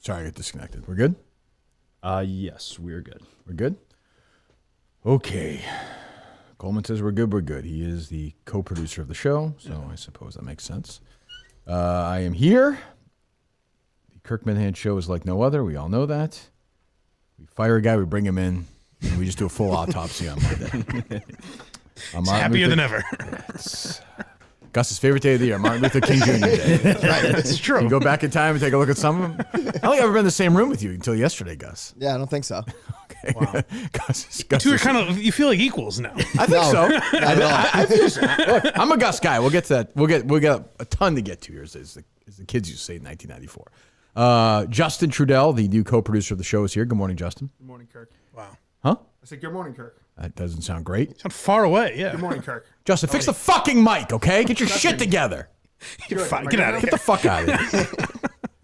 Sorry, I got disconnected. We're good? Yes, we're good. We're good? Okay. Coleman says we're good, we're good. He is the co-producer of the show, so I suppose that makes sense. I am here. The Kirk Minahan show is like no other. We all know that. We fire a guy, we bring him in, and we just do a full autopsy on Monday. It's happier than ever. It's Gus's favorite day of the year, Martin Luther King Jr. Day. Right, it's true. You go back in time and take a look at some of them. I don't think I've ever been in the same room with you until yesterday, Gus. Yeah, I don't think so. Okay. Wow. Gus Two are kind of, you feel like equals now. I think so. I feel so. Look, I'm a Gus guy. We'll get to that. We'll get a ton to get to here, as the kids used to say in 1994. Justin Trudell, the new co-producer of the show, is here. Good morning, Justin. Good morning, Kirk. Wow. Huh? I said, good morning, Kirk. That doesn't sound great. Sound far away, yeah. Good morning, Kirk. Justin, fix the fucking mic, okay? Get your shit together. You're fine. Get out of here. Get the fuck out of here.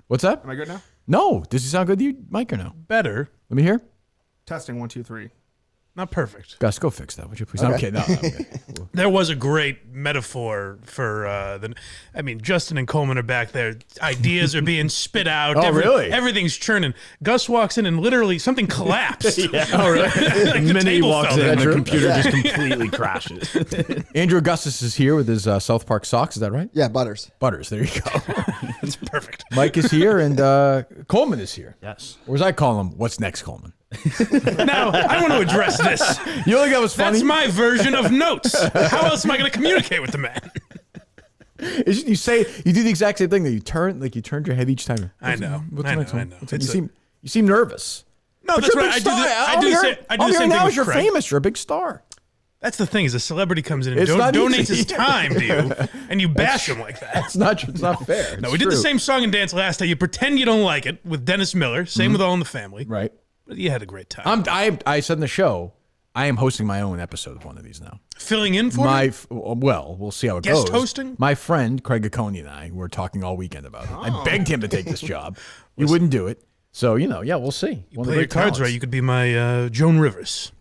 What's that? Am I good now? No. Does he sound good to you, Mike, or no? Better. Let me hear. Testing 1, 2, 3. Not perfect. Gus, go fix that, would you please? Okay, no. Okay. There was a great metaphor for Justin and Coleman are back there. Ideas are being spit out. Oh, really? Everything's churning. Gus walks in and literally something collapsed. Oh, really? Like the minute he walks in, down. the computer just completely crashes. Andrew Augustus is here with his South Park socks. Is that right? Yeah, Butters. Butters. There you go. It's perfect. Mike is here and Coleman is here. Yes. Or as I call him, what's next, Coleman? Now, I want to address this. You only that was funny? That's my version of notes. How else am I going to communicate with the man? You do the exact same thing that you turned your head each time. I know. What's I next know. one? You seem nervous. No, But that's you're a right. big star. I do the same now thing is you're with Craig. famous. You're a big star. That's the thing is a celebrity comes in and It's not donates easy. his time to you, and you bash him like that. It's not fair. No, It's we did the true. same song and dance last night. You pretend you don't like it with Dennis Miller. Same with All in the Family. Right. But you had a great time. I said in the show, I am hosting my own episode of one of these now. Filling in for you? We'll see how it Guest goes. hosting? My friend Craig Aconi and I were talking all weekend about it. I begged him to take this job. He wouldn't do it. So we'll see. You play your cards right, you could be my Joan Rivers.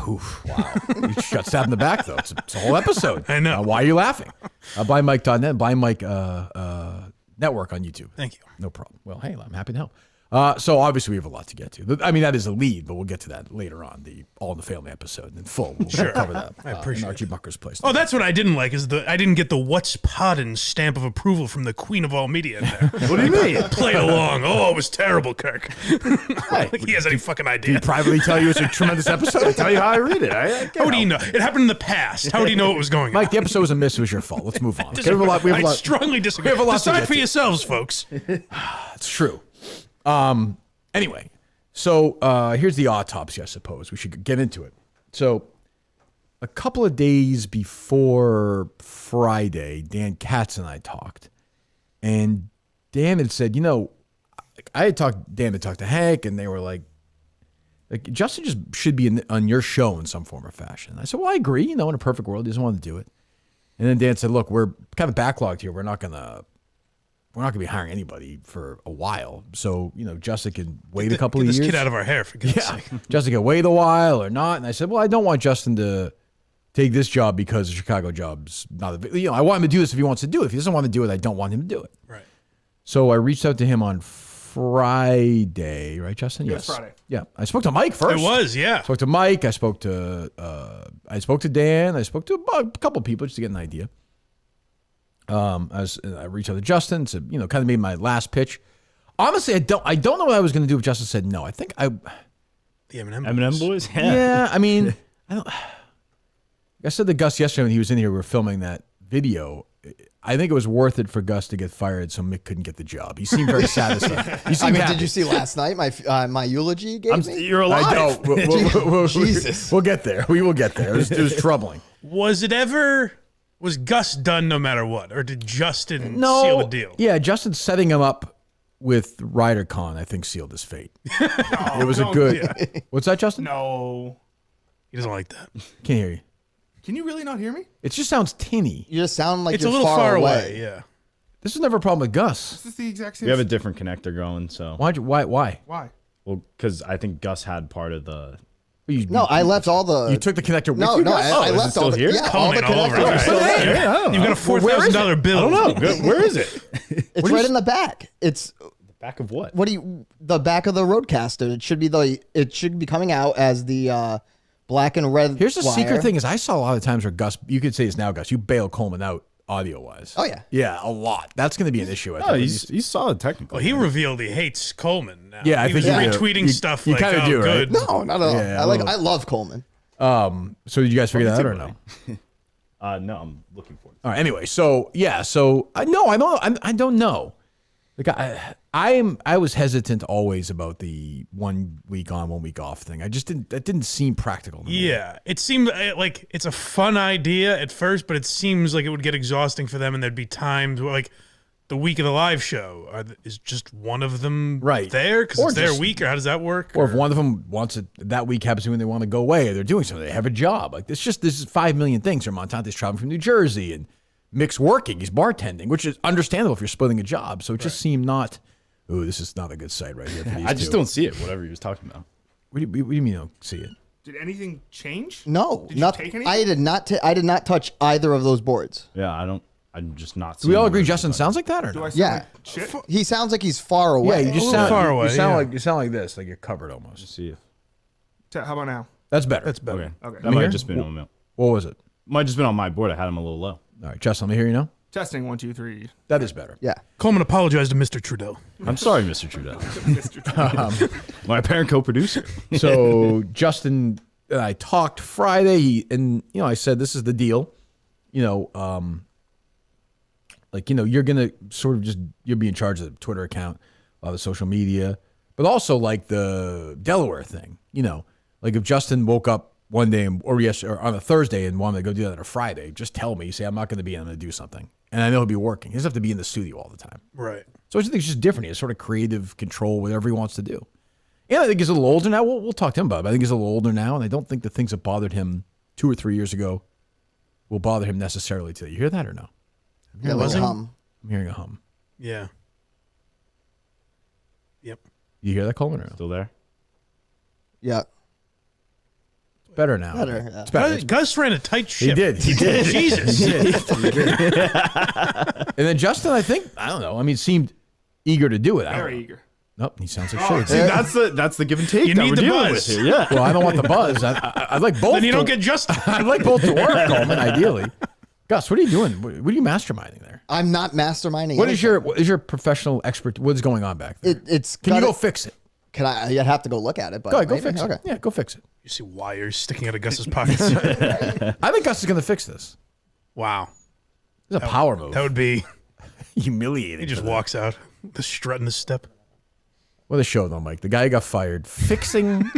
Oof, wow. You just got stabbed in the back, though. It's a whole episode. I know. Why are you laughing? Buy Mike.net, buy Mike Network on YouTube. Thank you. No problem. Well, hey, I'm happy to help. So obviously we have a lot to get to. I mean, that is a lead, but we'll get to that later on, the All in the Family episode in full. We'll cover that. I appreciate in Archie Bunker's place. Oh, that's what I didn't like is I didn't get the what's poddin' stamp of approval from the queen of all media in there. What do you mean? Played along. Oh, it was terrible, Kirk. Like he has any fucking Did idea. he privately tell you it's a tremendous episode? I tell you how I read it. How would he know? It happened in the past. How would he know what was going on? Mike, the episode was a miss. It was your fault. Let's move on. We have a I lot. strongly disagree. we have a lot to Decide get for to. yourselves, folks. That's true. Anyway, so here's the autopsy, I suppose. We should get into it. So a couple of days before Friday, Dan Katz and I talked. And Dan had said, Dan had talked to Hank, and they were like Justin just should be on your show in some form or fashion. I said, well, I agree. In a perfect world, he doesn't want to do it. And then Dan said, look, we're kind of backlogged here. We're not going to be hiring anybody for a while. So, Justin can wait a couple of years. Get this kid out of our hair, for goodness sake. Justin can wait a while or not. And I said, well, I don't want Justin to take this job because the Chicago job's not, I want him to do this if he wants to do it. If he doesn't want to do it, I don't want him to do it. Right. So I reached out to him on Friday, right, Justin? Yes, Friday. Yeah. I spoke to Mike first. It was, yeah. I spoke to Mike. I spoke to Dan. I spoke to a couple of people just to get an idea. I reached out to Justin, to kind of made my last pitch. Honestly, I don't know what I was going to do if Justin said no. I think The M&M M&M boys? yeah. I mean, I said to Gus yesterday when he was in here, we were filming that video. I think it was worth it for Gus to get fired so Mick couldn't get the job. He seemed very satisfied. He seemed happy. Did you see last night my eulogy you gave me? You're alive. I know. Jesus. We'll get there. We will get there. It was troubling. Was Gus done no matter what? Or did Justin seal the deal? Yeah, Justin setting him up with RyderCon, I think, sealed his fate. It was a good... Yeah. What's that, Justin? No. He doesn't like that. Can't hear you. Can you really not hear me? It just sounds tinny. You just sound like It's you're a little far away, away. yeah. This is never a problem with Gus. This is the exact same. We have a different connector going, so. Why? Why? Well, because I think Gus had part of the. No, I left all the. You took the connector with No, you? no, Gus? I is it left still all the. here? Yeah, all the Coleman all over connectors it. are still there. You've got a $4,000 bill. I don't know. Where is it? It's right in the back. It's Back of what? What do you? The back of the roadcaster. It should be coming out as the black and red. Here's the wire. secret thing: is I saw a lot of times where Gus, you could say it's now Gus, you bail Coleman out audio wise. Oh yeah. Yeah, a lot. That's going to be an issue. I Oh, think. he's solid technically. Well, he revealed he hates Coleman now. Yeah, I he was think you do. retweeting You- stuff you like, kinda oh, do, right? good. No, not at all. Yeah, I love Coleman. So did you guys figure that out or no? No, I'm looking for it. All right. Anyway, so yeah, so no, I don't. I don't know. Like I was hesitant always about the 1 week on, 1 week off thing. I just didn't. That didn't seem practical to me. Yeah, it seemed like it's a fun idea at first, but it seems like it would get exhausting for them, and there'd be times where, like, the week of the live show is just one of them Right. there because Or it's their just- week, or how does that work? Or if one of them wants it that week happens when they want to go away, or they're doing something, they have a job. Like this is 5 million things. Or Montante's traveling from New Jersey, and Mick's working, he's bartending, which is understandable if you're splitting a job. So it just seemed not. Ooh, this is not a good sight right here. For these I just two. don't see it. Whatever he was talking about. What do you mean you don't see it? Did anything change? No, Did you nothing. take anything? I did not touch either of those boards. Yeah, I'm just not. Do we all seeing agree what he was Justin talking sounds like that or Do no? I sound Yeah. like shit? He sounds like he's far away. Yeah, you just little sound far away, You sound yeah. like this, like you're covered almost. about. See if. How about now? That's better. That's better. Okay. Okay. That Let me might hear? have just been on. What was it? Might have just been on my board. I had him a little low. All right, Justin, let me hear you now. Testing 1, 2, 3. That is better. Yeah. Coleman apologized to Mr. Trudeau. I'm sorry, Mr. Trudeau. My apparent co-producer. So Justin and I talked Friday, and I said this is the deal. You're gonna sort of you'll be in charge of the Twitter account, the social media, but also like the Delaware thing. Like if Justin woke up one day or on a Thursday and wanted to go do that on a Friday, just tell me. Say I'm not going to be. I'm going to do something, and I know he'll be working. He doesn't have to be in the studio all the time. Right. So I just think it's just different. He has sort of creative control, whatever he wants to do. And I think he's a little older now. We'll talk to him about it. But I think he's a little older now, and I don't think the things that bothered him 2 or 3 years ago will bother him necessarily today. You hear that or no? Yeah, like a hum. I'm hearing a hum. Yeah. Yep. You hear that, Coleman, or no? Still there? Yeah. It's better now. Better, yeah. It's better. Gus ran a tight ship. He did. Jesus. And then Justin, I think, I don't know. I mean, seemed eager to do it. I don't Very know. eager. Nope, he sounds like shit. See, that's the give and take You that need we're the dealing buzz. with here. Yeah. Well, I don't want the buzz. I'd like both. Then you don't to- get Justin. I'd like both to work, Coleman, ideally. Gus, what are you doing? What are you masterminding there? I'm not masterminding. What is anything. your professional expert? What's going on back there? It's Can you gotta- go fix it? Can I? I'd have to go look at it. But Go ahead, go maybe? fix Okay. it. Yeah, go fix it. You see wires sticking out of Gus's pockets. I think Gus is going to fix this. Wow. It's a power move. That would be. Humiliating. He just for them. walks out, the strut in the step. What a show, though, Mike. The guy who got fired, fixing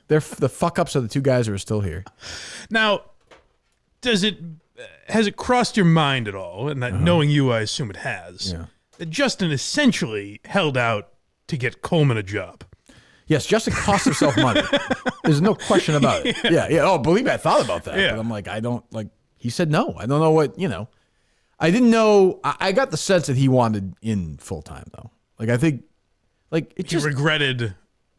the fuck ups of the two guys who are still here. Now, has it crossed your mind at all? And that knowing you, I assume it has. Yeah. That Justin essentially held out to get Coleman a job. Yes, Justin cost himself money. There's no question about it. Yeah. Oh, believe me, I thought about that. Yeah. But I'm like, he said no. I don't know what, I didn't know. I got the sense that he wanted in full time, though. Like, I think, it He regretted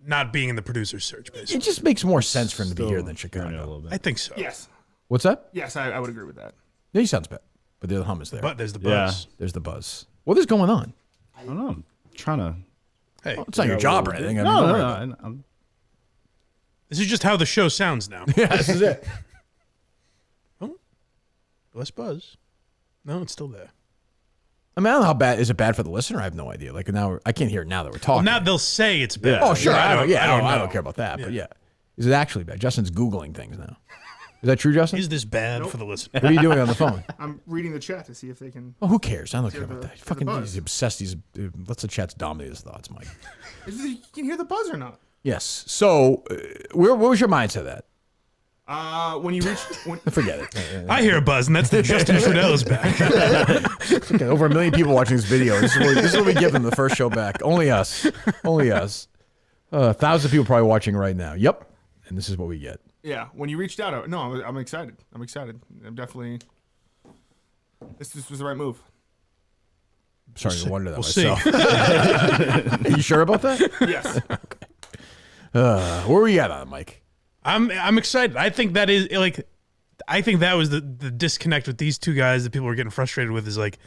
not being in the producer's search, basically. it just makes more sense for him to be here than Turn it a Chicago. little bit. I think so. Yes. What's that? Yes, I would agree with that. Yeah, he sounds bad. But the hum is there. But there's the Yeah. buzz. There's the buzz. What is going on? I don't know. I'm trying to. Hey, It's not your job or anything. I mean, No, don't no, worry no. about it. I'm, this is just how the show sounds now. Yeah, this is it. Less buzz. No, it's still there. I mean, I don't know how bad. Is it bad for the listener? I have no idea. Like now, I can't hear it now that we're talking. Now they'll say it's bad. Oh, sure. I don't know. care about that. But yeah. Is it actually bad? Justin's Googling things now. Is that true, Justin? Is this bad for the listener? What are you doing on the phone? I'm reading the chat to see if they can. Oh, who cares? I don't care Hear about the- that. hear the Fucking buzz. he's obsessed. He's lets the chats dominate his thoughts, Mike. You can hear the buzz or not? Yes. So, what was your mindset of that? When you reach. Forget it. I hear a buzz, and that's that Justin Trudeau's back. Okay, over 1 million people watching this video. This is what we give them the first show back. Only us. Only us. 1,000 people probably watching right now. Yep. And this is what we get. Yeah, when you reached out, no, I'm excited. I'm excited. I'm definitely. This was the right move. I'm starting to wonder that We'll see. myself. Are you sure about that? Yes. Where are we at on it, Mike? I'm excited. I think that is I think that was the disconnect with these two guys that people were getting frustrated with is like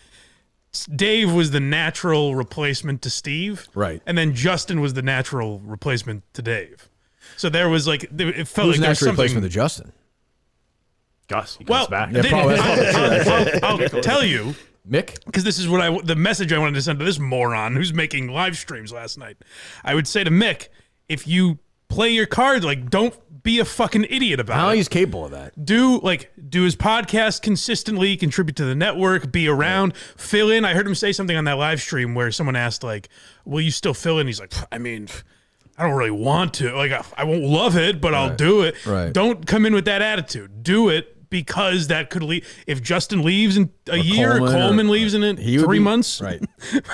Dave was the natural replacement to Steve. Right. And then Justin was the natural replacement to Dave. So there was like, it felt Who's like the there was natural replacement something. to Justin? Gus, he Well, comes back. Yeah, probably. I'll tell you, Mick? because this is what the message I wanted to send to this moron who's making live streams last night. I would say to Mick, if you play your cards, like, don't be a fucking idiot about How it. he's capable of that. Do his podcast consistently, contribute to the network, be around, fill in. I heard him say something on that live stream where someone asked, like, will you still fill in? He's like, I mean, I don't really want to. Like, I won't love it, but I'll do it. Right. Don't come in with that attitude. Do it because that could lead. If Justin leaves in a year, Coleman leaves in he would 3 be- months, right.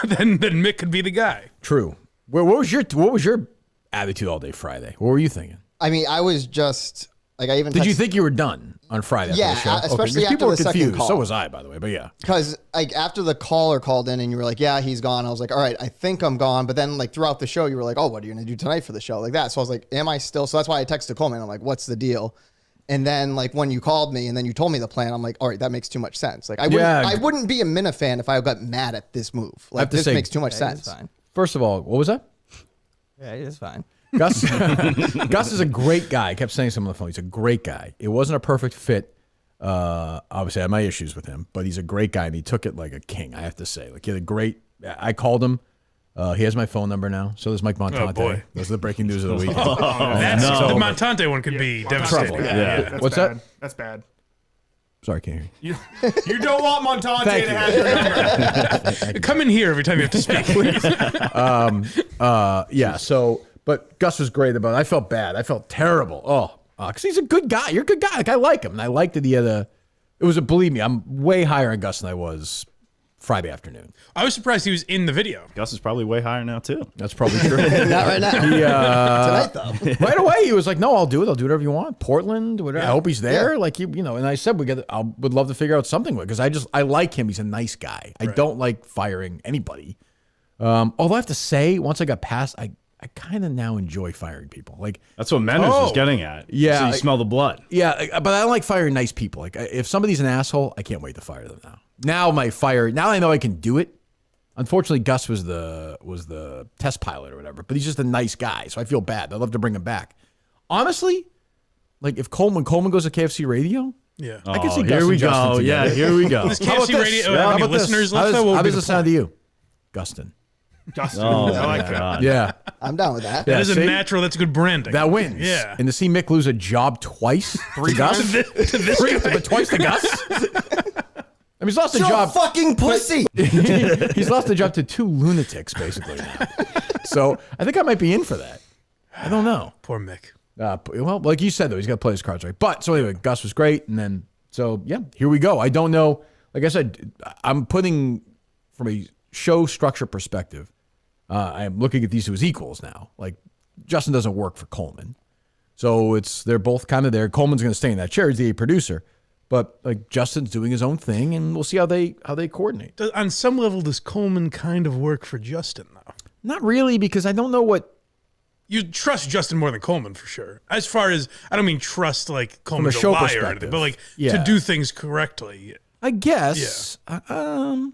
then Mick could be the guy. True. What was your attitude all day Friday? What were you thinking? I mean, I was just like, I even Did you think you were done on Friday? Yeah, after the show? especially 'cause people after were the second confused. call. So was I, by the way. But yeah, because like after the caller called in and you were like, yeah, he's gone. I was like, all right, I think I'm gone. But then like throughout the show, you were like, oh, what are you gonna do tonight for the show, like that? So I was like, am I still? So that's why I texted Coleman. I'm like, what's the deal? And then like when you called me and then you told me the plan, I'm like, all right, that makes too much sense. Like I wouldn't be a Minna fan if I got mad at this move. Like this makes too much sense. Fine. first of all, what was that? Yeah, it's fine. Gus Gus is a great guy. I kept saying something on the phone. He's a great guy. It wasn't a perfect fit. Obviously, I had my issues with him, but he's a great guy, and he took it like a king, I have to say. Like, he had a great... I called him. He has my phone number now. So does Mike Montante. Oh, boy. Those are the breaking news of the week. That's no. the Montante one could be devastating. Trouble. Yeah. That's What's bad. that? That's bad. Sorry, can't hear You don't want Montante Thank to you. have your number. Come in here every time you have to speak, please. Yeah, so... But Gus was great about it. I felt bad. I felt terrible. Oh, because he's a good guy. You're a good guy. Like, I like him. And I liked that he had a... It was a... Believe me, I'm way higher on Gus than I was Friday afternoon. I was surprised he was in the video. Gus is probably way higher now too. That's probably true. Not right now. Tonight though. Right away, he was like, "No, I'll do it. I'll do whatever you want. Portland, whatever. I hope he's there. Like you know." And I said, I would love to figure out something with, because I like him. He's a nice guy. I don't like firing anybody. Although I have to say, once I got past, I kind of now enjoy firing people. Like, That's what Mendes was getting at. Yeah, so you like- smell the blood. yeah, but I don't like firing nice people. Like, if somebody's an asshole, I can't wait to fire them now. Now I know I can do it. Unfortunately, Gus was the test pilot or whatever, but he's just a nice guy, so I feel bad. I'd love to bring him back. Honestly, like if Coleman goes to KFC Radio, Yeah. I can see Oh, Gus here we and Justin go. together. Yeah, here we go. This How about KFC this? radio, Yeah, how how many about this? listeners How left? does- What would how be does the it sound point? to you, Gustin? Justin. Oh, I like my that. God. Yeah, I'm down with that. yeah. That is a see? natural. That's good branding. That wins. Yeah. And to see Mick lose a job twice to Gus, three, but twice to Gus. I mean, he's lost a You're job. a fucking pussy. He's lost a job to two lunatics, basically. Now. So I think I might be in for that. I don't know. Poor Mick. Well, like you said, though, he's got to play his cards right. But so anyway, Gus was great. And then, so yeah, here we go. I don't know. Like I said, I'm putting from a show structure perspective, I'm looking at these two as equals now. Like Justin doesn't work for Coleman. So they're both kind of there. Coleman's going to stay in that chair. He's the producer. But like Justin's doing his own thing, and we'll see how they coordinate. On some level, does Coleman kind of work for Justin, though? Not really, because I don't know what. You trust Justin more than Coleman, for sure. As far as, I don't mean trust like Coleman's show a liar or perspective. anything, but like Yeah. to do things correctly. I guess. I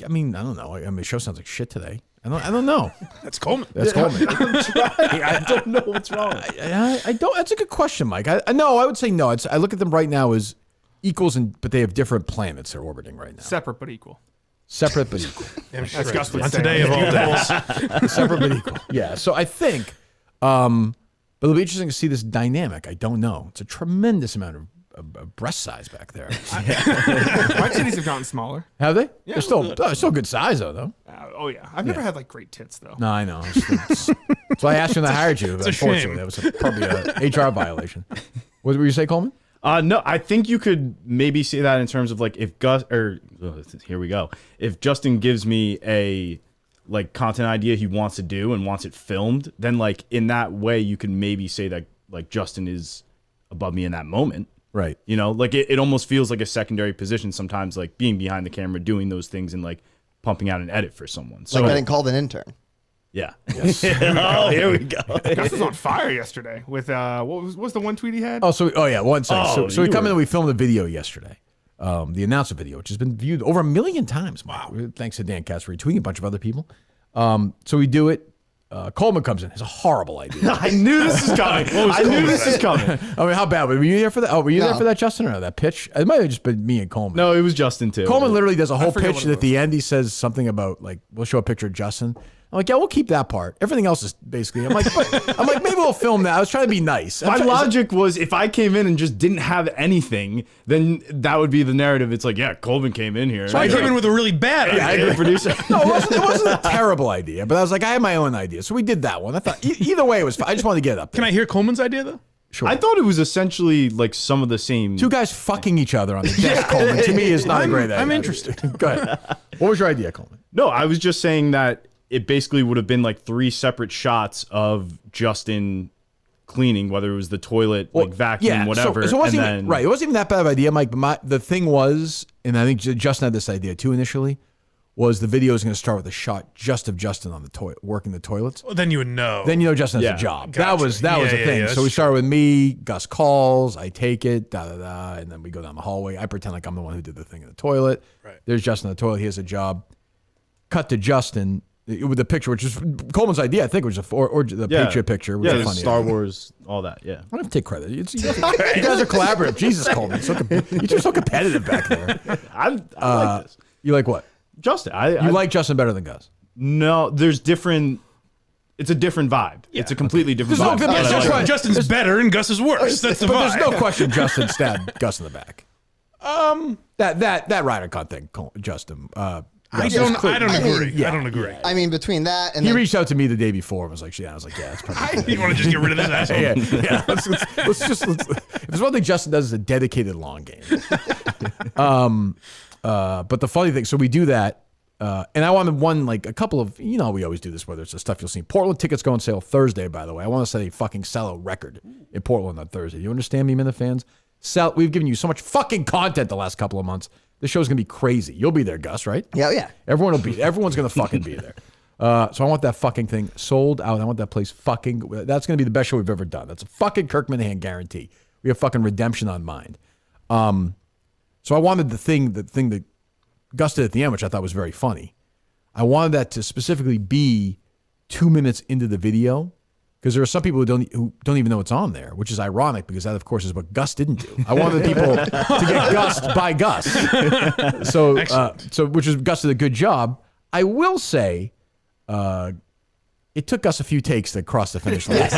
mean, I don't know. I mean, the show sounds like shit today. I don't know. That's Coleman. That's Coleman. I don't know what's wrong. I don't. That's a good question, Mike. I would say no. I look at them right now as equals, but they have different planets they're orbiting right now. Separate but equal. Separate but equal. Damn That's straight. Gus would On say. today of all days. Separate but equal. Yeah. So I think, but it'll be interesting to see this dynamic. I don't know. It's a tremendous amount of breast size back there. My titties have gotten smaller. Have they? Yeah, They're still good size though. Oh yeah. I've never had like great tits though. No, I know. That's why I asked you when I hired you. But a unfortunately, shame. that was probably a HR violation. What were you say, Coleman? No, I think you could maybe say that in terms of like if Gus here we go. If Justin gives me a like content idea he wants to do and wants it filmed, then like in that way you can maybe say that like Justin is above me in that moment. Right. You know, like it almost feels like a secondary position sometimes, like being behind the camera, doing those things and like pumping out an edit for someone. So Like getting called an intern. yeah. Oh, here we go. Gus was on fire yesterday with what was the one tweet he had? Oh, yeah, one second. Oh, so we you come in were- and we filmed a video yesterday. the announcer video, which has been viewed over 1 million times. Wow. Thanks to Dan Katz for retweeting, a bunch of other people. So we do it. Coleman comes in. It's a horrible idea. I knew this was coming. I knew this was coming. I mean, how bad? Were you there for that? Oh, were you there for that, Justin, or that pitch? It might have just been me and Coleman. No, it was Justin too. Coleman literally does a whole forget pitch, what and it at the end he says something about like, we'll show a picture of Justin. I'm like, yeah, we'll keep that part. Everything else is basically. I'm like, maybe we'll film that. I was trying to be nice. My logic was if I came in and just didn't have anything, then that would be the narrative. It's like, yeah, Coleman came in here. So I came in with a really bad idea. I agree, producer. No, it wasn't a terrible idea, but I was like, I had my own idea, so we did that one. I thought either way it was fine. I just wanted to get it up there. Can I hear Coleman's idea though? Sure. I thought it was essentially like some of the same. Two guys fucking each other on the desk, Coleman, to me is not a great idea. I'm interested. Go ahead. What was your idea, Coleman? No, I was just saying that it basically would have been like 3 separate shots of Justin cleaning, whether it was the toilet, like vacuum, whatever. So it wasn't and even, then, right. It wasn't even that bad of an idea, Mike. But the thing was, and I think Justin had this idea too initially, was the video is going to start with a shot just of Justin on the toilet, working the toilets. Well, then you would know. Then you know Justin has Yeah. a job. Gotcha. That was the thing. So we that's started with me, Gus calls, I take it, and then we go down the hallway. I pretend like I'm the one who did the thing in the toilet. Right. There's Justin in the toilet. He has a job. Cut to Justin with the picture, which is Coleman's idea, I think, which was or the Patriot picture. Which Yeah, was the funny. Star Wars, all that. Yeah. I don't have to take credit. You guys are collaborative. Jesus, Coleman. You're just so competitive back there. I like this. You like what? Justin. You like Justin better than Gus? No, there's different. It's a different vibe. It's a completely different There's no- vibe. there's But I no like it. Justin's better and Gus is worse. That's the But vibe. there's no question Justin stabbed Gus in the back. That Ryder Cunt thing, Justin. I don't agree. yeah. I don't agree. I mean, between that and He then, reached out to me the day before and was like, yeah, I was like, yeah, it's probably. You want to just get rid of this asshole? Yeah. If there's one thing Justin does is a dedicated long game. But the funny thing, so we do that, and I wanted a couple of, we always do this, whether it's the stuff you'll see. Portland tickets go on sale Thursday, by the way. I want to set a fucking sellout record in Portland on Thursday. You understand me, Minute fans? We've given you so much fucking content the last couple of months. This show's gonna be crazy. You'll be there, Gus, right? yeah. Everyone's gonna fucking be there. So I want that fucking thing sold out. I want that place fucking. That's gonna be the best show we've ever done. That's a fucking Kirk Minahan guarantee. We have fucking redemption on mind. So I wanted the thing that Gus did at the end, which I thought was very funny. I wanted that to specifically be 2 minutes into the video, because there are some people who don't even know it's on there, which is ironic because that, of course, is what Gus didn't do. I wanted people to get Gussed by Gus. So which is Gus did a good job. I will say, it took us a few takes to cross the finish line.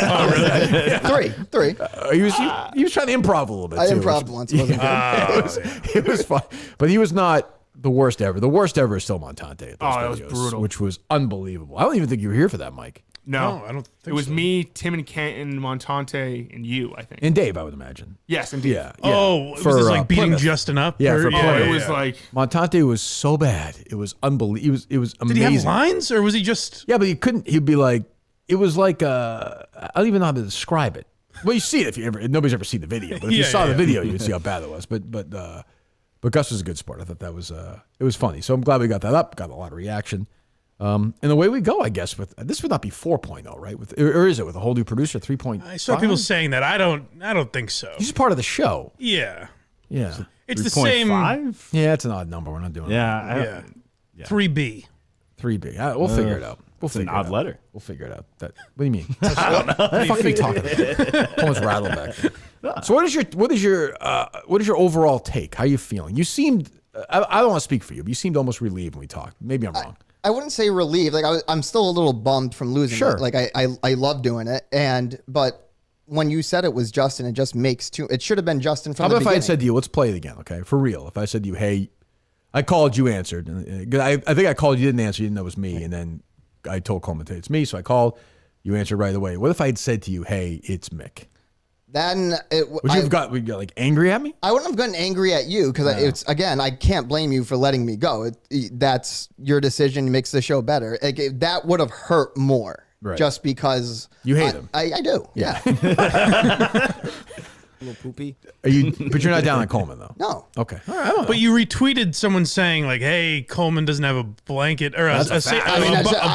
Three. He was trying to improv a little bit. I too, improv'd once. It wasn't good. it was fun, but he was not the worst ever. The worst ever is still Montante. At those that was videos, brutal. which was unbelievable. I don't even think you were here for that, Mike. No, I don't think it was so. me, Tim and Canton, Montante, and you, I think. And Dave, I would imagine. Yes, indeed. Yeah. Oh, was For, this like beating Plymouth. Justin up? Yeah, Or- for Oh, Plymouth. it was like Montante was so bad. It was unbelievable. It was Did amazing. he have lines or was he just? Yeah, but he couldn't. He'd be like, it was like, I don't even know how to describe it. Well, you see it nobody's ever seen the video, but if you Yeah, saw the yeah. video, you'd see how bad it was. But Gus was a good sport. I thought that was it was funny. So I'm glad we got that up. Got a lot of reaction. And the way we go, I guess, with this would not be 4.0, right? Or is it with a whole new producer 3.5? I saw people saying that. I don't think so. He's just part of the show. Yeah, Yeah. it's the same. 3.5? Yeah, it's an odd number. We're not doing Yeah. Yeah, 3B. 3B. We'll figure it out. We'll It's an figure it odd out. letter. We'll figure it out. What do you mean? I don't know. What the fuck are you talking about? Almost rattled back. So what is your overall take? How are you feeling? You seemed I don't want to speak for you, but you seemed almost relieved when we talked. Maybe I'm wrong. I wouldn't say relieved. Like I'm still a little bummed from losing Sure. it. Like I love doing it, but when you said it was Justin, it just makes too. It should have been Justin from How the about if I beginning. had said to you, let's play it again, okay? For real. If I said to you, hey, I called, you answered. I think I called, you didn't answer, you didn't know it was me. And then I told Coleman, it's me, so I called, you answered right away. What if I had said to you, hey, it's Mick? Then it, Would you have got like angry at me? I wouldn't have gotten angry at you because it's again, I can't blame you for letting me go. That's your decision. It makes the show better. That would have hurt more, Right. just because You hate him. I do. Yeah. A little poopy. But you're not down on Coleman though. No. Okay. All right. I don't know. But you retweeted someone saying like, "Hey, Coleman doesn't have a blanket or a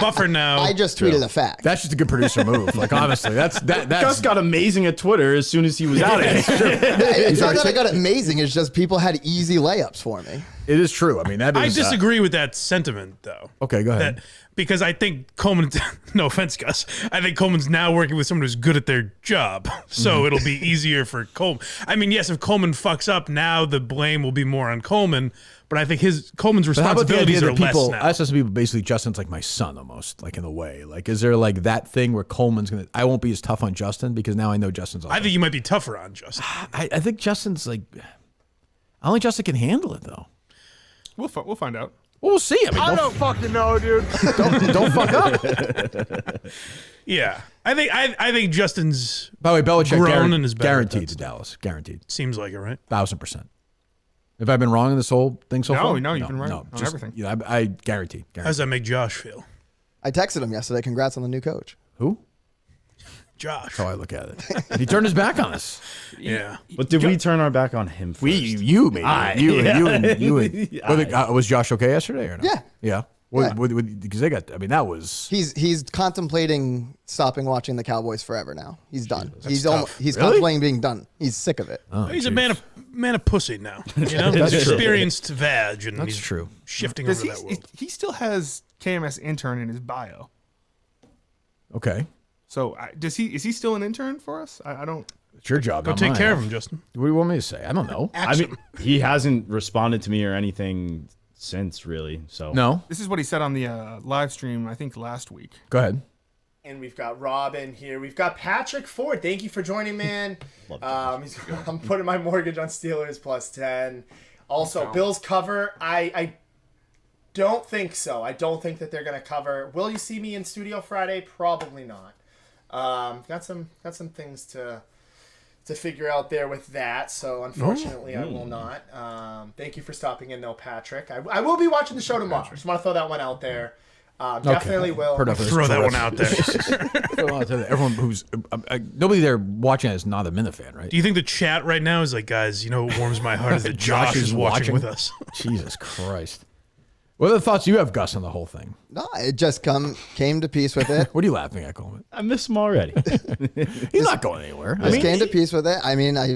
buffer now." I just tweeted a fact. That's just a good producer move. Like honestly, that's Gus got amazing at Twitter as soon as he was out of it. It's not that I got amazing. It's just people had easy layups for me. It is true. I mean, that is. I disagree with that sentiment, though. Okay, go ahead. Because I think Coleman, no offense, Gus, I think Coleman's now working with someone who's good at their job. So it'll be easier for Coleman. I mean, yes, if Coleman fucks up, now the blame will be more on Coleman. But I think Coleman's But how about the idea responsibilities that are people, less now. I saw some people basically, Justin's like my son almost, like in a way. Like, is there like that thing where Coleman's going to, I won't be as tough on Justin because now I know Justin's I think you might be tougher on Justin. I think Justin's like, only Justin can handle it though. We'll find out. Well, we'll see. I mean, don't fucking know, dude. don't fuck up. Yeah. I think Justin's By the way, Belichick grown and is better at guaranteed that to Dallas. Guaranteed. seems like it, right? 1,000%. Have I been wrong in this whole thing so far? No, you've been right on everything. You know, I guarantee. How does that make Josh feel? I texted him yesterday. Congrats on the new coach. Who? Josh. That's how I look at it. He turned his back on us. Yeah. But did we turn our back on him first? You maybe. You. Was Josh okay yesterday or no? Yeah. Yeah. Because they got. I mean, that was. He's contemplating stopping watching the Cowboys forever now. He's done. He's tough. he's Really? contemplating being done. He's sick of it. He's a man of pussy now. You know, he's experienced vag, and That's he's true. shifting Does over that world. he still has KMS intern in his bio. Okay. So is he still an intern for us? I don't. It's your job. Go not take mine. care of him, Justin. What do you want me to say? I don't know. I mean, he hasn't responded to me or anything since, really. So No. This is what he said on the live stream, I think last week. Go ahead. And we've got Robin here. We've got Patrick Ford. Thank you for joining, man. I'm putting my mortgage on Steelers plus 10. Also, Bills cover. I don't think so. I don't think that they're going to cover. Will you see me in studio Friday? Probably not. Got some things to figure out there with that. So unfortunately, I will not. Thank you for stopping in, though, Patrick. I will be watching the show tomorrow. Just want to throw that one out there. Definitely will. Throw that one out there. Everyone who's nobody there watching is not a Minute fan, right? Do you think the chat right now is like, guys, you know what warms my heart is that Josh is watching with us? Jesus Christ. What are the thoughts you have, Gus, on the whole thing? No, it just came to peace with it. What are you laughing at, Coleman? I miss him already. He's not going anywhere. Just came to peace with it. I mean, I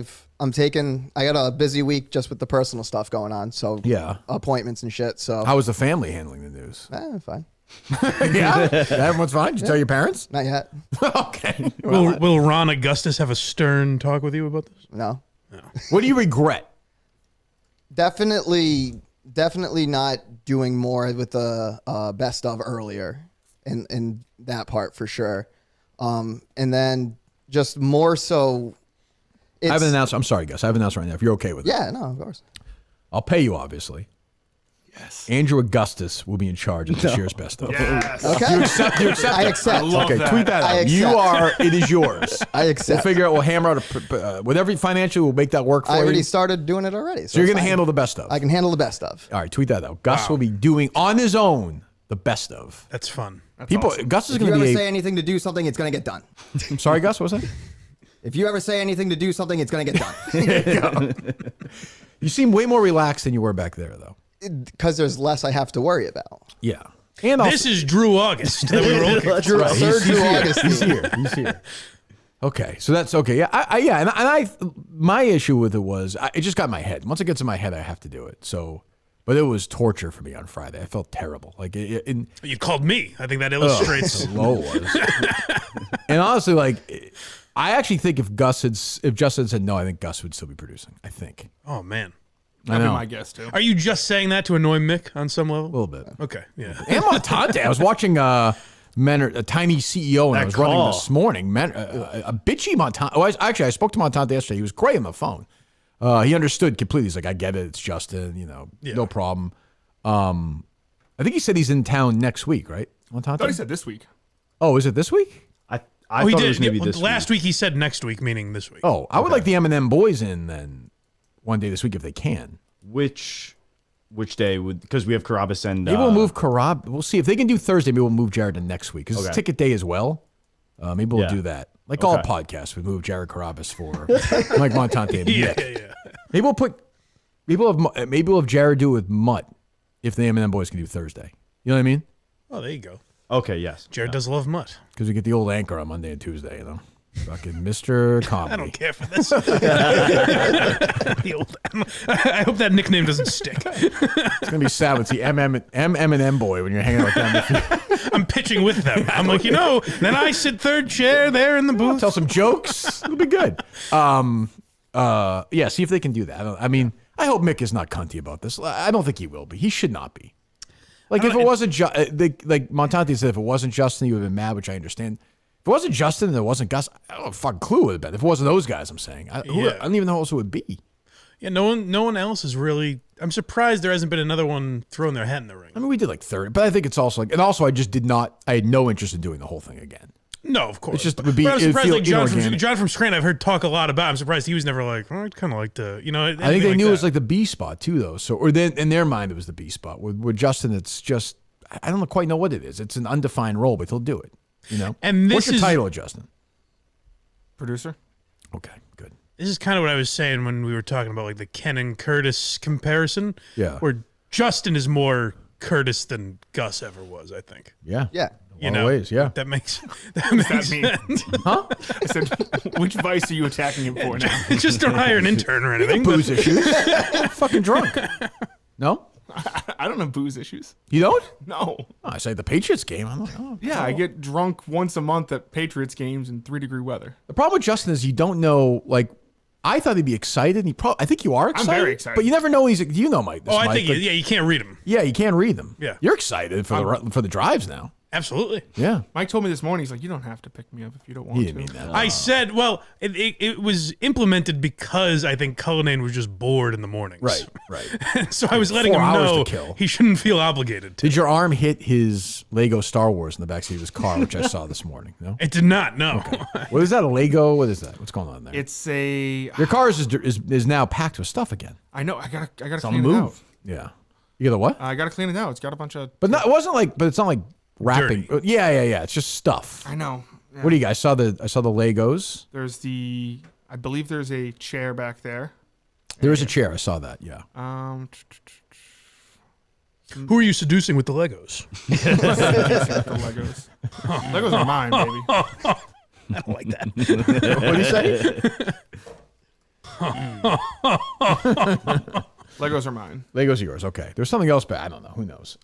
got a busy week just with the personal stuff going on. So Yeah. appointments and shit. So How was the family handling the news? fine. Yeah, everyone's fine. Did you tell your parents? Not yet. Okay. Will Ron Augustus have a stern talk with you about this? No. What do you regret? Definitely not doing more with the best of earlier in that part for sure. And then just more so. I have an announcement. I'm sorry, Gus. I have an announcement right now. If you're okay with it, Yeah, no, of course. I'll pay you, obviously. Yes. Andrew Augustus will be in charge of this year's best of. Yes. Okay. You accept I it? accept. Okay, that. tweet that I out. You accept. it is yours. I accept. We'll hammer out whatever financially will make that work for I you. already started doing it already. So you're it's going to fine. handle the best of. I can handle the best of. All right, tweet that out. Gus will be doing on his own the best of. That's fun. People, Gus is If you going to ever be. say anything to do something, it's going to get done. I'm sorry, Gus. What was that? If you ever say anything to do something, it's going to get done. You seem way more relaxed than you were back there, though. Because there's less I have to worry about. Yeah. And also, This is Drew August. That we were looking for. Sir Drew Augustine. He's here. He's here. Okay, so that's okay. Yeah, and my issue with it was it just got in my head. Once it gets in my head, I have to do it. So, but it was torture for me on Friday. I felt terrible. Like You called me. I think that illustrates. the low was. And honestly, like I actually think if Justin said no, I think Gus would still be producing. I think. Oh man. I That'd be know. my guess too. Are you just saying that to annoy Mick on some level? A little bit. Okay. Yeah. And Montante. I was watching a Tiny CEO, and I was running this morning. A bitchy Montante. Oh, I spoke to Montante yesterday. He was great on the phone. He understood completely. He's like, I get it. It's Justin. No problem. I think he said he's in town next week, right? I Montante? thought he said this week. Oh, is it this week? I He thought did. it was maybe this Last week he said next week, meaning this week. Oh, I would like the M&M boys in then one day this week if they can. Which day would, because we have Carabas and Maybe we'll move Karab. We'll see if they can do Thursday. Maybe we'll move Jared to next week because Okay. it's ticket day as well. Maybe we'll Yeah. do that. Like all podcasts, we move Jared Carabas for Mike Montante and Yeah, Mick. yeah. Maybe we'll have Jared do it with Mutt if the M&M boys can do Thursday. You know what I mean? Oh, there you go. Okay, yes. Jared does love mutt. Because we get the old anchor on Monday and Tuesday, you know? Fucking Mr. Comedy. I don't care for this. The old I hope that nickname doesn't stick. It's going to be sad with the M&M boy when you're hanging out with them. I'm pitching with them. I'm like, then I sit third chair there in the booth. Tell some jokes. It'll be good. Yeah, see if they can do that. I hope Mick is not cunty about this. I don't think he will be. He should not be. Like, if it wasn't, like Montante said, if it wasn't Justin, he would have been mad, which I understand. If it wasn't Justin and it wasn't Gus, I don't know, fucking clue would have been. If it wasn't those guys, I'm saying. I don't even know who else it would be. Yeah, no one else is really. I'm surprised there hasn't been another one throwing their hat in the ring. I mean, we did like 30, but I think it's also like, and also I just I had no interest in doing the whole thing again. No, of course. It's just, it would be, But I'm surprised, feel like John inorganic. from Scranton, I've heard talk a lot about. I'm surprised he was never like, I'd kind of like to, I think they knew it was like the B spot too, though. So, or then in their mind, it was the B spot. With Justin, it's just, I don't quite know what it is. It's an undefined role, but he'll do it. And this what's your is- title, Justin? Producer. Okay, good. This is kind of what I was saying when we were talking about like the Ken and Curtis comparison. Yeah. Where Justin is more Curtis than Gus ever was, I think. Yeah. Yeah. A lot of ways, yeah. That makes What does that mean? sense. Huh? I said, which vice are you attacking him for now? Just don't hire an intern or anything. Booze issues. Fucking drunk. No? I don't have booze issues. You don't? No. Oh, I say the Patriots game. I'm like, oh. Yeah, I get drunk once a month at Patriots games in 3-degree weather. The problem with Justin is you don't know, like, I thought he'd be excited. And I think you are excited. very excited. But you never know he's, you know Mike. I Mike, think, like, you can't read them. Yeah, you can't read them. Yeah. You're excited for the drives now. Absolutely. Yeah. Mike told me this morning, he's like, you don't have to pick me up if you don't want He to. didn't mean that. I said, well, it was implemented because I think Cullinane was just bored in the mornings. Right. So I was letting 4 him hours know to kill. he shouldn't feel obligated to. Did your arm hit his Lego Star Wars in the backseat of his car, which I saw this morning? No? It did not, no. What is that, a Lego? What is that? What's going on there? It's a. Your car is now packed with stuff again. I know. I gotta on clean the it out. move. Yeah. You got the what? I gotta clean it out. It's got a bunch of. But it's not like wrapping. Dirty. Yeah. It's just stuff. I know. Yeah. What do you guys I saw the Legos. There's I believe there's a chair back there. There is a chair. I saw that. Yeah. Who are you seducing with the Legos? The Legos. Legos are mine, baby. I don't like that. What do you say? Legos are mine. Legos are yours. Okay. There's something else, but I don't know. Who knows?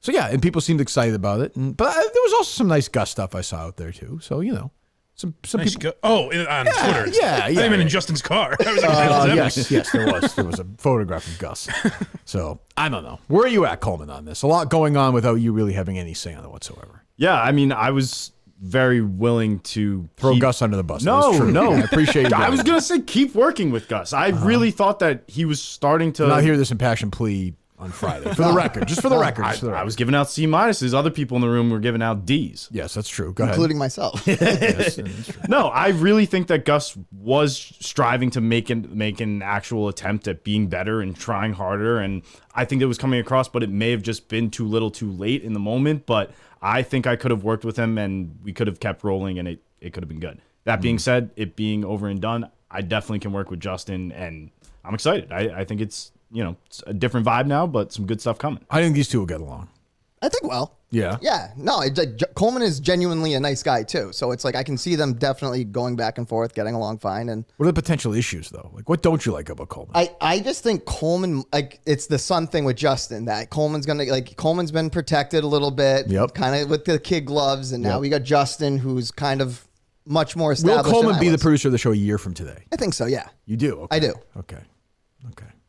So yeah, and people seemed excited about it. But there was also some nice Gus stuff I saw out there too. So some Nice people. on Twitter. yeah, Not even yeah. in Justin's car. I was like, Yes, there was. There was a photograph of Gus. So I don't know. Where are you at, Coleman, on this? A lot going on without you really having any say on it whatsoever. Yeah, I mean, I was very willing to Throw keep- Gus under the bus. No, That's true. no. I appreciate you. I was guys. gonna say keep working with Gus. I really thought that he was starting to. not hear this impassioned plea on Friday. For the record, just for the record. Just for the I record. was giving out C minuses. Other people in the room were giving out D's. Yes, that's true. Go ahead. including myself. No, I really think that Gus was striving to make an actual attempt at being better and trying harder, and I think it was coming across, but it may have just been too little too late in the moment. But I think I could have worked with him, and we could have kept rolling, and it could have been good. That being said, it being over and done, I definitely can work with Justin, and I'm excited. I think it's it's a different vibe now, but some good stuff coming. I think these two will get along. I think well. Yeah. Yeah. No, Coleman is genuinely a nice guy too. So it's like I can see them definitely going back and forth, getting along fine. And What are the potential issues though? Like, what don't you like about Coleman? I just think Coleman, like, it's the son thing with Justin that Coleman's been protected a little bit, Yep. kind of with the kid gloves, and now Yep. we got Justin, who's kind of much more Will established. Coleman than be I the was. producer of the show a year from today? I think so. Yeah. You do. Okay. I do. Okay.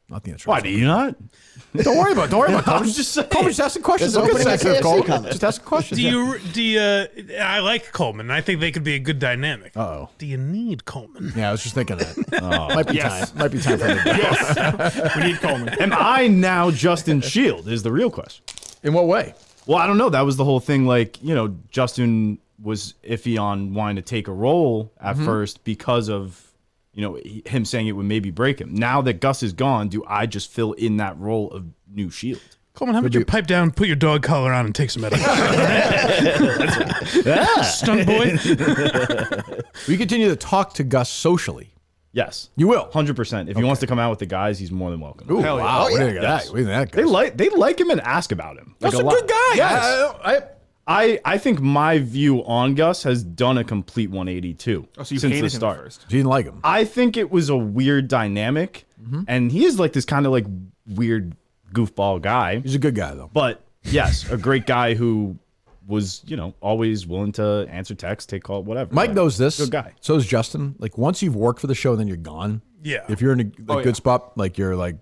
Not the answer. Why do you not? Don't worry about it. Don't worry about it. Coleman. just saying. Coleman, just asking questions. There's Don't get opening at sensitive, KFC Coleman. coming. Just asking questions. Do you I like Coleman. I think they could be a good dynamic. Uh-oh. Do you need Coleman? Yeah, I was just thinking that. Might be Yes. time. Might be time for him. Yes. We need Coleman. Am I now Justin Shield is the real question. In what way? Well, I don't know. That was the whole thing. Like, Justin was iffy on wanting to take a role at first because of, him saying it would maybe break him. Now that Gus is gone, do I just fill in that role of new Shield? Coleman, how about you pipe down, put your dog collar on, and take some medicine? Stunt boy. We continue to talk to Gus socially. Yes, You will. 100%. If he wants to come out with the guys, he's more than welcome. Ooh, Hell yeah. wow. Oh, What do you yeah. think of that? What do you think of that, They Gus? like him and ask about him. That's Like a lot. good guy. Yes. I think my view on Gus has done a complete 180 too Oh, so you since hated the him start. at first. You didn't like him. I think it was a weird dynamic, and he is like this kind of like weird goofball guy. He's a good guy, though. But yes, a great guy who was, always willing to answer text, take call, whatever. Mike Like, knows this. Good guy. So is Justin. Like, once you've worked for the show, then you're gone. Yeah. If you're in a good yeah. spot, like, you're like,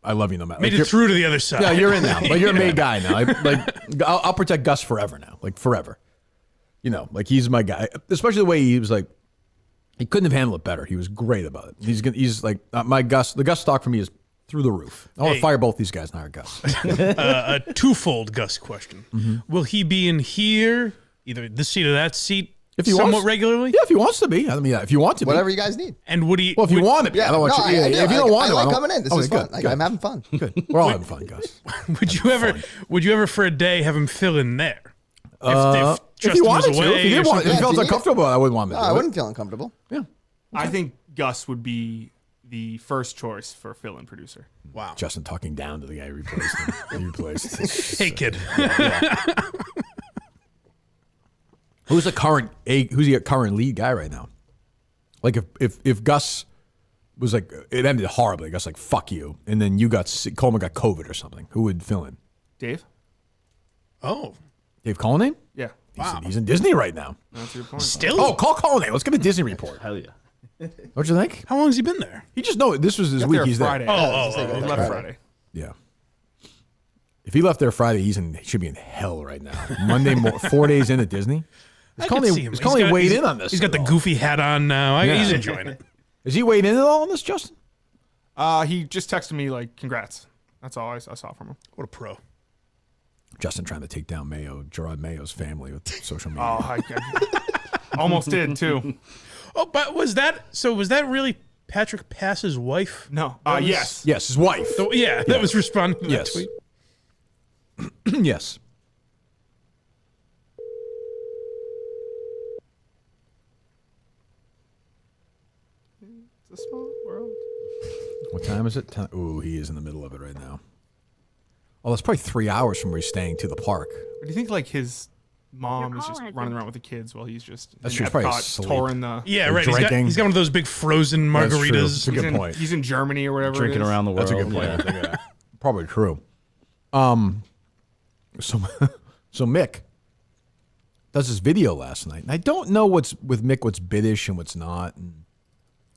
I love you no matter. Made Like, it you're- through to the other side. Yeah, you're in now. Like, you're a made guy now. I'll protect Gus forever now. Like, forever. Like, he's my guy. Especially the way he was like, he couldn't have handled it better. He was great about it. He's like, my Gus, the Gus stock for me is through the roof. I want to Hey. fire both these guys and hire Gus. A twofold Gus question. Mm-hmm. Will he be in here, either this seat or that seat, If he somewhat wants- regularly? Yeah, if he wants to be. I mean, if you want to be. Whatever you guys need. And would he? Well, if you would, want to be. I don't want No, you. I do. If you don't want I to, like don't- coming in. This Okay, is fun. good, Like, good. I'm having fun. Good. We're all having fun, Gus. would you ever? Would you ever for a day have him fill in there? If If Justin he was wanted to, away if he or didn't want, something? if he felt if you need uncomfortable, I wouldn't want him to No, do I it. wouldn't feel uncomfortable. Yeah. I think Gus would be the first choice for fill-in producer. Wow. Justin talking down to the guy who replaced him. He replaced. Hey kid. Who's the current lead guy right now? Like if Gus was like, it ended horribly. Gus like, fuck you, and then Coleman got COVID or something. Who would fill in? Dave? Oh, Dave Cullinane? Yeah. He's in Disney right now. That's your point. still? Oh, call Cullinane. Let's get a Disney report. Hell yeah. What'd you think? How long has he been there? He just this was his Got week. there He's Friday. there. He left Friday. Yeah. If he left there Friday, he should be in hell right now. Monday, 4 days in at Disney. I could see him. Is Cullinane weighed in on this? He's got the at all? goofy hat on now. He's enjoying it. Is he weighed in at all on this, Justin? He just texted me like, congrats. That's all I saw from him. What a pro. Justin trying to take down Gerard Mayo's family with social media. Oh, I almost did too. Oh, but was that really Patrick Pass's wife? No. That was- Yes. Yes, his wife. So, yeah, that was responding to that Yes. tweet. Yes. It's a small world. What time is it? Ooh, he is in the middle of it right now. Oh, that's probably 3 hours from where he's staying to the park. But do you think like his mom is just running around with the kids while he's just That's in true. He's probably Epcot asleep. touring the Yeah, Or right. drinking. He's got one of those big frozen That's true. margaritas. It's a good point. He's in Germany or whatever. Drinking it is. around the world. That's a good point. Yeah. Probably true. So Mick does this video last night, and I don't know what's with Mick, what's biddish and what's not,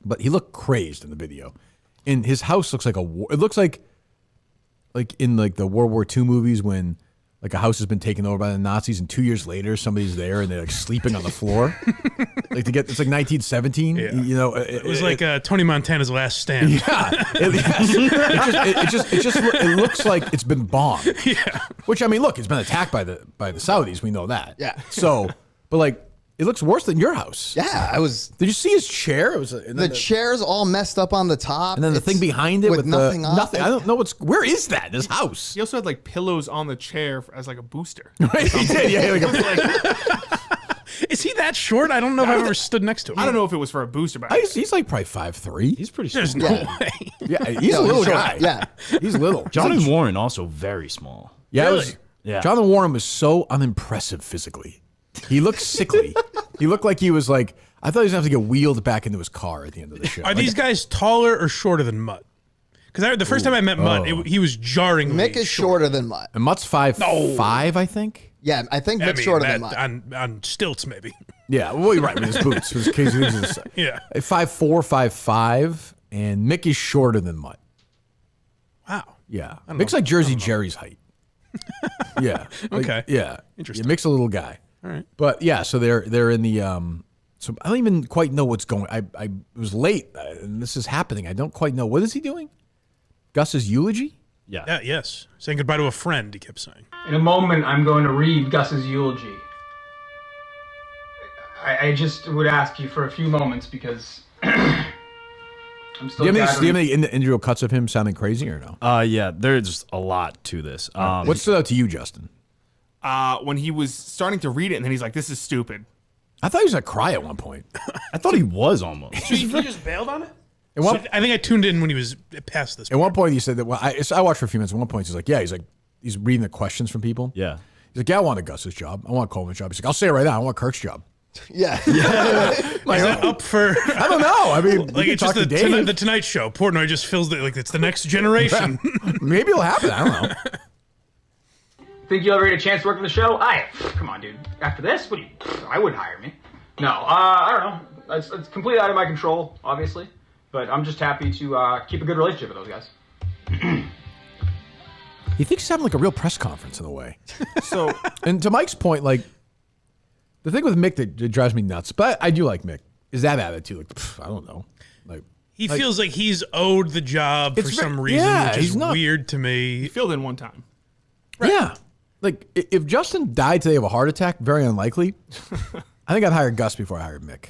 but he looked crazed in the video. And his house looks like it looks like in like the World War II movies when like a house has been taken over by the Nazis, and 2 years later somebody's there and they're like sleeping on the floor. It's like 1917. Yeah. It was like Tony Montana's last stand. Yeah, it looks like it's been bombed. Yeah. Which I mean, look, it's been attacked by the Saudis. We know that. Yeah. So, but like, it looks worse than your house. Yeah, I was. Did you see his chair? It was The chair's all messed up on the top. and then the It's thing behind it with with nothing on nothing. it. I don't know where is that? His house. He also had like pillows on the chair as like a booster. Right? He did. Yeah. Like Is he that short? I don't know if I've ever stood next to him. I don't know if it was for a booster, but he's like probably 5'3". He's pretty There's small. no Yeah. way. Yeah, he's No, a little he's short. guy. Yeah. He's little. John and Warren also very small. Yeah, Really? Yeah. Jonathan Warren was so unimpressive physically. He looked sickly. He looked like he was like, I thought he was going to have to get wheeled back into his car at the end of the show. Are these guys taller or shorter than Mutt? Because the first time I met Mutt, he was jarring. Mick is shorter than Mutt. And Mutt's 5'5", I think. Yeah, I think Mick's shorter than Mutt. on stilts, maybe. Yeah, well, you're right, with his boots. With his case, Yeah. 5'4", 5'5", and Mick is shorter than Mutt. Wow. Yeah. Mick's like Jersey Jerry's height. Yeah. Like, Okay. Yeah. Interesting. Yeah, Mick's a little guy. All right. But yeah, so they're in the so I don't even quite know what's going. I it was late and this is happening. I don't quite know what is he doing. Gus's eulogy. Yeah. Yeah. Yes. Saying goodbye to a friend. He kept saying. In a moment, I'm going to read Gus's eulogy. I just would ask you for a few moments because I'm Do still you have gathering. any individual cuts of him sounding crazy or no? Yeah, there's just a lot to this. What stood out to you, Justin? When he was starting to read it, and then he's like, "This is stupid." I thought he was gonna cry at one point. I thought he was almost. He just bailed on it. At one, I think I tuned in when he was past this. at one point, he said that. Well, I watched for a few minutes. At one point, he's like, he's reading the questions from people. Yeah. He's like, I wanted Gus's job. I want Coleman's job. He's like, I'll say it right now. I want Kirk's job. Yeah. Is that up for? I don't know. I mean, Like it's just the Tonight Show. Portnoy just feels that like it's the next generation. Maybe it'll happen. I don't know. Think you'll ever get a chance to work for the show? Come on, dude. After this, I wouldn't hire me. No, I don't know. It's completely out of my control, obviously. But I'm just happy to keep a good relationship with those guys. He thinks he's having like a real press conference in a way. So, And to Mike's point, like the thing with Mick that drives me nuts, but I do like Mick, is that attitude. Like, I don't know. Like He feels like he's owed the job for It's some ve- reason, yeah, which is he's not- weird to me. he filled in one time. Yeah. Like if Justin died today of a heart attack, very unlikely. I think I'd hire Gus before I hired Mick.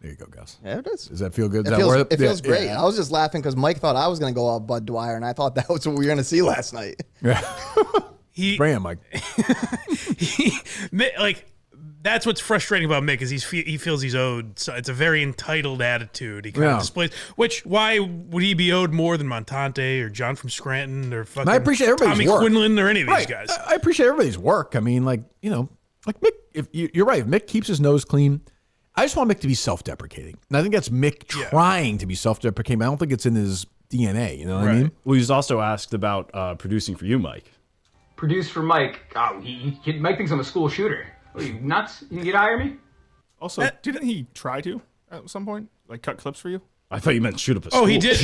There you go, Gus. Yeah, it is. Does that feel good? Is It that feels, worth it feels Yeah, great. yeah. I was just laughing because Mike thought I was going to go out Bud Dwyer, and I thought that was what we were going to see last night. He Bring it, Mike. like that's what's frustrating about Mick is he feels he's owed. So it's a very entitled attitude he kind Yeah. of displays. Which why would he be owed more than Montante or John from Scranton or fucking I appreciate everybody's Tommy work. Quinlan or any of these Right. guys? I appreciate everybody's work. I mean, like, you know, like Mick, if you're right, if Mick keeps his nose clean, I just want Mick to be self-deprecating. And I think that's Mick trying to be self-deprecating, but I don't think it's in his DNA. You know what I mean? Well, he was also asked about producing for you, Mike. Produce for Mike. Oh, Mike thinks I'm a school shooter. What, are you nuts? You think you'd hire me? Also, didn't he try to at some point, like cut clips for you? I thought you meant shoot up a Oh, school. he did.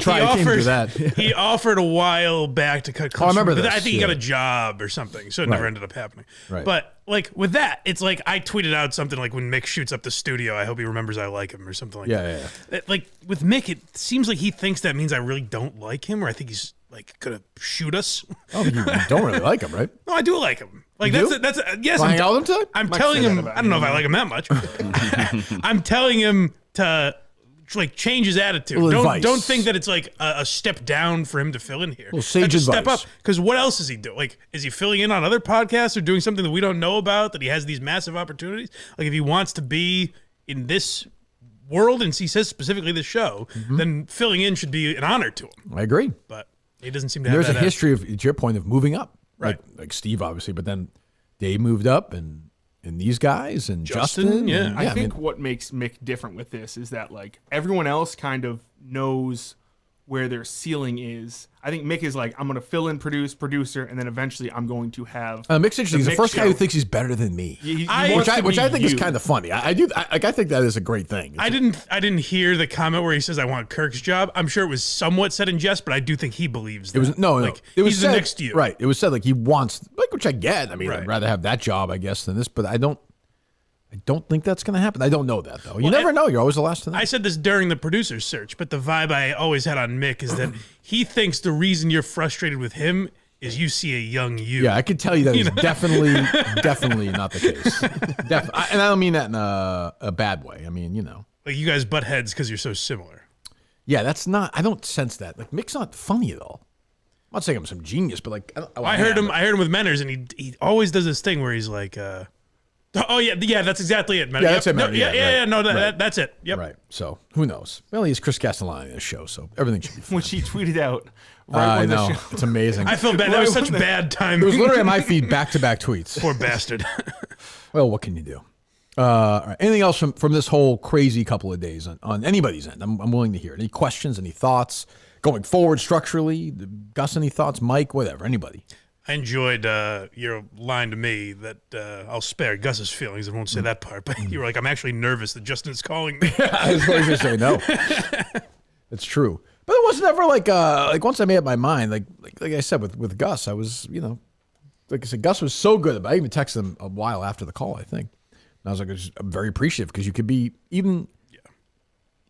Try to do that. He offered a while back to cut clips. I remember but this, I think he yeah. got a job or something, so it never ended up happening. Right. But like with that, it's like I tweeted out something like when Mick shoots up the studio, I hope he remembers I like him or something like that. Yeah. Like with Mick, it seems like he thinks that means I really don't like him, or I think he's like gonna shoot us. Oh, you don't really like him, right? No, I do like him. Like You that's yes. Want to hang out with him today? I'm telling said him. that about I don't know if me. I like him that much. I'm telling him to like change his attitude. Little advice. Don't think that it's like a step down for him to fill in here. sage Just step advice. up. Because what else is he doing? Like, is he filling in on other podcasts or doing something that we don't know about? That he has these massive opportunities. Like, if he wants to be in this world, and he says specifically this show, then filling in should be an honor to him. I agree. But he doesn't seem to have There's a that history of, to your point, of moving up. Right. Like Steve, obviously, but then Dave moved up and these guys and Justin. yeah. and- I I think mean, what makes Mick different with this is that like everyone else kind of knows where their ceiling is. I think Mick is like, I'm gonna fill in producer, and then eventually I'm going to have Mick's interesting. He's the Mick first guy who show. thinks he's better than me. He I- wants to Which be I think is you. kind of funny. I think that is a great thing. I didn't hear the comment where he says I want Kirk's job. I'm sure it was somewhat said in jest, but I do think he believes that. It was no. Like, It was he's said, the next you. Right. It was said like he wants, like, which I get. I mean, Right. I'd rather have that job, I guess, than this. But I don't think that's going to happen. I don't know that though. You never know. You're always the last to know. I said this during the producer's search, but the vibe I always had on Mick is that he thinks the reason you're frustrated with him is you see a young you. Yeah, I could tell you that is definitely not the case. And I don't mean that in a bad way. I mean, you know. Like you guys butt heads because you're so similar. Yeah, that's not. I don't sense that. Like Mick's not funny at all. I'm not saying I'm some genius, but like I heard him with Menners, and he always does this thing where he's like, "Oh yeah, that's exactly it, Menners. Yeah, that's it, No, Menners. yeah, Right. no, Right. that's it. Yep. Right. So who knows? Well, he's Chris Castellani in this show, so everything should be fine. which he tweeted out right I when know. the show. It's amazing. I feel bad. That was such bad timing. It was literally on my feed, back-to-back tweets. Poor bastard. Well, what can you do? All right. Anything else from this whole crazy couple of days on anybody's end? I'm willing to hear it. Any questions, any thoughts going forward structurally? Gus, any thoughts? Mike, whatever, anybody. I enjoyed your line to me that I'll spare Gus's feelings. I won't say that part, but you were like, I'm actually nervous that Justin's calling me. I was going to say no. It's true. But it wasn't ever like once I made up my mind, like I said with Gus, I was, you know, like I said, Gus was so good about it. I even texted him a while after the call, I think. And I was like, I'm very appreciative because you could be even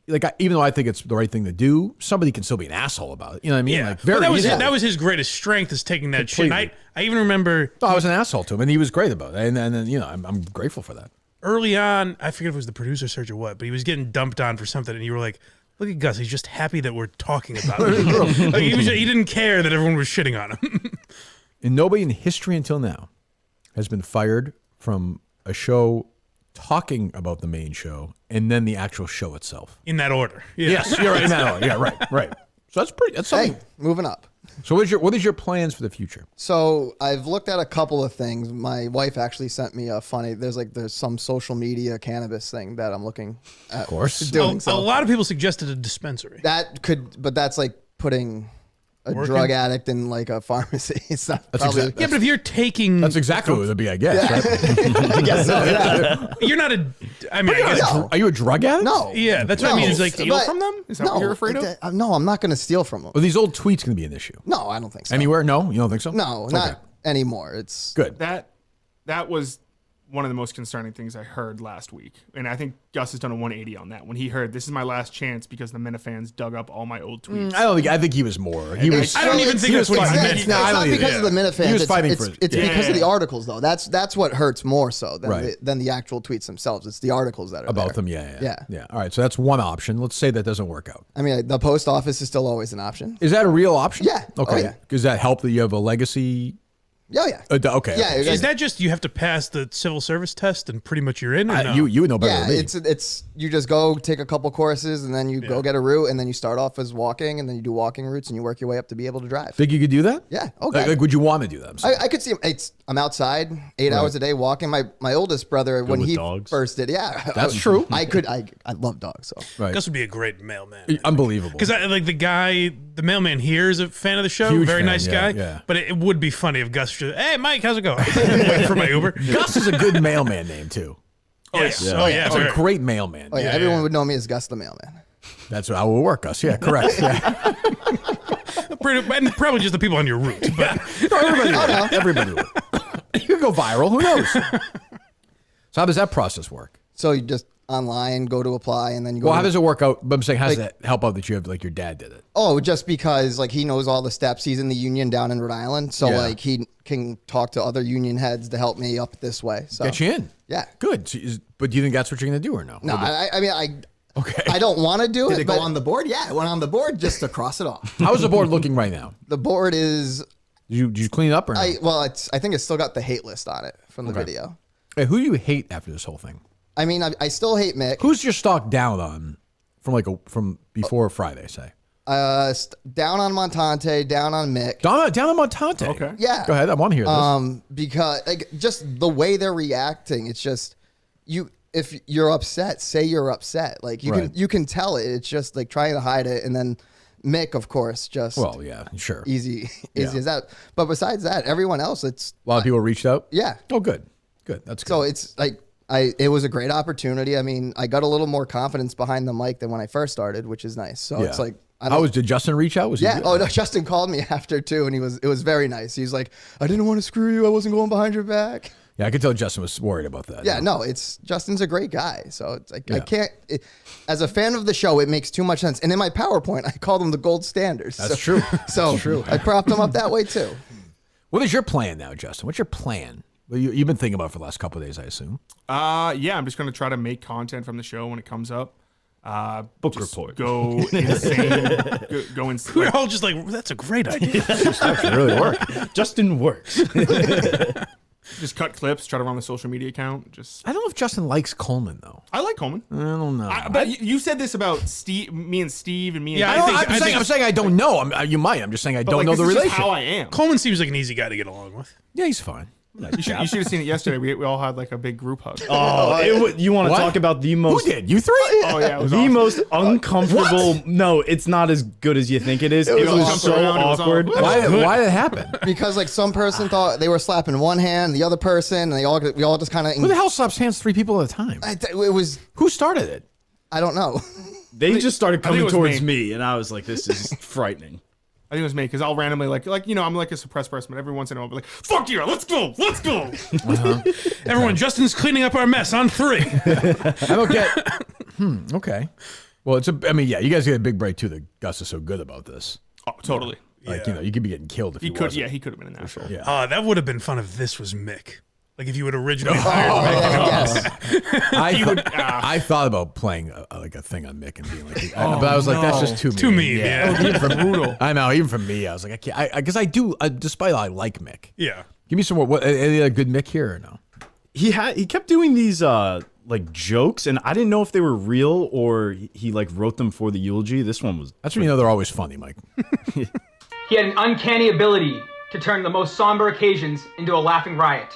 though I think it's the right thing to do, somebody can still be an asshole about it. You know what I mean? Yeah, Like very well, easily. that was his greatest strength is taking that shit. And Completely. I even remember I was an asshole to him, and he was great about it. And then you know, I'm grateful for that. early on, I forget if it was the producer search or what, but he was getting dumped on for something, and you were like, Look at Gus. He's just happy that we're talking about him. Like, he didn't care that everyone was shitting on him. And nobody in history until now has been fired from a show talking about the main show and then the actual show itself. In that order. Yeah. Yes, you're right. In that order. Yeah, right. So that's something. Hey, moving up. So what is your plans for the future? So I've looked at a couple of things. My wife actually sent me a funny. There's some social media cannabis thing that I'm looking at. Of course. Doing A lot of people suggested a dispensary. that could, but that's like putting a drug addict in like a pharmacy. It's not probably. exactly. Yeah, but if you're taking, That's exactly what it would be, I guess. Right? I guess so. Yeah. you're not a. I mean, I guess. No. Are you a drug addict? No. Yeah, that's what I mean. It's like Steal from them? Is that what you're afraid of? No, I'm not going to steal from them. Are these old tweets going to be an issue? No, I don't think so. Anywhere? No? You don't think so? No, not anymore. It's Good. That was one of the most concerning things I heard last week. And I think Gus has done a 180 on that. When he heard this is my last chance because the Minifans dug up all my old tweets. I think he was more. He was. I don't even think that's what he meant. It's not because of the Minifans. He was fighting it's, for it. It's Yeah. because of the articles, though. That's what hurts more so than Right. than the actual tweets themselves. It's the articles that are About there. them, yeah. Yeah. All right, so that's one option. Let's say that doesn't work out. I mean, the post office is still always an option. Is that a real option? Yeah. Okay. Oh, yeah. Does that help that you have a legacy? Oh yeah. Okay. Yeah. okay. is that just you have to pass the civil service test and pretty much you're in? Or no? You would know better Yeah, than me. it's you just go take a couple courses and then you go get a route and then you start off as walking and then you do walking routes and you work your way up to be able to drive. Think you could do that? Yeah. Okay. Like, would you want to do that? I'm saying. I could see. I'm outside 8 hours a day walking. My oldest brother when with he dogs. first did. Yeah, That's true. I love dogs. So Right. Gus would be a great mailman. Unbelievable. Because like the mailman here is a fan of the show, Huge very fan, nice yeah, guy. yeah. But it would be funny if Gus just, hey Mike, how's it going? Waiting for my Uber. Gus is a good mailman name too. Yes. Oh yeah. It's a great mailman. oh yeah, everyone would know me as Gus the mailman. That's how it will work, Gus. Yeah, correct. Yeah. And probably just the people on your route. But Everybody will. You could go viral. Who knows? So how does that process work? So you just online go to apply and then you go. Well, how to- does it work out? But I'm saying, how does that help out that you have like your dad did it? Oh, just because like he knows all the steps. He's in the union down in Rhode Island, so Yeah. like he can talk to other union heads to help me up this way. So Get you in. yeah. Good. So but do you think that's what you're going to do or no? No, I mean Okay. I don't want to do Did it. it go but on the board? Yeah, it went on the board just to cross it off. How's the board looking right now? the board is. Did you clean it up or no? I think it's still got the hate list on it from the video. Hey, who do you hate after this whole thing? I mean, I still hate Mick. Who's your stock down on from before Friday? Say Down on Montante, down on Mick. down on Montante. Okay. Yeah. Go ahead. I want to hear this. Because like just the way they're reacting, it's just if you're upset, say you're upset. Like Right. you can tell it. It's just like trying to hide it, and then Mick, of course, just Well, yeah, sure. easy Yeah. as that. But besides that, everyone else, it's A lot of people reached out. yeah. Oh, good. Good. That's good. So it's like it was a great opportunity. I mean, I got a little more confidence behind the mic than when I first started, which is nice. So it's like did Justin reach out? Was he yeah. good? Oh no, Justin called me after too, and it was very nice. He's like, I didn't want to screw you. I wasn't going behind your back. Yeah, I could tell Justin was worried about that. Yeah, no, Justin's a great guy. So it's like I can't. As a fan of the show, it makes too much sense. And in my PowerPoint, I called him the gold standard. That's true. So That's true. I propped him up that way too. What is your plan now, Justin? What's your plan? Well, you've been thinking about it for the last couple of days, I assume. Yeah, I'm just going to try to make content from the show when it comes up. Book Just report. Go insane. go insane. we're all just like, that's a great idea. That really work. Justin works. Just cut clips, try to run the social media account. I don't know if Justin likes Coleman though. I like Coleman. I don't know. But you said this about Steve, me and Steve, and me and Yeah, I'm saying I don't know. You might. I'm just saying I but don't like, know this the is just relation. how I am. Coleman seems like an easy guy to get along with. Yeah, he's fine. You should have seen it yesterday. We all had like a big group hug. You want to What? talk about the Who most did? You three? Oh yeah, it was the awesome. most uncomfortable. No, it's not as good as you think it is. It was awesome. so It was awkward. awesome. Why did it happen? Because like some person thought they were slapping one hand, the other person, and we all just kind of. Who the hell slaps hands three people at a time? It was. Who started it? I don't know. They just started I think it coming was towards me. me, and I was like, "This is frightening." I think it was me because I'll randomly like I'm like a suppressed person, but every once in a while I'll be like, "Fuck you, let's go." Everyone, Justin's cleaning up our mess on 3. I don't get. Okay. Well, you guys get a big break too. That Gus is so good about this. Oh, totally. Like you could be getting killed if He he could. wasn't. Yeah, he could have been an asshole. Yeah. That would have been fun if this was Mick. Like if you had originally hired Mick. I thought about playing like a thing on Mick and being like, but I was like, that's just too mean. Too mean, yeah. Brutal. I know, even from me, I was like, I can't, because I do, despite I like Mick. Yeah. Give me some more. What, any other good Mick here or no? He kept doing these like jokes, and I didn't know if they were real or he like wrote them for the eulogy. This one was. That's when you know they're always funny, Mike. He had an uncanny ability to turn the most somber occasions into a laughing riot.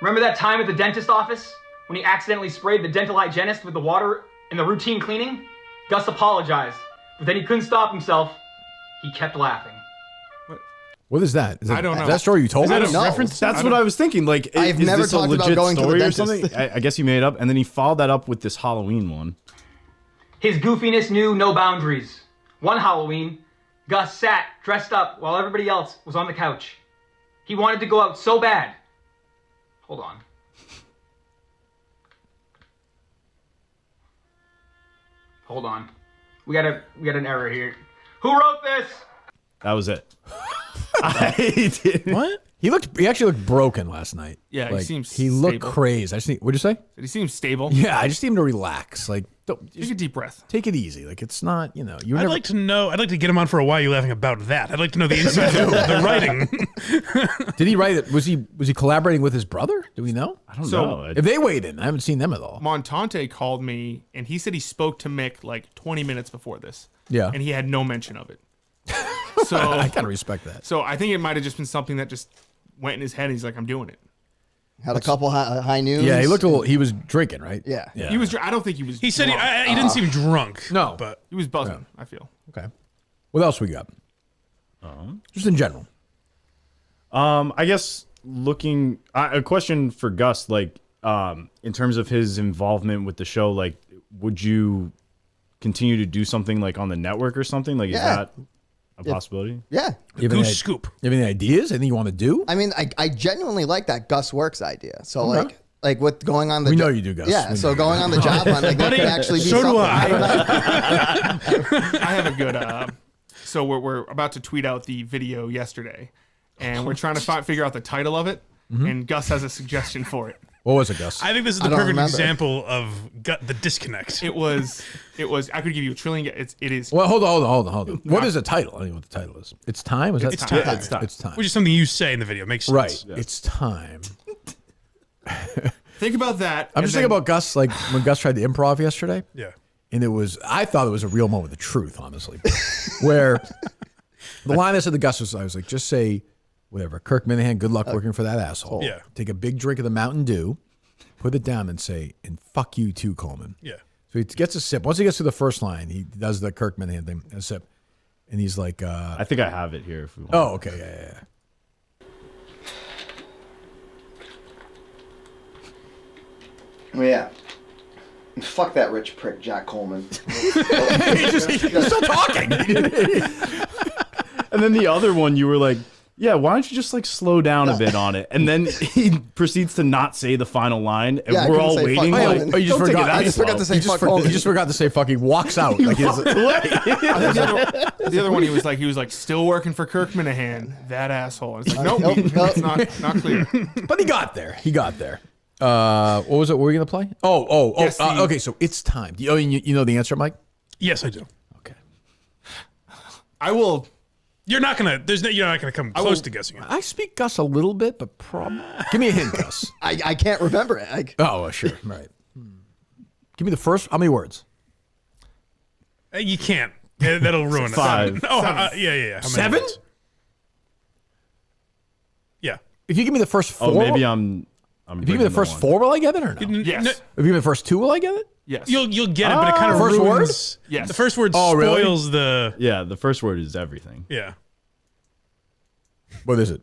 Remember that time at the dentist office when he accidentally sprayed the dental hygienist with the water in the routine cleaning? Gus apologized, but then he couldn't stop himself. He kept laughing. What is that? I don't know. Is that story you told me? Is that a reference? That's what I was thinking. Like, I've is never this a talked about legit going to the story or dentist. something? I guess he made it up, and then he followed that up with this Halloween one. His goofiness knew no boundaries. One Halloween, Gus sat dressed up while everybody else was on the couch. He wanted to go out so bad. Hold on. Hold on. We got an error here. Who wrote this? That was it. I did. What? He actually looked broken last night. Yeah, he like, seems he looked stable. crazed. What'd you say? He seems stable. Yeah, I just need him to relax. Like, Take a deep breath. take it easy. Like, it's not, you I'd never. like to get him on for a Why You Laughing About That. I'd like to know the inside of the writing. Did he write it? Was he collaborating with his brother? Do we know? I don't So- know. If they weighed in, I haven't seen them at all. Montante called me, and he said he spoke to Mick like 20 minutes before this. Yeah. And he had no mention of it. So I kind of respect that. So I think it might have just been something that just went in his head. And he's like, I'm doing it. Had a couple high noons. Yeah, he looked a little. He was drinking, right? Yeah. Yeah. He was. I don't think he was. He said drunk. he didn't seem drunk. No. But He was buzzing. I feel. Okay. What else we got? Just in general. I guess looking a question for Gus, like in terms of his involvement with the show, like would you continue to do something like on the network or something? Like is Yeah. that a possibility? Yeah. You have any- Goose Scoop. You have any ideas? Anything you want to do? I mean, I genuinely like that Gus Works idea. So like with going on the We know you do, Gus. Yeah, We so know. going on the job hunt, like that could actually be so do something. I. don't know. I have a good. So we're about to tweet out the video yesterday, and we're trying to figure out the title of it. And Gus has a suggestion for it. What was it, Gus? I think this is the I don't perfect remember. example of the disconnect. It was. I could give you a trillion. It is. Well, hold on. What is the title? I don't know what the title is. It's time. Is that It's time. Yeah, it's time. It's time. Which is something you say in the video. Makes sense. Right. It's time. Think about that. I'm just thinking about Gus, like when Gus tried to improv yesterday. Yeah. And I thought it was a real moment of truth, honestly. Where the line I said to Gus was, I was like, just say whatever. Kirk Minahan, good luck working for that asshole. Yeah. Take a big drink of the Mountain Dew, put it down and say, and fuck you too, Coleman. Yeah. So he gets a sip. Once he gets to the first line, he does the Kirk Minahan thing, a sip. And he's like, I think I have it here. If we want. oh, okay, yeah. Oh, yeah. Fuck that rich prick, Jack Coleman. He's still talking. And then the other one, you were like, yeah, why don't you just like slow down a bit on it? And then he proceeds to not say the final line, and Yeah, I we're couldn't all say waiting. fuck Like, Coleman. Oh, you just don't take forgot. it that I just forgot slow. to say He just, fuck Coleman. he just forgot to say fucking walks out. Like the other one. He was like still working for Kirk Minahan. That asshole. I was like, nope, Nope. it's not clear. But he got there. What was it? What were we going to play? Oh. Yes, Okay, so it's time. You know the answer, Mike? Yes, I do. Okay. I will. You're not gonna. You're not gonna come close to guessing it. I speak Gus a little bit, but probably. Give me a hint, Gus. I can't remember it. Oh, sure. Right. Give me the first. How many words? You can't. That'll ruin it. 5. Oh, yeah. How many 7? words? Yeah. If you give me the first 4. Oh, maybe I'm. If you give me the first 4, will I get it or no? Yes. If you give me the first 2, will I get it? Yes. You'll get it, but it kind of First word? ruins. Yes. The first word Oh, really? spoils the. Yeah, the first word is everything. Yeah. What is it?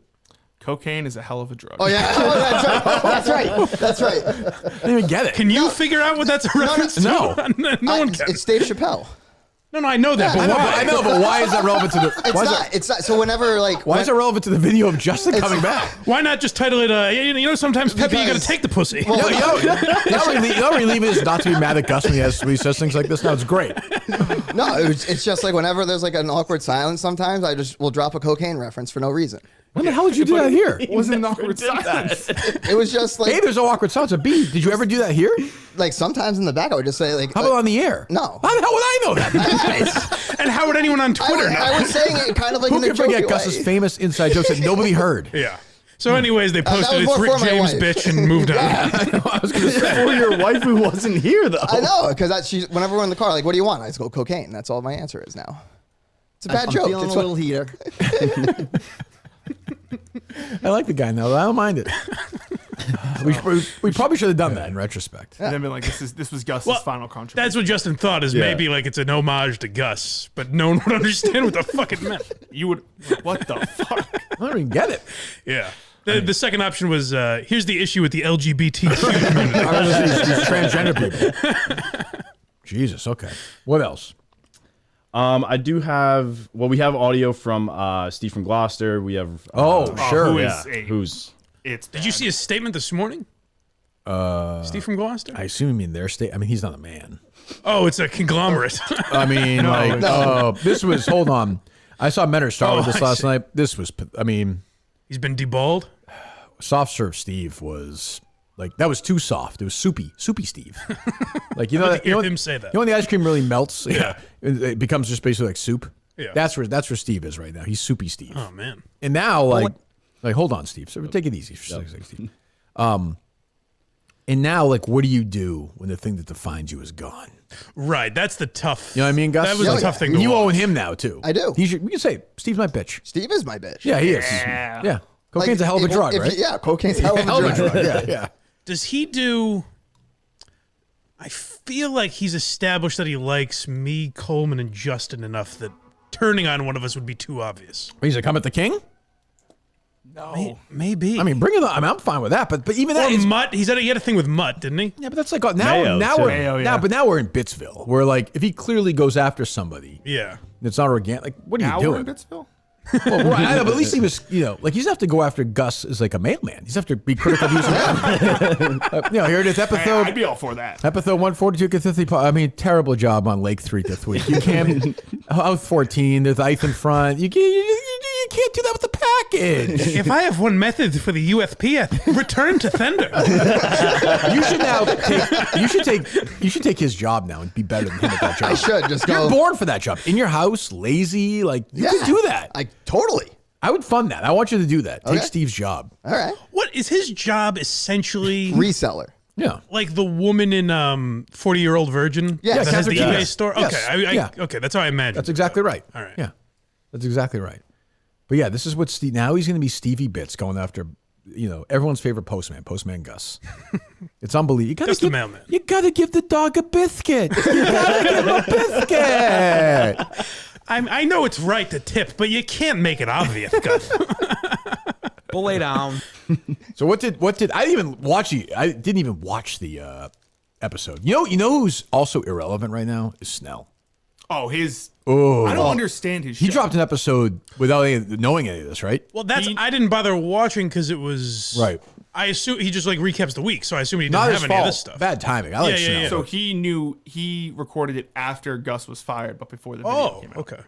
Cocaine is a hell of a drug. Oh yeah, that's right. That's right. I didn't even get it. Can you figure out what that's a reference to? No. No one can. It's Dave Chappelle. No, I know that, but why? I know, but why is that relevant to the? It's not. So whenever Why is it relevant to the video of Justin coming back? Why not just title it? You know, sometimes Pepe, you got to Because- take the pussy. You know, relieving is not to be mad at Gus when he says things like this. No, it's great. No, it's just like whenever there's like an awkward silence. Sometimes I just will drop a cocaine reference for no reason. When the hell did you do that here? It wasn't an awkward silence. It was just like A, there's no awkward silence. B, did you ever do that here? like sometimes in the back I would just say like How about on the air? No. How the hell would I know that? And how would anyone on Twitter know? I was saying it kind of like Who in a can jokey forget way. Gus's famous inside jokes that nobody heard? Yeah. So, anyways, they that posted was it's more Rick for my James, wife. bitch, and moved on. I was going to say. For your wife who wasn't here, though. I know, because she's whenever we're in the car, like, what do you want? I just go cocaine. That's all my answer is now. It's a bad I'm joke. feeling It's a little heater. I like the guy now. I don't mind it. we probably should have done that in retrospect. And then been like, this was Gus's final contribution. That's what Justin thought is maybe like it's an homage to Gus, but no one would understand what the fuck it meant. You would. What the fuck? I don't even get it. Yeah. The second option was here's the issue with the LGBTQ community. These transgender people. Jesus. Okay. What else? I do have. Well, we have audio from Steve from Gloucester. We have. Sure. Who yeah. is a- Who's? It's Did you see his statement this morning? Steve from Gloucester? I assume you mean their state. I mean, he's not a man. Oh, it's a conglomerate. I mean, this was. Hold on. I saw Menor start with this last night. This was. I mean, He's been deballed. soft serve Steve was like that was too soft. It was soupy Steve. Like you know, I hear him say that. You know when the ice cream really melts, it becomes just basically like soup. Yeah. That's where Steve is right now. He's soupy Steve. Oh man. And now like hold on, Steve. So take it easy for a second, Steve. And now like what do you do when the thing that defines you is gone? Right. That's the tough. You know what I mean, Gus? That was a tough thing to You watch. own him now too. I do. We can say Steve's my bitch. Steve is my bitch. Yeah, he is. Yeah. Yeah. Cocaine's Like, a hell of a drug, right? Yeah, cocaine's a hell of a Hell of a drug. drug. Yeah, yeah. Does he do? I feel like he's established that he likes me, Coleman, and Justin enough that turning on one of us would be too obvious. He's like, come at the king? No. Maybe. I mean, bring it on. I mean, I'm fine with that. But even that or is Mutt. He had a thing with Mutt, didn't he? yeah, but that's like now Mayo, we're too. Mayo, yeah. now we're in Bitsville. Where like if he clearly goes after somebody, Yeah. it's not organic. Like what are Now you we're in doing? Bitsville? Well, right, I know, but at least he was, like he doesn't have to go after Gus as like a mailman. He doesn't have to be critical of using here it is, episode I'd be all for that. Episode 142, Kathith. I mean, terrible job on Lake 3 this week. You can't out 14. There's ice in front. You can't do that with the package. If I have one method for the USPS, return to Thunder. You should now you should take his job now and be better than him at that job. I should just You're go. born for that job. In your house, lazy, like you could do that. Totally. I would fund that. I want you to do that. Take Okay. Steve's job. All right. What is his job essentially? Reseller. Yeah. Like the woman in 40-Year-Old Virgin Yes. that has the Catherine eBay Yes. store? Yes. Okay, Yeah. okay, that's how I imagine. That's exactly right. All right. Yeah. That's exactly right. But yeah, this is what Steve, now he's going to be Stevie Bits going after, everyone's favorite Postman Gus. It's unbelievable. Just the mailman. You got to give the dog a biscuit. You got to give him a biscuit. I know it's right to tip, but you can't make it obvious, Gus. We'll lay down. So what did I didn't even watch the episode. You know who's also irrelevant right now is Snell. Oh, Oh, I don't understand his he show. dropped an episode without knowing any of this, right? Well, I didn't bother watching because it was Right. I assume he just like recaps the week, so I assume he didn't Not have his any fault. of this stuff. Bad timing. I like Yeah, yeah, Snell. yeah. So he recorded it after Gus was fired, but before the video came out. Okay. Do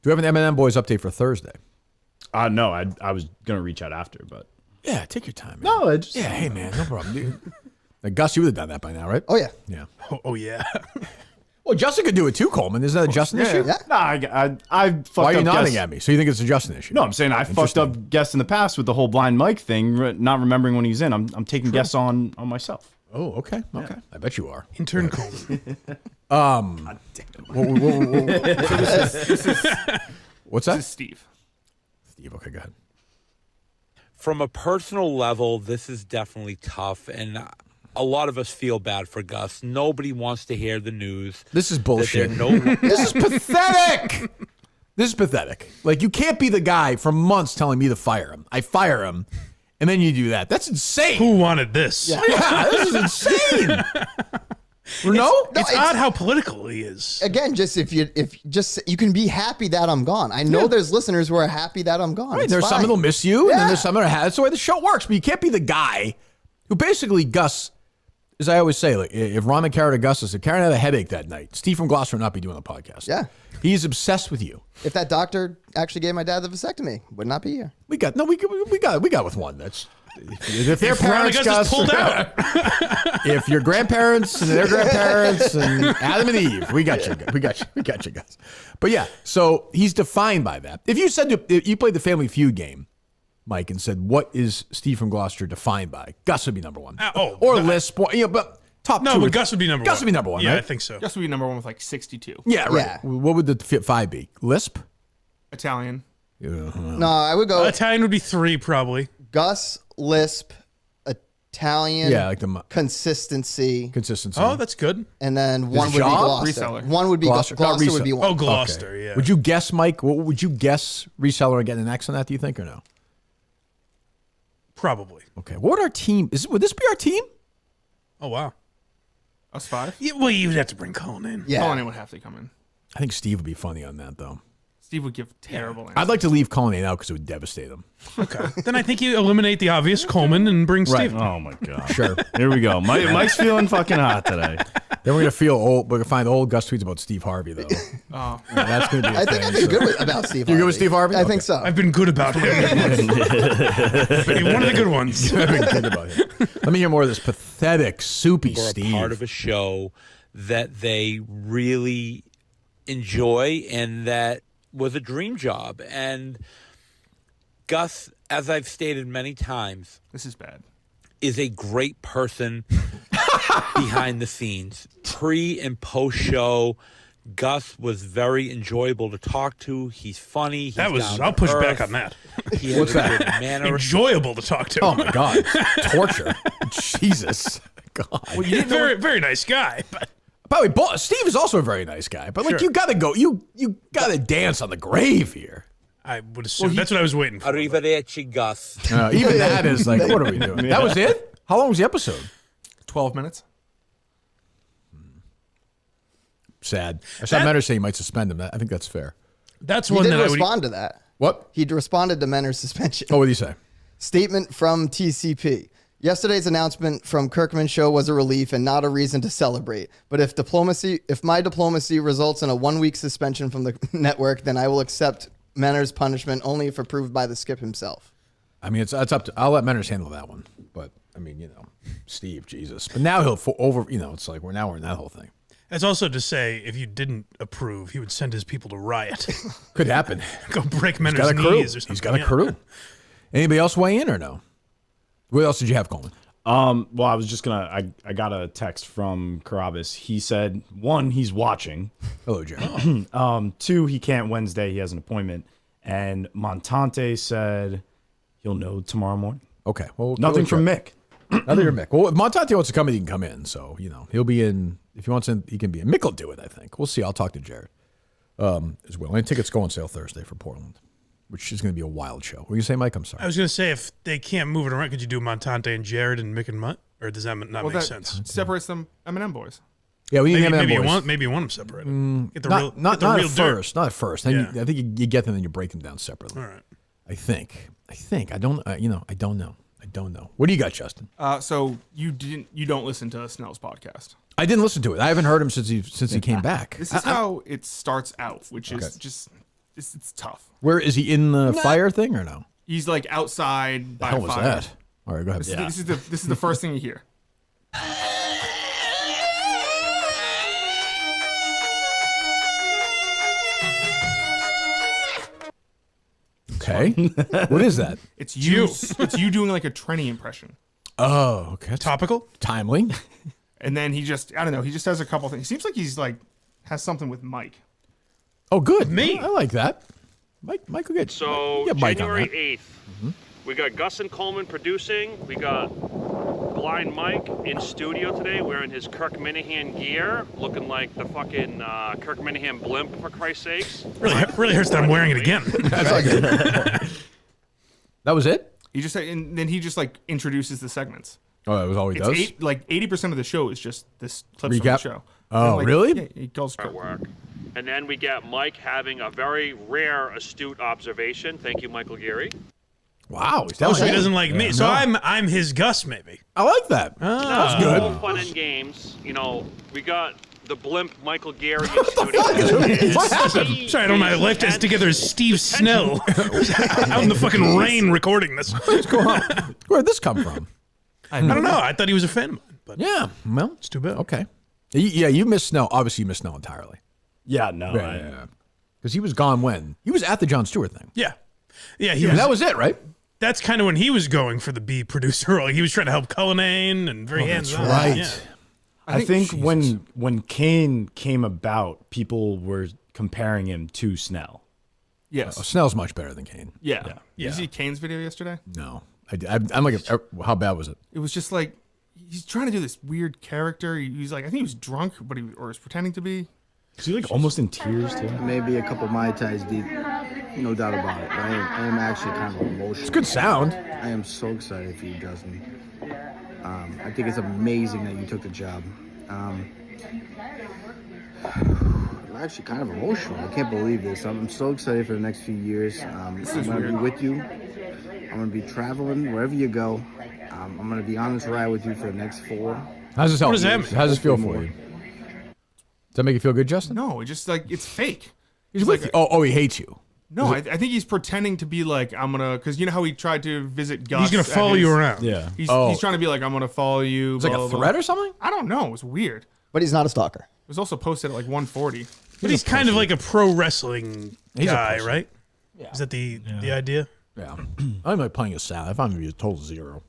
we have an M&M Boys update for Thursday? No, I was gonna reach out after, but Yeah, take your time. Man. no, I just Yeah, hey man, no problem, dude. Like, Gus, you would have done that by now, right? Oh, yeah. Yeah. Oh yeah. Well, Justin could do it too, Coleman. Is that a Justin issue? Yeah. nah, I fucked Why are you up nodding guests. at me? So you think it's a Justin issue? No, I'm saying I fucked up guests in the past with the whole blind Mike thing, not remembering when he's in. I'm taking guests on myself. Oh, okay. Okay. I bet you are. Intern Coleman. What's This that? is Steve. Steve, okay, go ahead. From a personal level, this is definitely tough, and a lot of us feel bad for Gus. Nobody wants to hear the news. This is that bullshit. they're no This is pathetic. This is pathetic. Like, you can't be the guy for months telling me to fire him. I fire him, and then you do that. That's insane. Who wanted this? Yeah, this is insane. No? It's odd how political he is. Again, just if you can be happy that I'm gone. I know there's listeners who are happy that I'm gone. Right, It's there's some fine. that'll miss you, and then Yeah. there's some that are. That's the way the show works. But you can't be the guy who basically Gus as I always say, like if Ron and Karen Augustus, if Karen had a headache that night, Steve from Gloucester would not be doing the podcast. Yeah. He's obsessed with you. If that doctor actually gave my dad the vasectomy, would not be here. We got with one. That's if their Ron parents Augustus Gus, pulled out. if your grandparents and their grandparents and Adam and Eve, we got you guys. But yeah, so he's defined by that. If you said if you played the Family Feud game, Mike, and said what is Steve from Gloucester defined by, Gus would be number one. Or Lisp, but top two. But Gus would be number one. Gus would be number one. Yeah, right? I think so. Gus would be number one with like 62. Yeah, right. Yeah. What would the fit 5 be? Lisp? Italian. No, I would go Italian would be 3 probably. Gus, Lisp, Italian, Yeah, like the consistency, Oh, that's good. and then one would be job? Gloucester. Reseller. One would be Gloucester. Gloucester, Not would be resell- one. Oh, Gloucester, yeah. Would you guess, Mike? What would you guess reseller and get an X on that, do you think, or no? Probably. Okay. What would our team would this be our team? Oh, wow. Us 5. Yeah, well, you'd have to bring Colin in. Yeah. Colin would have to come in. I think Steve would be funny on that though. Steve would give terrible answers. I'd like to leave Colin out because it would devastate him. Okay. Then I think you eliminate the obvious Coleman and bring Steve. Oh my god. Sure. Here we go. Mike's feeling fucking hot today. Then we're gonna feel old. We're gonna find old Gus tweets about Steve Harvey though. Oh. Yeah, that's gonna be. I think I've been good about Steve. You're good with Steve Harvey? I think Okay. so. I've been good about him. One of the good ones. I've been good about him. Let me hear more of this pathetic, soupy Or a Steve. part of a show that they really enjoy and that was a dream job. And Gus, as I've stated many times, This is bad. is a great person behind the scenes. Pre and post show, Gus was very enjoyable to talk to. He's funny. He's I'll push back on that. He has a good manner. Enjoyable to talk to. Oh my God, torture! Jesus, God. Well, you didn't know very, very nice guy. But By the way, Steve is also a very nice guy, but like Sure. you gotta go, you gotta dance on the grave here. I would assume that's what I was waiting for. Arrivederci, Gus. Even that is like, what are we doing? That was it? How long was the episode? 12 minutes. Sad. I saw Mentor say he might suspend him. I think that's fair. That's He one did that I would. respond to that. What? He responded to Menner's suspension. Oh, what did he say? Statement from TCP. Yesterday's announcement from Kirkman's show was a relief and not a reason to celebrate. But if my diplomacy results in a 1-week suspension from the network, then I will accept Menner's punishment only if approved by the skip himself. I mean, it's up to. I'll let Mentor handle that one. But I mean, Steve, Jesus. But now he'll it's like we're in that whole thing. That's also to say, if you didn't approve, he would send his people to riot. Could happen. Go break He's Menner's got a crew. knees or something. He's got a Yeah. crew. Anybody else weigh in or no? What else did you have, Coleman? Well, I was just I got a text from Carabas. He said, 1, he's watching. Hello, Jerry. 2, he can't Wednesday. He has an appointment. And Montante said he'll know tomorrow morning. Okay. Well, Nothing from Mick. Nothing from Mick. Well, if Montante wants to come in, he can come in. So, he'll be in. If he wants in, he can be in. Mick will do it, I think. We'll see. I'll talk to Jared as well. And tickets go on sale Thursday for Portland, which is going to be a wild show. What do you say, Mike? I'm sorry. I was going to say, if they can't move it around, could you do Montante and Jared and Mick and Mutt? Or does that not make that sense? separates them M&M boys. Yeah, we need Maybe you boys. want them separated. Get the Not, real, not, get the not real at dirt. first. Not at first. Then Yeah. I think you get them and you break them down separately. All right. I think. I don't. I don't know. I don't know. What do you got, Justin? So you don't listen to Snell's podcast. I didn't listen to it. I haven't heard him since he came back. This is how it starts out, which is just it's tough. Where is he in the fire thing or no? He's like outside by The hell was fire. that? All right, go ahead. This is the first thing you hear. Okay. What is that? It's you. It's you doing like a Trenny impression. Oh, okay. Topical? Timely. And then he just has a couple things. He seems like he's like has something with Mike. Oh, good. Me. I like that. Mike will get So get Mike on January that. 8th, we got Gus and Coleman producing. We got Blind Mike in studio today wearing his Kirk Minahan gear, looking like the fucking Kirk Minahan blimp, for Christ's sakes. Really hurts that I'm wearing it again. That was it? He just and then he just like introduces the segments. Oh, that was all he It's does? 80% of the show is just this clips from the Recap? show. Oh, And, really? Yeah, he calls Kirk. Work. And then we get Mike having a very rare, astute observation. Thank you, Michael Geary. Wow. Oh, so he doesn't like me. So I'm his Gus, maybe. I like that. That's good. All fun and games. You know, we got the blimp Michael Gary in studio. What happened? Sorry, I don't know. My life as together as Steve Snell out in the fucking rain recording this. What's going on? Where'd this come from? I don't know. I thought he was a fan of mine, but Yeah. Well, it's too bad. okay. Yeah, you missed Snell. Obviously, you missed Snell entirely. Yeah, no. Yeah. Because he was gone when? He was at the Jon Stewart thing. Yeah. Yeah, And that was it, right? That's kind of when he was going for the B producer role. He was trying to help Cullinane and very hands-on. right. Yeah. I think when Kane came about, people were comparing him to Snell. Yes. Snell's much better than Kane. Yeah. Yeah. Did you see Kane's video yesterday? No. I'm like, how bad was it? It was just like he's trying to do this weird character. He's like, I think he was drunk, but he was pretending to be. Is he like almost in tears too? Maybe a couple Mai Tais deep, no doubt about it. I am actually kind of emotional. It's good sound. I am so excited for you, Justin. I think it's amazing that you took the job. I'm actually kind of emotional. I can't believe this. I'm so excited for the next few years. I'm going to be with you. I'm going to be traveling wherever you go. I'm going to be on this ride with you for the next 4. How's this help? What does that mean? How's this feel for you? Does that make you feel good, Justin? No, it's just like it's fake. He's with you. Oh, he hates you. No, I think he's pretending to be like, I'm gonna, because you know how he tried to visit Gus. He's going to follow you around. Yeah. He's trying to be like, I'm gonna follow you. It's like a threat or something? I don't know. It was weird. But he's not a stalker. It was also posted at like 1:40. But he's kind of like a pro wrestling He's a guy, pussy. right? Is that the idea? Yeah. I'm like playing a salad. If I'm going to be a total zero.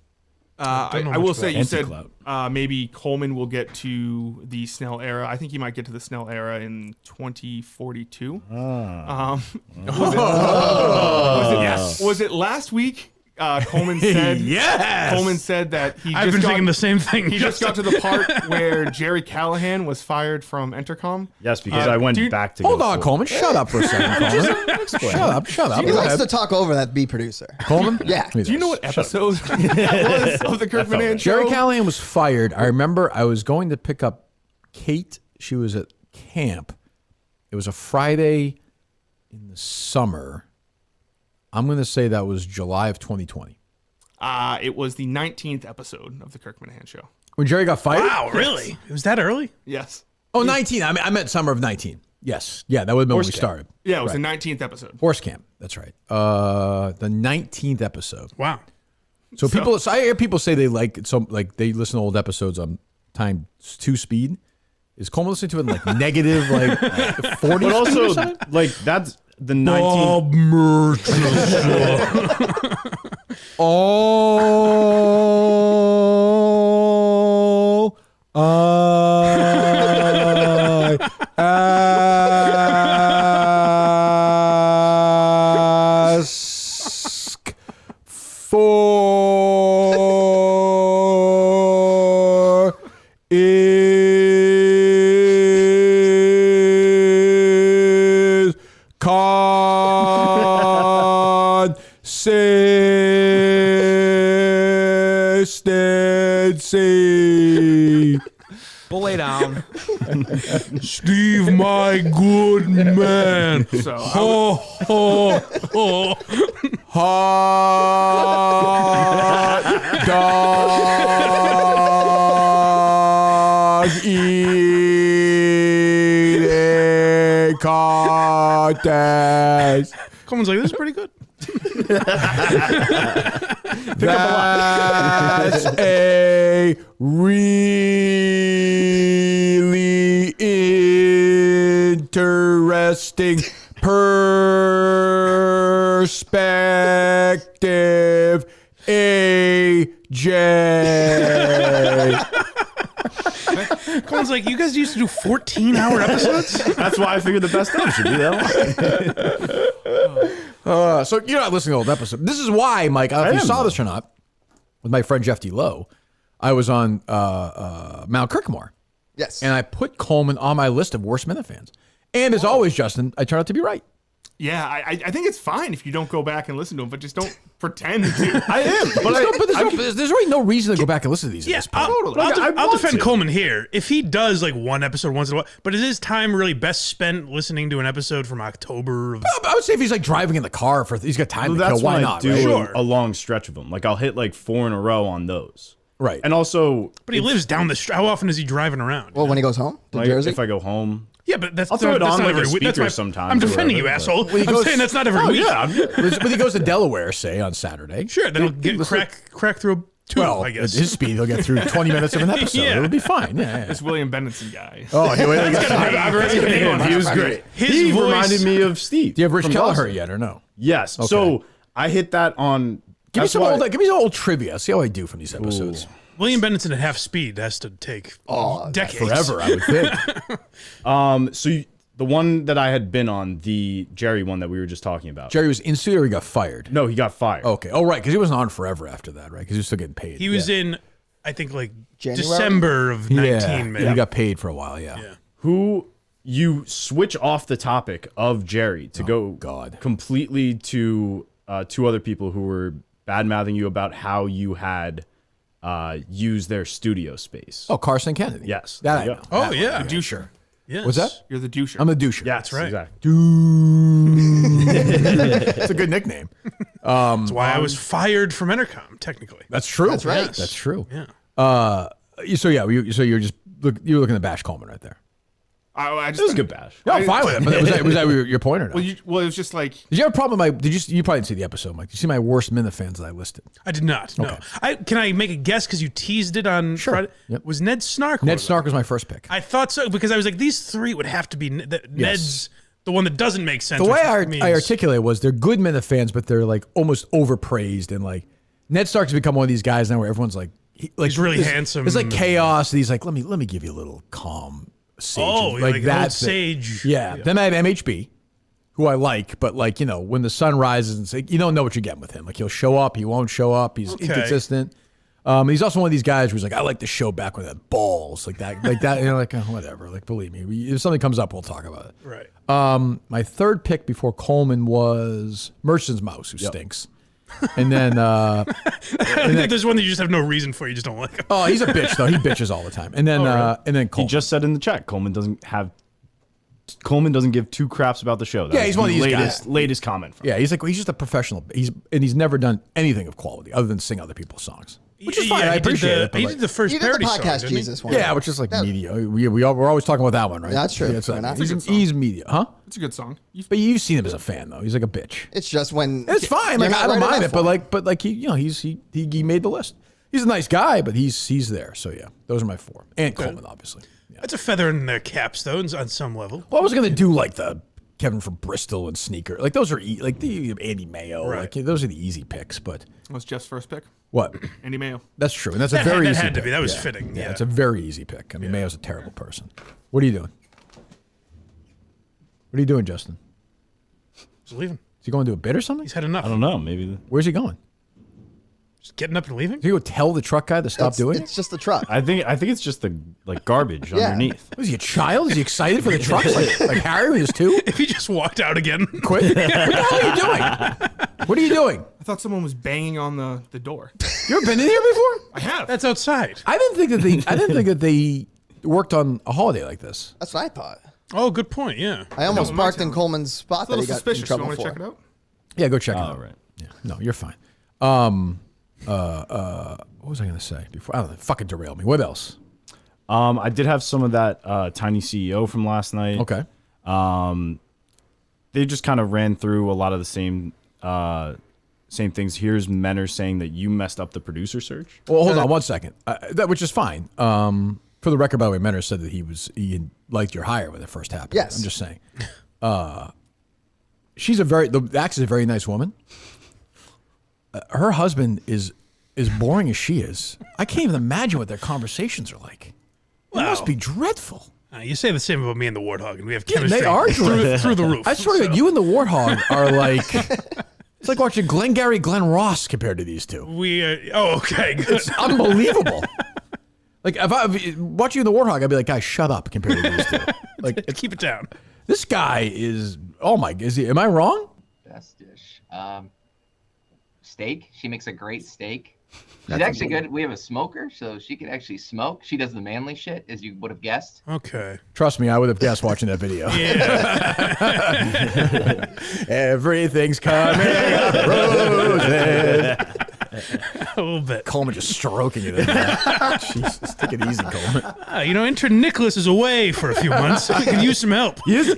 I will say, you said Anti-clout. maybe Coleman will get to the Snell era. I think he might get to the Snell era in 2042. Was it last week? Coleman said. Yes! Coleman said that he. I've been thinking the same thing. He just got to the part where Jerry Callahan was fired from Entercom. Yes, because I went back to Hold go on, for- Coleman. Shut up for a second, Coleman. Shut up. He Go likes ahead. to talk over that B producer. Coleman? Yeah. He Do you know does. what episode that was of the Kirk Minihane show? Jerry Callahan was fired. I remember I was going to pick up Kate. She was at camp. It was a Friday in the summer. I'm going to say that was July of 2020. It was the 19th episode of the Kirk Minihane show. When Jerry got fired? Wow, really? It was that early? Yes. Oh, 19. I meant summer of 19. Yes. Yeah, that would have been when we started. Yeah, it was the 19th episode. Horse camp. That's right. The 19th episide. Wow. So people, I hear people say they like it, so like they listen to old episodes on time 2 speed. Is Coleman listening to it in like negative like 40? But speed or also, something? like that's the 19th. Bob Merchant. Oh, I ask for is consistency. Lay down. Steve, my good man. So Ho, ho, ho. Hot dog eating contest. Coleman's like, this is pretty good. That's a really interesting perspective, AJ. Coleman's like, you guys used to do 14-hour episodes? That's why I figured the best stuff should be that one. So you're not listening to old episodes. This is why, Mike, I don't know if you saw this or not, with my friend Jeff D. Lowe, I was on Mount Kirkmore. Yes. And I put Coleman on my list of worst Minifans. And as always, Justin, I turned out to be right. Yeah, I think it's fine if you don't go back and listen to them, but just don't pretend to. I am, but there's really no reason to go back and listen to these. Yeah, at this point. I'll defend Coleman here. If he does like one episode once in a while, but is his time really best spent listening to an episode from October? I would say if he's like driving in the car he's got time to kill. Why when not? I do right? Sure. a long stretch of them. Like I'll hit like 4 in a row on those. Right. And also, But he lives down the street. How often is he driving around? Well, when he goes home to like, Jersey. if I go home. Yeah, but that's I'll throw it that's on not like a every week. That's speaker my, sometimes. I'm or defending you, whatever, asshole. he I'm goes- saying that's not every week. When he goes to Delaware, say on Saturday. Sure, then he'll get crack through a tube, Well, I at guess. his speed, he'll get through 20 minutes of an episode. Yeah. It'll be fine. Yeah. This William Bennetson guy. Oh, I've already hit him. He was great. He voice- reminded me of Steve. Do you have Rich from Kelleher Gloucester. yet or no? Yes. So I hit that on. Give me that's some why- old trivia. See how I do from these episodes. William Bennetson at half speed has to take decades. Forever, I would think. So the one that I had been on, the Jerry one that we were just talking about. Jerry was in studio or he got fired? No, he got fired. Okay. Oh, right. Because he wasn't on forever after that, right? Because he was still getting paid. He was in, I think, like January? December of 19, man. He got paid for a while, yeah. Who you switch off the topic of Jerry to go completely to 2 other people who were bad-mouthing you about how you had used their studio space. Oh, Carson Kennedy. Yes. That I There you know. go. Oh, yeah. The doucher. Yes. What's that? You're the doucher. I'm a doucher. Yeah, that's right. Exactly. It's a good nickname. That's why I was fired from Intercom, technically. That's true. That's right. Yes. That's true. Yeah. So you're just you were looking at Bash Coleman right there. I just It was a good bash. No, I'm fine with it. But was that your point or not? Well, it was just like Did you have a problem with you probably didn't see the episode, Mike. Did you see my worst Minifans that I listed? I did not. No. Can I make a guess because you teased it on Friday? Yep. Was Ned Snark? Ned one of them? Snark was my first pick. I thought so because I was like, these 3 would have to be Ned's the one that doesn't make sense. The way which I articulate it was they're good Minifans, but they're like almost overpraised and like Ned Stark's become one of these guys now where everyone's like he's really there's- handsome. There's like chaos, and he's like, let me give you a little calm sage. like an old that's it. sage. Yeah. Then I have MHB, who I like, but like, you know, when the sun rises, and say, you don't know what you're getting with him. Like he'll show up, he won't show up, he's inconsistent. He's also one of these guys who's like, I like the show back when it had balls, like that, you know, like whatever. Like, believe me, if something comes up, we'll talk about it. Right. My third pick before Coleman was Murchison's Mouse, who stinks. And then, there's one that you just have no reason for. You just don't like him. oh, he's a bitch though. He bitches all the time. And then, and then He Coleman. just said in the chat, Coleman doesn't give 2 craps about the show. That Yeah, was he's one of the these guys. latest comment from him. Yeah, he's just a professional. He's never done anything of quality other than sing other people's songs, which is fine. Yeah, I he did appreciate the- it. but He like- did the first You did the parody song, podcast didn't he? Jesus one. yeah, which is like media. We're always talking about that one, right? Yeah, that's true. Yeah, it's Fair enough. It's a good song. he's media, huh? it's a good song. But you've seen him as a fan though. He's like a bitch. It's just when It's fine. you're Like not I don't right mind enough it, but for like he, you know, he made the list. He's a nice guy, but he's there. So yeah, those are my 4. And Coleman, obviously. Yeah. That's a feather in their caps, though, on some level. Well, I was gonna do like the Kevin from Bristol and Sneaker. Like those are like the Andy Mayo. Right. Like those are the easy picks. But That was Jeff's first pick. what? Andy Mayo. That's true, and that's a That very had- that easy had to pick. be. That was Yeah. fitting, Yeah, yeah. it's a very easy pick. I mean, Mayo's a terrible person. What are you doing? What are you doing, Justin? Just leaving. Is he going to a bid or something? He's had enough. I don't know. Maybe Where's he going? Just getting up and leaving. Is he go tell the truck guy to stop doing it? It's just a truck. I think it's just the garbage Yeah. underneath. What, is he a child? Is he excited for the truck? like Harry when he was 2? If he just walked out again. Quit. What the hell are you doing? What are you doing? I thought someone was banging on the door. You ever been in here before? I have. That's outside. I didn't think that they worked on a holiday like this. That's what I thought. Oh, good point. Yeah. I almost was my parked in town. Coleman's spot It's a that little he got in suspicious. You trouble want to for. check it out? Yeah, go check it Oh, out. right. Yeah. No, you're fine. What was I going to say before? I don't know. Fucking derail me. What else? I did have some of that Tiny CEO from last night. Okay. They just kind of ran through a lot of the same things. Here's Menor saying that you messed up the producer search. Well, hold on one second. Which is fine. For the record, by the way, Menor said that he liked your hire when it first happened. Yes. I'm just saying. The actress is a very nice woman. Her husband is as boring as she is. I can't even imagine what their conversations are like. It must be dreadful. You say the same about me and the Warthog, and we have Yeah, chemistry they are through the roof. I swear to God, you and the Warthog are like, it's like watching Glengarry Glen Ross compared to these two. Okay, good. It's unbelievable. Like if I watch you in the Warthog, I'd be like, guys, shut up compared to these two. Like Keep it down. this guy is Oh my, am I wrong? Best dish. Steak. She makes a great steak. She's actually good. We have a smoker, so she can actually smoke. She does the manly shit, as you would have guessed. Okay. Trust me, I would have guessed watching that video. Yeah. Everything's coming up roses. A little bit. Coleman just stroking you there. Jesus, take it easy, Coleman. Intern Nicholas is away for a few months. I could use some help. He's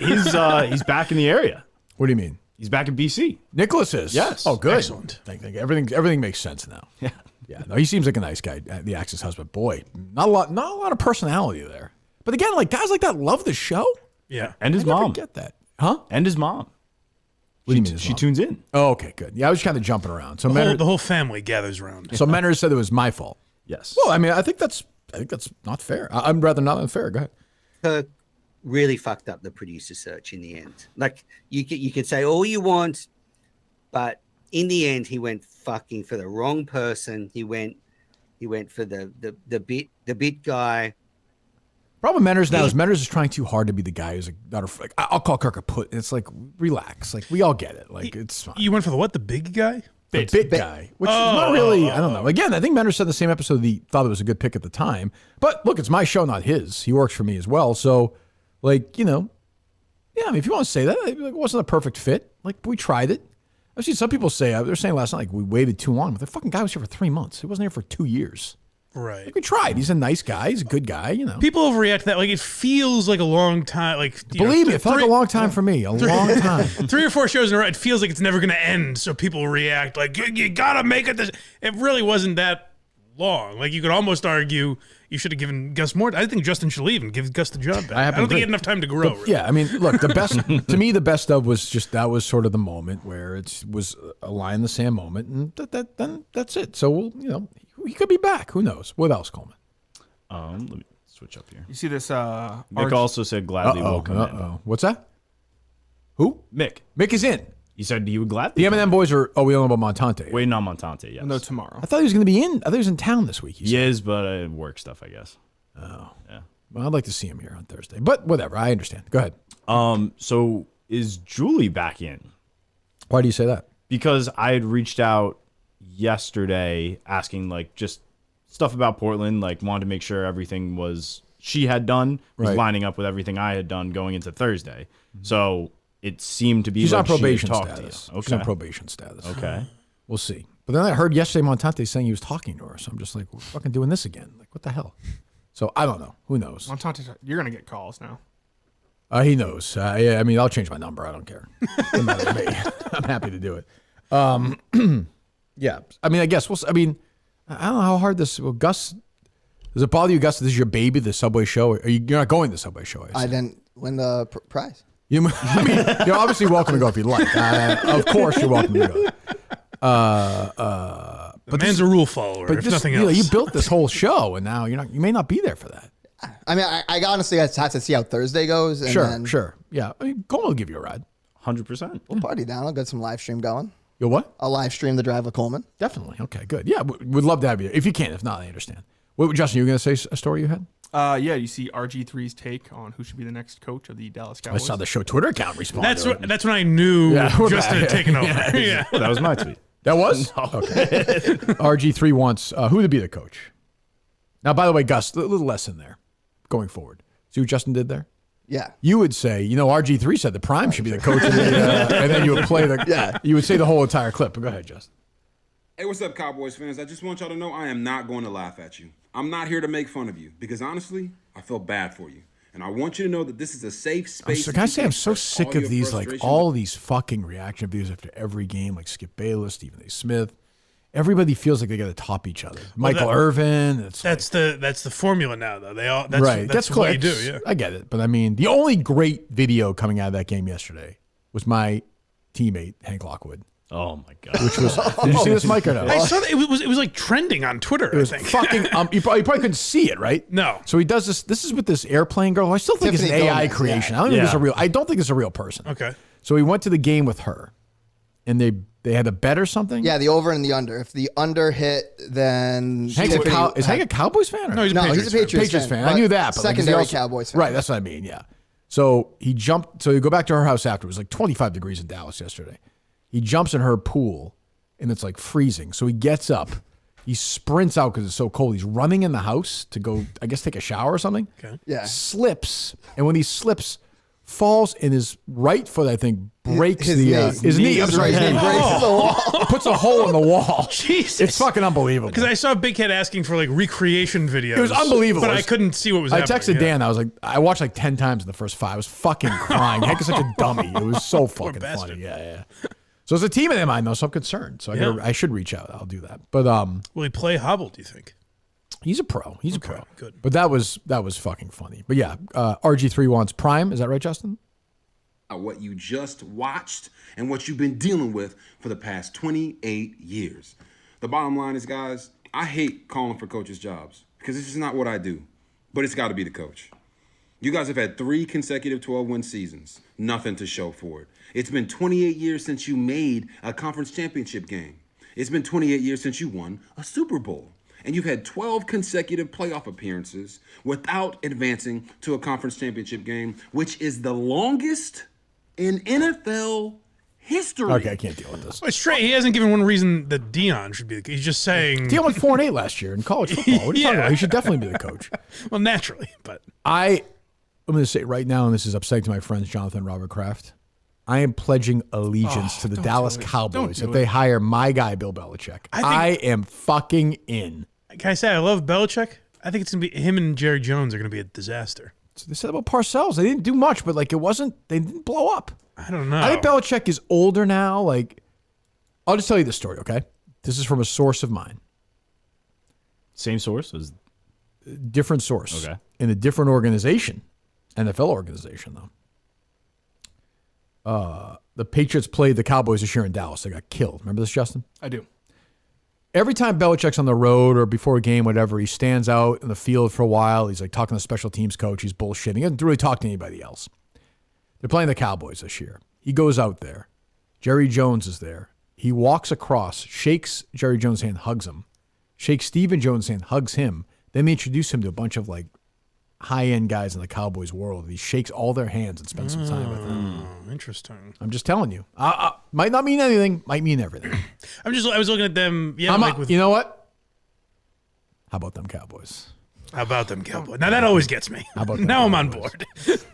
back in the area. What do you mean? He's back in BC. Nicholas is? Yes. Oh, good. Excellent. Everything makes sense now. Yeah. Yeah. No, he seems like a nice guy. The Axe's husband. Boy, not a lot of personality there. But again, like guys like that love the show. Yeah. And his I never mom. get that, huh? And his mom. What do you mean? She tunes in. Oh, okay, good. Yeah, I was kind of jumping around. So The whole family gathers around. So Menner said it was my fault. Yes. Well, I mean, I think that's not fair. I'm rather not unfair. Go ahead. Kirk really fucked up the producer search in the end. Like you could say all you want, but in the end, he went fucking for the wrong person. He went for the bit guy. Problem with Menners now is Menners is trying too hard to be the guy who's like, I'll call Kirk a put. It's like, relax. Like, we all get it. Like, it's fine. You went for the what? The big guy? The bit guy, which is not really, I don't know. Again, I think Menners said in the same episode he thought it was a good pick at the time. But look, it's my show, not his. He works for me as well. So, like, yeah, I mean, if you want to say that, it wasn't a perfect fit. Like, we tried it. I've seen some people say, they were saying last night, like, we waited too long. But the fucking guy was here for 3 months. He wasn't here for 2 years. Right. Like, we tried. He's a nice guy. He's a good guy, People overreact to that. Like, it feels like a long time. Like, Believe me, it felt like a long time for me. A long time. 3 or 4 shows in a row, it feels like it's never going to end. So people react like, you got to make it this. It really wasn't that long. Like, you could almost argue you should have given Gus more. I think Justin should leave and give Gus the job back. I don't think he had enough time to grow. But, yeah, I mean, look, the best to me, the best of was just that was sort of the moment where it was a line in the sand moment, and then that's it. So he could be back. Who knows? What else, Coleman? Let me switch up here. You see this? Mick also said gladly will come in. What's that? Who? Mick. Mick is in. He said he would gladly. The M&M boys are. Oh, we don't know about Montante. Waiting on Montante. Yes. No, tomorrow. I thought he was going to be in. I thought he was in town this week. He is, but work stuff, I guess. Oh, yeah. Well, I'd like to see him here on Thursday, but whatever. I understand. Go ahead. So is Julie back in? Why do you say that? Because I had reached out yesterday asking like just stuff about Portland, like wanted to make sure everything she had done was lining up with everything I had done going into Thursday. So it seemed to be She's like on probation she had talked status. to you. Okay. She's on probation status. Okay. We'll see. But then I heard yesterday Montante saying he was talking to her, so I'm just like, we're fucking doing this again. Like, what the hell? So I don't know. Who knows? Montante, you're gonna get calls now. He knows. Yeah, I mean, I'll change my number. I don't care. Doesn't matter to me. I'm happy to do it. Yeah. I mean, I guess I don't know how hard this. Well, Gus, does it bother you, Gus? This is your baby, the Subway show. You're not going to the Subway show. I didn't win the prize. You're obviously welcome to go if you'd like. Of course, you're welcome to go. But man's a rule follower. If nothing else, you built this whole show, and now you may not be there for that. I mean, I honestly have to see how Thursday goes. And then Sure. Yeah, I mean, Coleman will give you a ride. 100%. We'll party down. I'll get some live stream going. You'll what? I'll live stream the drive with Coleman. Definitely. Okay, good. Yeah, we'd love to have you. If you can. If not, I understand. Justin, you were going to say a story you had? Yeah, you see RG3's take on who should be the next coach of the Dallas Cowboys. I saw the show Twitter account respond. That's when I knew Justin had taken over. Yeah. Well, that was my tweet. That was? No. Okay. RG3 wants who to be the coach. Now, by the way, Gus, a little lesson there going forward. See what Justin did there? Yeah. You would say, RG3 said the Prime should be the coach, and then you would play you would say the whole entire clip. But go ahead, Justin. Hey, what's up, Cowboys fans? I just want y'all to know I am not going to laugh at you. I'm not here to make fun of you because honestly, I feel bad for you. And I want you to know that this is a safe space. Can I say I'm so sick of these, like all these fucking reaction videos after every game, like Skip Bayless, Stephen A. Smith. Everybody feels like they got to top each other. Michael Irvin. That's the formula now, though. That's right. That's what you do. Yeah, I get it. But I mean, the only great video coming out of that game yesterday was my teammate Hank Lockwood. Oh my god! Which was? Did you see this, Mike, or no? I saw that. It was like trending on Twitter. It was I think. fucking. You probably couldn't see it, right? No. So he does this. This is with this airplane girl. Who I still think Tiffany is an AI Gomez, creation. yeah. I don't think it's a real. I don't think it's a real person. Okay. So he went to the game with her, and they had a bet or something. Yeah, the over and the under. If the under hit, then Hank is Hank a Cowboys fan? Or? No, he's a Patriots Patriots fan. I knew that. But secondary like, Cowboys fan. Right, that's what I mean. Yeah. So he jumped. So you go back to her house after. It was like 25 degrees in Dallas yesterday. He jumps in her pool, and it's like freezing. So he gets up. He sprints out because it's so cold. He's running in the house to go, I guess, take a shower or something. Okay. Yeah. Slips. And when he slips, falls, and his right foot, I think, breaks his knee. His knee. I'm sorry. His knee breaks the wall. Puts a hole in the wall. Jesus. It's fucking unbelievable. Because I saw Big Cat asking for like recreation videos. It was unbelievable. But I couldn't see what was I happening. texted Dan. I was like, I watched like 10 times in the first 5. I was fucking crying. Heck is such a dummy. It was so fucking funny. Yeah. So it's a team in mind though, so I'm concerned. So I should reach out. I'll do that. But will he play hobble, do you think? He's a pro. He's a pro. Good. But that was fucking funny. But yeah, RG3 wants Prime. Is that right, Justin? What you just watched and what you've been dealing with for the past 28 years. The bottom line is, guys, I hate calling for coaches' jobs because it's just not what I do. But it's got to be the coach. You guys have had 3 consecutive 12-win seasons. Nothing to show for it. It's been 28 years since you made a conference championship game. It's been 28 years since you won a Super Bowl. And you've had 12 consecutive playoff appearances without advancing to a conference championship game, which is the longest in NFL history. Okay, I can't deal with this. Well, it's straight. He hasn't given one reason that Dion should be the coach. He's just saying. Dion went 4-8 last year in college football. What are you talking about? He should definitely be the coach. Well, naturally, but I'm going to say it right now, and this is upsetting to my friends Jonathan and Robert Kraft. I am pledging allegiance to the Dallas Cowboys if they hire my guy, Bill Belichick. I am fucking in. Can I say I love Belichick? I think it's going to be him and Jerry Jones are going to be a disaster. So they said about Parcells. They didn't do much, but like they didn't blow up. I don't know. I think Belichick is older now. Like, I'll just tell you this story, okay? This is from a source of mine. Same source? Different source. Okay. In a different organization. NFL organization, though. The Patriots played the Cowboys this year in Dallas. They got killed. Remember this, Justin? I do. Every time Belichick's on the road or before a game, whatever, he stands out in the field for a while. He's like talking to the special teams coach. He's bullshitting. He doesn't really talk to anybody else. They're playing the Cowboys this year. He goes out there. Jerry Jones is there. He walks across, shakes Jerry Jones' hand, hugs him. Shakes Stephen Jones' hand, hugs him. Then they introduce him to a bunch of like high-end guys in the Cowboys world. He shakes all their hands and spends some time with them. Interesting. I'm just telling you. Might not mean anything. Might mean everything. I was looking at them. Yeah, you know what? How about them Cowboys? How about them Cowboys? Now that always gets me. How about now I'm Cowboys? on board.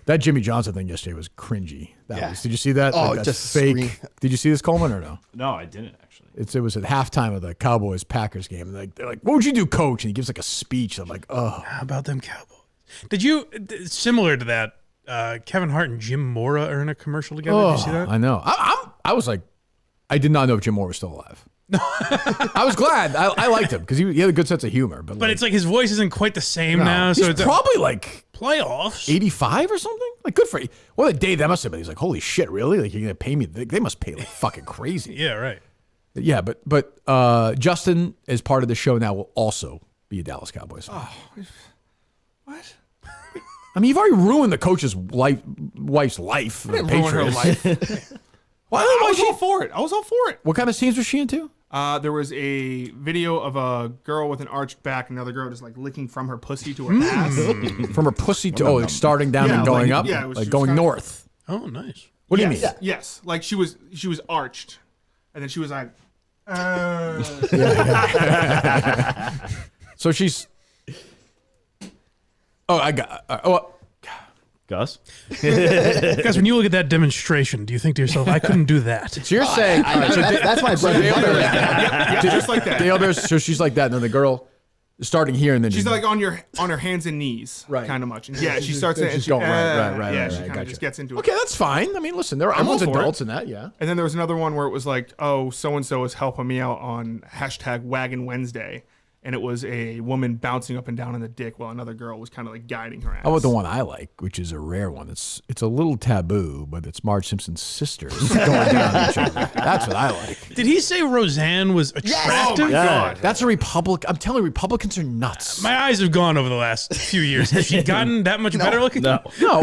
That Jimmy Johnson thing yesterday was cringy. Did you see that? Oh, that's just fake. scream. Did you see this, Coleman, or no? No, I didn't actually. It was at halftime of the Cowboys-Packers game. And they're like, what would you do, coach? And he gives like a speech. I'm like, oh. How about them Cowboys? Similar to that, Kevin Hart and Jim Mora are in a commercial together. Did you see that? I know. I was like, I did not know if Jim Moore was still alive. I was glad. I liked him because he had a good sense of humor. But it's like his voice isn't quite the same now. So he's it's probably like playoffs. 85 or something. Like, good for you. What a day that must have been. He's like, holy shit, really? Like, you're going to pay me? They must pay like fucking crazy. Yeah, right. Yeah, but Justin, as part of the show now, will also be a Dallas Cowboys fan. Oh, what? I mean, you've already ruined the coach's wife's life. I didn't ruin her life. I was all for it. I was all for it. What kind of scenes was she into? There was a video of a girl with an arched back, another girl just like licking from her pussy to her ass. From her pussy to like starting down and going up, like going north. Oh, nice. What do you mean? Yes, like she was arched, and then she was like, So she's. Oh, I got. Gus? Guys, when you look at that demonstration, do you think to yourself, I couldn't do that? So you're saying that's my brother. just like that. Dale Bears, so she's like that, and then the girl is starting here, and then she's like on her hands and knees, kind of much. And yeah, she starts. She's going right. Yeah, she kind of gotcha. just gets into it. Okay, that's fine. I mean, listen, everyone's adults in that, yeah. And then there was another one where it was like, oh, so and so is helping me out on #Wagon Wednesday. And it was a woman bouncing up and down on the dick while another girl was kind of like guiding her ass. How about the one I like, which is a rare one? It's a little taboo, but it's Marge Simpson's sisters going down each other. That's what I like. Did he say Roseanne was attractive? Oh my God. That's a Republican. I'm telling you, Republicans are nuts. My eyes have gone over the last few years. Has she gotten that much better looking? No,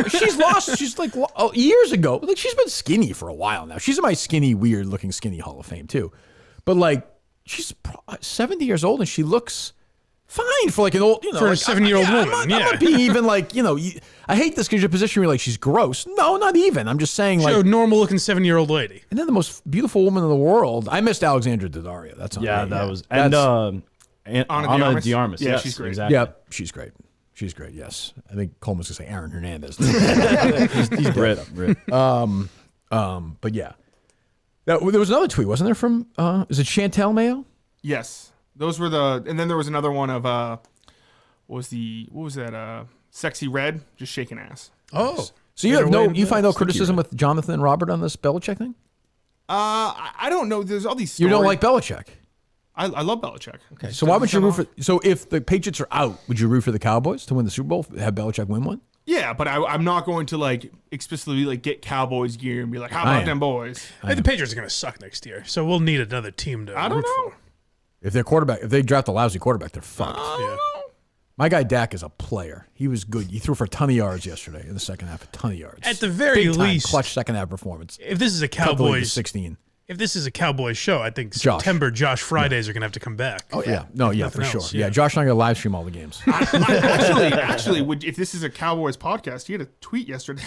she's lost. She's like years ago. Like, she's been skinny for a while now. She's in my weird looking skinny Hall of Fame too. But like, she's 70 years old and she looks Fine for like an old, For a 7-year-old woman, I'm not being even like, I hate this because your position, you're like, she's gross. No, not even. I'm just saying like. A normal looking 7-year-old lady. And then the most beautiful woman in the world. I missed Alexandra Daddario. That's on Yeah, me. that was. That's, And Ana de Armas. Yeah, yes, she's great. Exactly. Yep, she's great. She's great, yes. I think Coleman's going to say Aaron Hernandez. he's dead. Rip. But yeah. There was another tweet, wasn't there, from, is it Chantel Mayo? Yes. Those were and then there was another one of, what was that? Sexy Red, just shaking ass. Oh. So you find no criticism with Jonathan and Robert on this Belichick thing? I don't know. There's all these stories. You don't like Belichick? I love Belichick. Okay. So why would you root for, so if the Patriots are out, would you root for the Cowboys to win the Super Bowl, have Belichick win one? Yeah, but I'm not going to like explicitly like get Cowboys gear and be like, how about them boys? Hey, the Patriots are going to suck next year, so we'll need another team to I don't root know. for. If they draft a lousy quarterback, they're fucked. Yeah. My guy Dak is a player. He was good. He threw for a ton of yards yesterday in the second half. A ton of yards. At the very Big time, least, clutch second half performance. If this is a Cut the lead to Cowboys 16. If this is a Cowboys show, I think Josh. September Josh Fridays are going to have to come back. Oh yeah, no, yeah, for Nothing sure. else, Yeah, Josh and I going to live stream all the games. Actually, if this is a Cowboys podcast, he had a tweet yesterday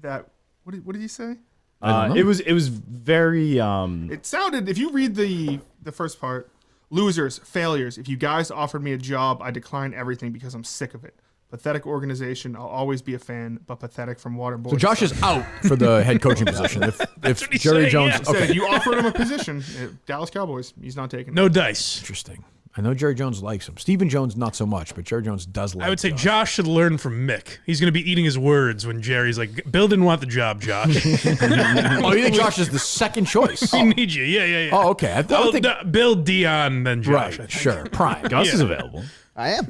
that what did he say? It was very. It sounded, if you read the first part, losers, failures. If you guys offered me a job, I decline everything because I'm sick of it. Pathetic organization. I'll always be a fan, but pathetic from Waterboy. So Josh is out for the head coaching position. If Jerry Jones, He said if you offered him a position, Dallas Cowboys, he's not taking it. No dice. Interesting. I know Jerry Jones likes him. Stephen Jones not so much, but Jerry Jones does like. I would say Josh should learn from Mick. He's going to be eating his words when Jerry's like, Bill didn't want the job, Josh. Oh, you think Josh is the second choice? We need you. Yeah. Oh, okay. I think Bill, Dion, then Josh. right. Sure. Prime. Gus is available. I am.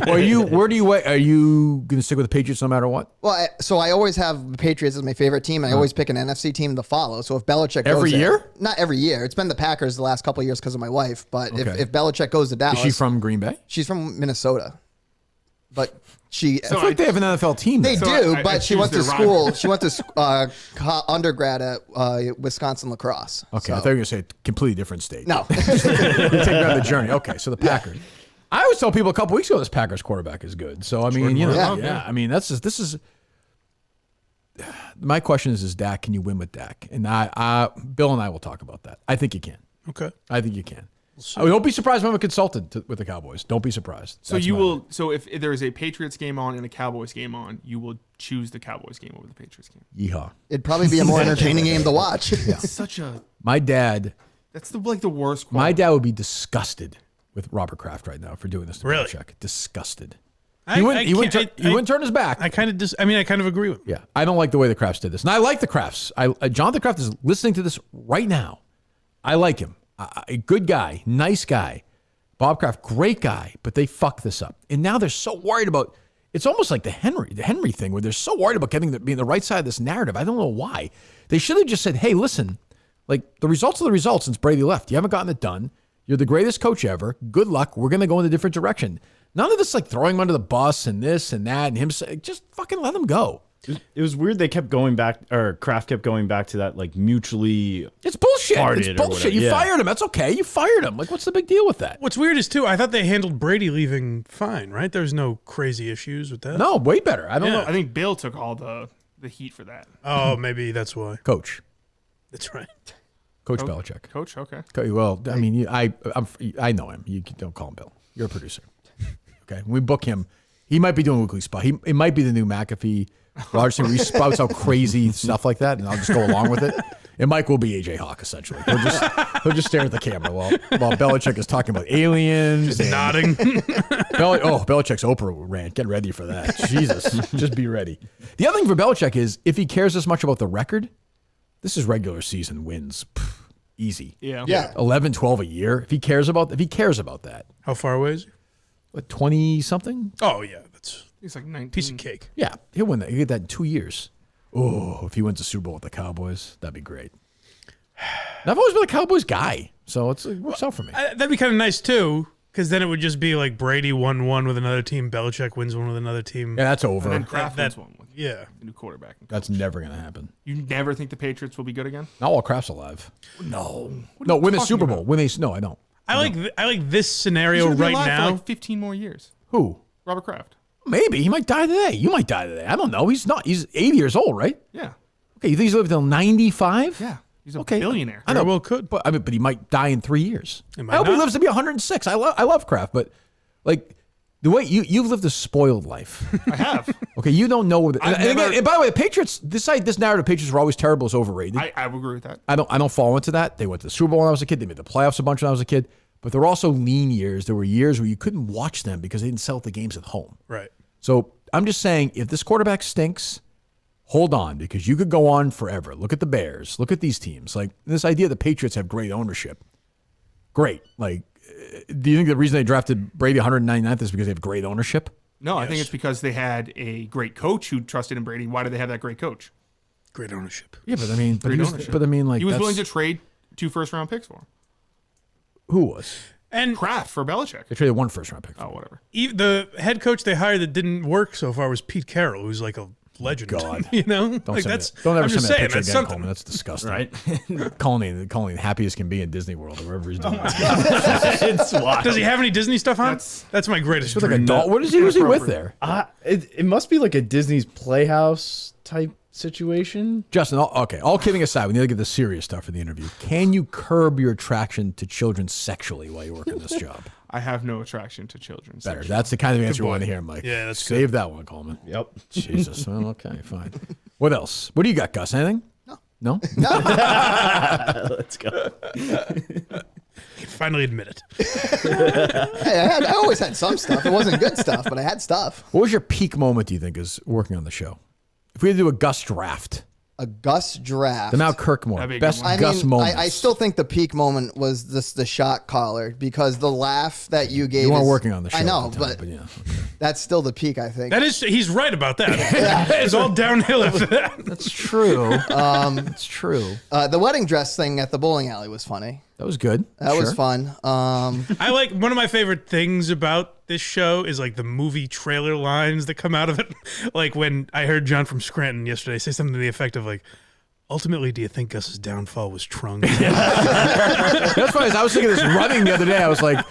Where do you wait? Are you going to stick with the Patriots no matter what? Well, so I always have the Patriots as my favorite team, and I always pick an NFC team to follow. So if Belichick goes Every there- year? Not every year. It's been the Packers the last couple of years because of my wife. But Okay. if Belichick goes to Dallas, Is she from Green Bay? She's from Minnesota, but she. I feel like they have an NFL team. They there. do, I but she choose went to their school. rival. She went to undergrad at Wisconsin lacrosse. Okay, So- I thought you were going to say a completely different state. No. You take her on the journey. Okay, so the Packers. I always tell people a couple weeks ago this Packers quarterback is good. So I mean, Yeah. I mean, this is. My question is Dak? Can you win with Dak? And Bill and I will talk about that. I think you can. Okay. I think you can. Don't be surprised when I'm a consultant with the Cowboys. Don't be surprised. So That's you my- will. So if there is a Patriots game on and a Cowboys game on, you will choose the Cowboys game over the Patriots game. Yeehaw. It'd probably be a more entertaining game to watch. It's such a. My dad. That's the worst. My dad would be disgusted with Robert Kraft right now for doing this to Really? Belichick. Disgusted. I He wouldn't turn his back. I kind of agree with him. Yeah, I don't like the way the Crafts did this, and I like the Crafts. Jonathan Kraft is listening to this right now. I like him. A good guy, nice guy. Bob Kraft, great guy, but they fucked this up, and now they're so worried about. It's almost like the Henry thing, where they're so worried about being the right side of this narrative. I don't know why. They should have just said, "Hey, listen, like the results are the results since Brady left. You haven't gotten it done. You're the greatest coach ever. Good luck. We're going to go in a different direction." None of this like throwing him under the bus and this and that and him saying, just fucking let him go. It was weird. They kept going back, or Kraft kept going back to that like mutually. It's bullshit. Farted It's or bullshit. whatever. You Yeah. fired him. That's okay. You fired him. Like, what's the big deal with that? What's weird is too, I thought they handled Brady leaving fine, right? There's no crazy issues with that. No, way better. I don't know. I think Bill took all the heat for that. Oh, maybe that's why. Coach. That's right. Coach Belichick. Coach, okay. Well, I mean, I know him. You don't call him Bill. You're a producer. Okay, when we book him, he might be doing a weekly spot. It might be the new McAfee. Large thing where he spouts out crazy stuff like that, and I'll just go along with it. And Mike will be AJ Hawk essentially. He'll just stare at the camera while Belichick is talking about aliens, Just nodding. Belichick's Oprah rant. Get ready for that. Jesus, just be ready. The other thing for Belichick is if he cares this much about the record, this is regular season wins. Easy. Yeah. 11, 12 a year. If he cares about that. How far away is he? What, 20 something? Oh yeah, that's He's like 19. piece of cake. Yeah, he'll win that. He'll get that in 2 years. Oh, if he wins the Super Bowl with the Cowboys, that'd be great. And I've always been a Cowboys guy, so it works out for me. That'd be kind of nice too, because then it would just be like Brady won one with another team, Belichick wins one with another team. Yeah, that's over. And then Kraft wins one with Yeah. the new quarterback. That's never going to happen. You never think the Patriots will be good again? Not while Kraft's alive. No. No, win a Super Bowl. No, I don't. I like this scenario He's gonna be right alive now. for like 15 more years. Who? Robert Kraft. Maybe he might die today. You might die today. I don't know. He's not. He's 80 years old, right? Yeah. Okay, you think he's lived till 95? Yeah. He's a billionaire. I know. Well, could. But but he might die in 3 years. He I might hope he not. lives to be 106. I love Kraft, but like the way you've lived a spoiled life. I have. Okay, you don't know. And never- by the way, the Patriots. This narrative, Patriots were always terrible. Is overrated. I would agree with that. I don't fall into that. They went to the Super Bowl when I was a kid. They made the playoffs a bunch when I was a kid. But there were also lean years. There were years where you couldn't watch them because they didn't sell the games at home. Right. So I'm just saying, if this quarterback stinks, hold on, because you could go on forever. Look at the Bears. Look at these teams. Like this idea the Patriots have great ownership. Great. Like, do you think the reason they drafted Brady 199th is because they have great ownership? No, I think it's because they had a great coach who trusted in Brady. Why did they have that great coach? Great ownership. Yeah, but I mean, Great ownership. like he was that's- willing to trade 2 first-round picks for him. Who was? And Kraft for Belichick. They traded 1 first-round pick. Oh, whatever. The head coach they hired that didn't work so far was Pete Carroll, who's like a legend. God. You know, Don't like send that's. me, don't ever I'm send just me that saying picture that's again, something. Coleman. That's disgusting. Right? Colleen happy as can be in Disney World or wherever he's doing. It's wild. Does he have any Disney stuff on? That's my greatest. Like a dream. doll. What is he with there? It must be like a Disney's Playhouse type situation. Justin, all kidding aside, we need to get the serious stuff for the interview. Can you curb your attraction to children sexually while you work in this job? I have no attraction to children. Better. That's the kind of answer we want to hear, Mike. Yeah, that's Save that one, Coleman. Yep. Jesus. Well, okay, fine. What else? What do you got, Gus? Anything? No? Let's go. Finally admit it. Hey, I always had some stuff. It wasn't good stuff, but I had stuff. What was your peak moment, do you think, is working on the show? If we had to do a Gus draft. A Gus draft. The Mount Kirkmore. That'd be a Best good one. Gus moment. I still think the peak moment was the shot collar because the laugh that you gave. You weren't is- working on the show. I know, at the time, but yeah. that's still the peak. I think. That is, he's right about that. It's all downhill after that. That's true. It's true. The wedding dress thing at the bowling alley was funny. That was good. That was Sure. fun. I like one of my favorite things about this show is like the movie trailer lines that come out of it. Like when I heard John from Scranton yesterday say something to the effect of like, ultimately, do you think Gus's downfall was Trung? That's funny. I was thinking this running the other day. I was like,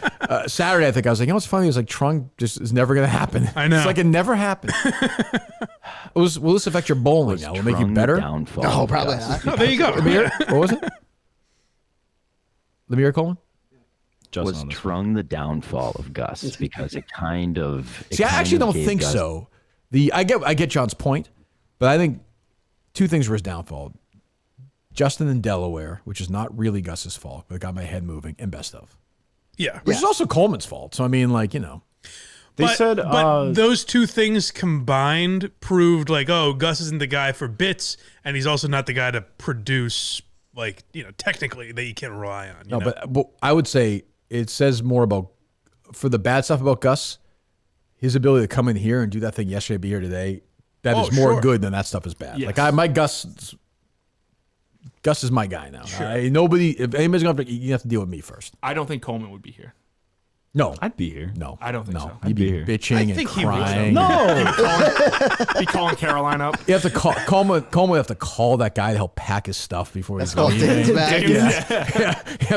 Saturday, I think I was like, you know what's funny? It was like Trung just is never going to happen. I know. It's like it never happened. Will this affect your bowling now? Will it make you better? Downfall. no, probably not. Oh, there you go. Lemire? What was it? Lemire Coleman? Was Trung the downfall of Gus because it kind of. See, I actually don't think so. I get John's point, but I think 2 things were his downfall. Justin in Delaware, which is not really Gus's fault, but it got my head moving, and best of. Yeah. Which is also Coleman's fault. So, I mean, like, you know. But those 2 things combined proved like, oh, Gus isn't the guy for bits, and he's also not the guy to produce, like, you know, technically that you can rely on. You know? But I would say it says more about, for the bad stuff about Gus, his ability to come in here and do that thing yesterday, be here today, that is more good than that stuff is bad. Yes. Like, Gus is my guy now. Sure. If anybody's going to, you have to deal with me first. I don't think Coleman would be here. No. I'd be here. No. I don't think so. You'd be here. bitching and crying. Be calling Caroline up. You have to call Coleman would have to call that guy to help pack his stuff before he's called leaving. Dave's bag. Yeah. You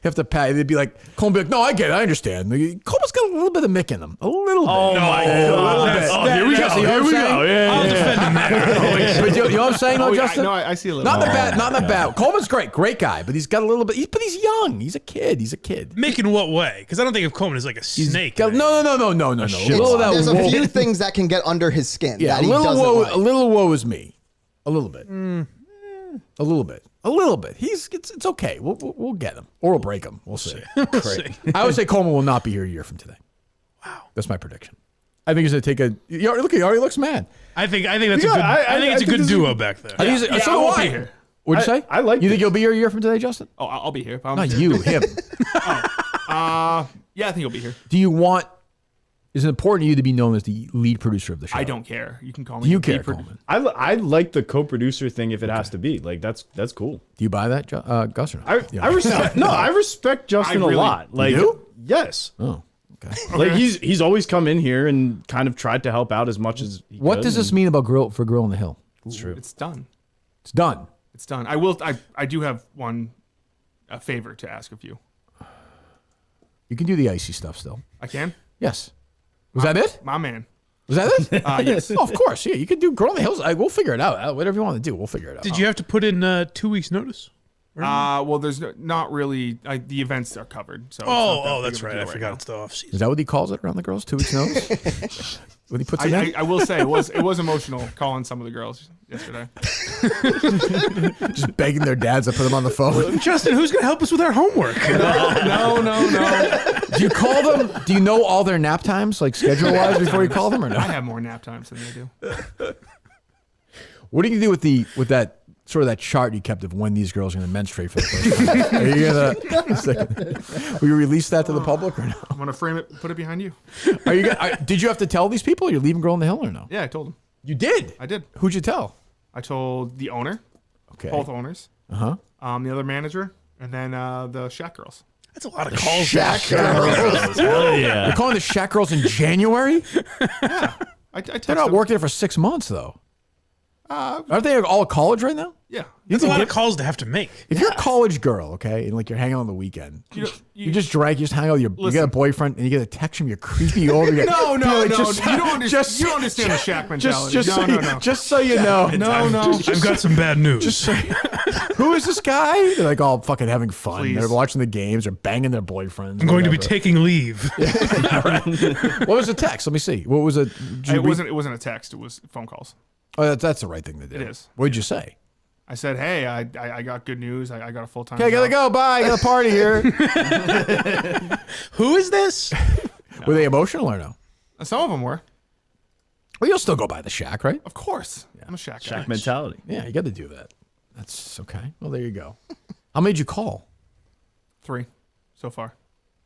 have to pack. They'd be like, Coleman be like, no, I get it, I understand. Coleman's got a little bit of Mick in him. A little bit. Oh my God. Oh, here we go. Here we go. I'll defend him there. But you know what I'm saying, though, Justin? I see a little. Not in the bad. Coleman's great guy, but he's got a little bit. But he's young. He's a kid. Mick in what way? Because I don't think of Coleman as like a snake. No. A little of that There's woe. a few things that can get under his skin. Yeah, that he doesn't like. a little woe is me. A little bit. A little bit. It's okay. We'll get him, or we'll break him. We'll see. Great. I would say Coleman will not be here a year from today. Wow, that's my prediction. I think he's going to take a. Look, he already looks mad. I think that's a good. I think it's a good duo back there. I think I won't be here. What'd you say? I like. You think he'll be here a year from today, Justin? Oh, I'll be here. But I'm Not you, him. Yeah, I think he'll be here. Do you want? Is it important to you to be known as the lead producer of the show? I don't care. You can call me. Do you the care, lead pro- Coleman? I like the co-producer thing if it has to be. Like that's cool. Do you buy that, Gus? Or not? I respect. No, I respect Justin I really- a lot. Like, You do? yes. Oh, okay. Like he's always come in here and kind of tried to help out as much as he What could, does this and- mean about Grill on the Hill? It's true. It's done. It's done. It's done. I do have one favor to ask of you. You can do the icy stuff still. I can. Yes. Was that it? My man. Was that it? Yes. Oh, of course. Yeah, you can do Girl on the Hills. We'll figure it out. Whatever you want to do, we'll figure it out. Did you have to put in 2 weeks notice? Well, there's not really. The events are covered. So that's right. I forgot it's the off season. Is that what he calls it around the girls? 2 weeks notice? When he puts it in? I will say it was emotional calling some of the girls yesterday. Just begging their dads to put them on the phone. Justin, who's going to help us with our homework? No. Do you call them? Do you know all their nap times, like schedule-wise, before you call them, or no? I have more nap times than they do. What do you do with that sort of that chart you kept of when these girls are going to menstruate for the first time? Are you gonna? Will you release that to the public or no? I'm gonna frame it, put it behind you. Are you? Did you have to tell these people you're leaving Girl on the Hill or no? Yeah, I told them. You did. I did. Who'd you tell? I told the owner. Okay. Both owners. The other manager, and then the Shack girls. That's a lot of calls. Shack girls. Hell yeah. You're calling the Shack girls in January? Yeah. They're not working there for 6 months though. Aren't they all at college right now? Yeah. That's a lot of calls to have to make. If you're a college girl, okay, and like you're hanging on the weekend, you just drank, you just hang out with you get a boyfriend, and you get a text from your creepy older guy. No. You don't understand the Shack mentality. No. Just so you know. No. I've got some bad news. Just so who is this guy? They're like all fucking having fun. Please. They're watching the games. They're banging their boyfriends. I'm going to be taking leave. What was the text? Let me see. What was it? It wasn't a text. It was phone calls. Oh, that's the right thing to do. It is. What did you say? I said, hey, I got good news. I got a full-time Okay, I gotta go. Bye. I got a party here. Who is this? Were they emotional or no? Some of them were. Well, you'll still go by the Shack, right? Of course. I'm a Shack guy. Shack mentality. Yeah, you got to do that. That's okay. Well, there you go. How many did you call? 3 so far.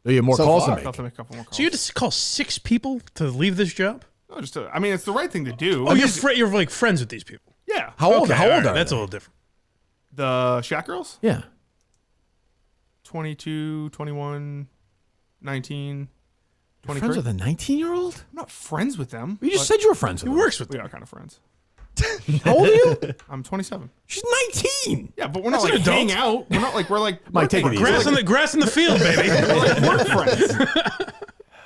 You have more calls to I'll make. have to make a couple more calls. So you had to call 6 people to leave this job? No, it's the right thing to do. Oh, you're like friends with these people. Yeah. How old? Okay, How all old right, are that's they? a little different. The Shack girls? Yeah. 22, 21, 19, 23. Friends with a 19-year-old? I'm not friends with them. You just said you were friends with He them. works with We them. are kind of friends. How old are you? I'm 27. She's 19. Yeah, but we're That's not an like adult. hang out. We're not like Mike, work take it friends. easy. Grass in the field, baby. We're like work friends.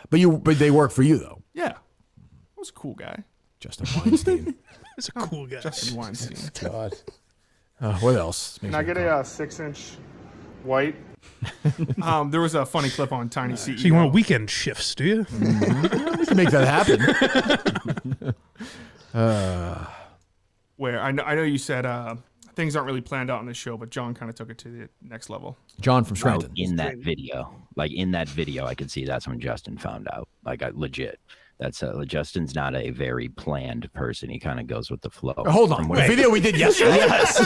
But they work for you though. Yeah. I was a cool guy. Justin Weinstein. That's a cool guy. Justin Weinstein. God. What else? Can I get a 6-inch white? There was a funny clip on Tiny CEO. So you want weekend shifts, do you? We can make that happen. Where I know you said things aren't really planned out in this show, but John kind of took it to the next level. John from Scranton. In that video, I could see that's when Justin found out. Legit. That's Justin's not a very planned person. He kind of goes with the flow. Hold on. The video we did yesterday. Yes.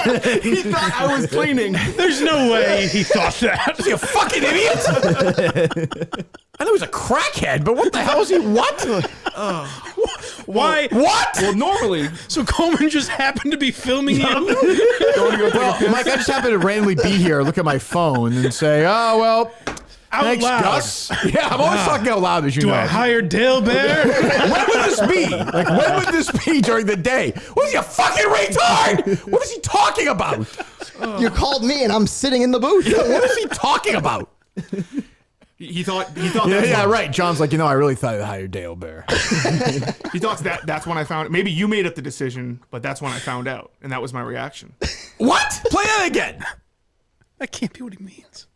He thought I was cleaning. There's no way he thought that. Is he a fucking idiot? I know he's a crackhead, but what the hell is he? What? Why? What? Well, normally. So Coleman just happened to be filming you? Well, Mike, I just happened to randomly be here, look at my phone, and say, "Oh well." Out Thanks, loud. Gus. Yeah, I'm always talking out loud, as you Do know. I hire Dale Bear? When would this be? Like, when would this be during the day? What is he, a fucking retard? What is he talking about? You called me and I'm sitting in the booth. What is he talking about? He thought Yeah, right. John's like, I really thought I'd hire Dale Bear. He thought that's when I found. Maybe you made up the decision, but that's when I found out, and that was my reaction. What? Play that again. That can't be what he means.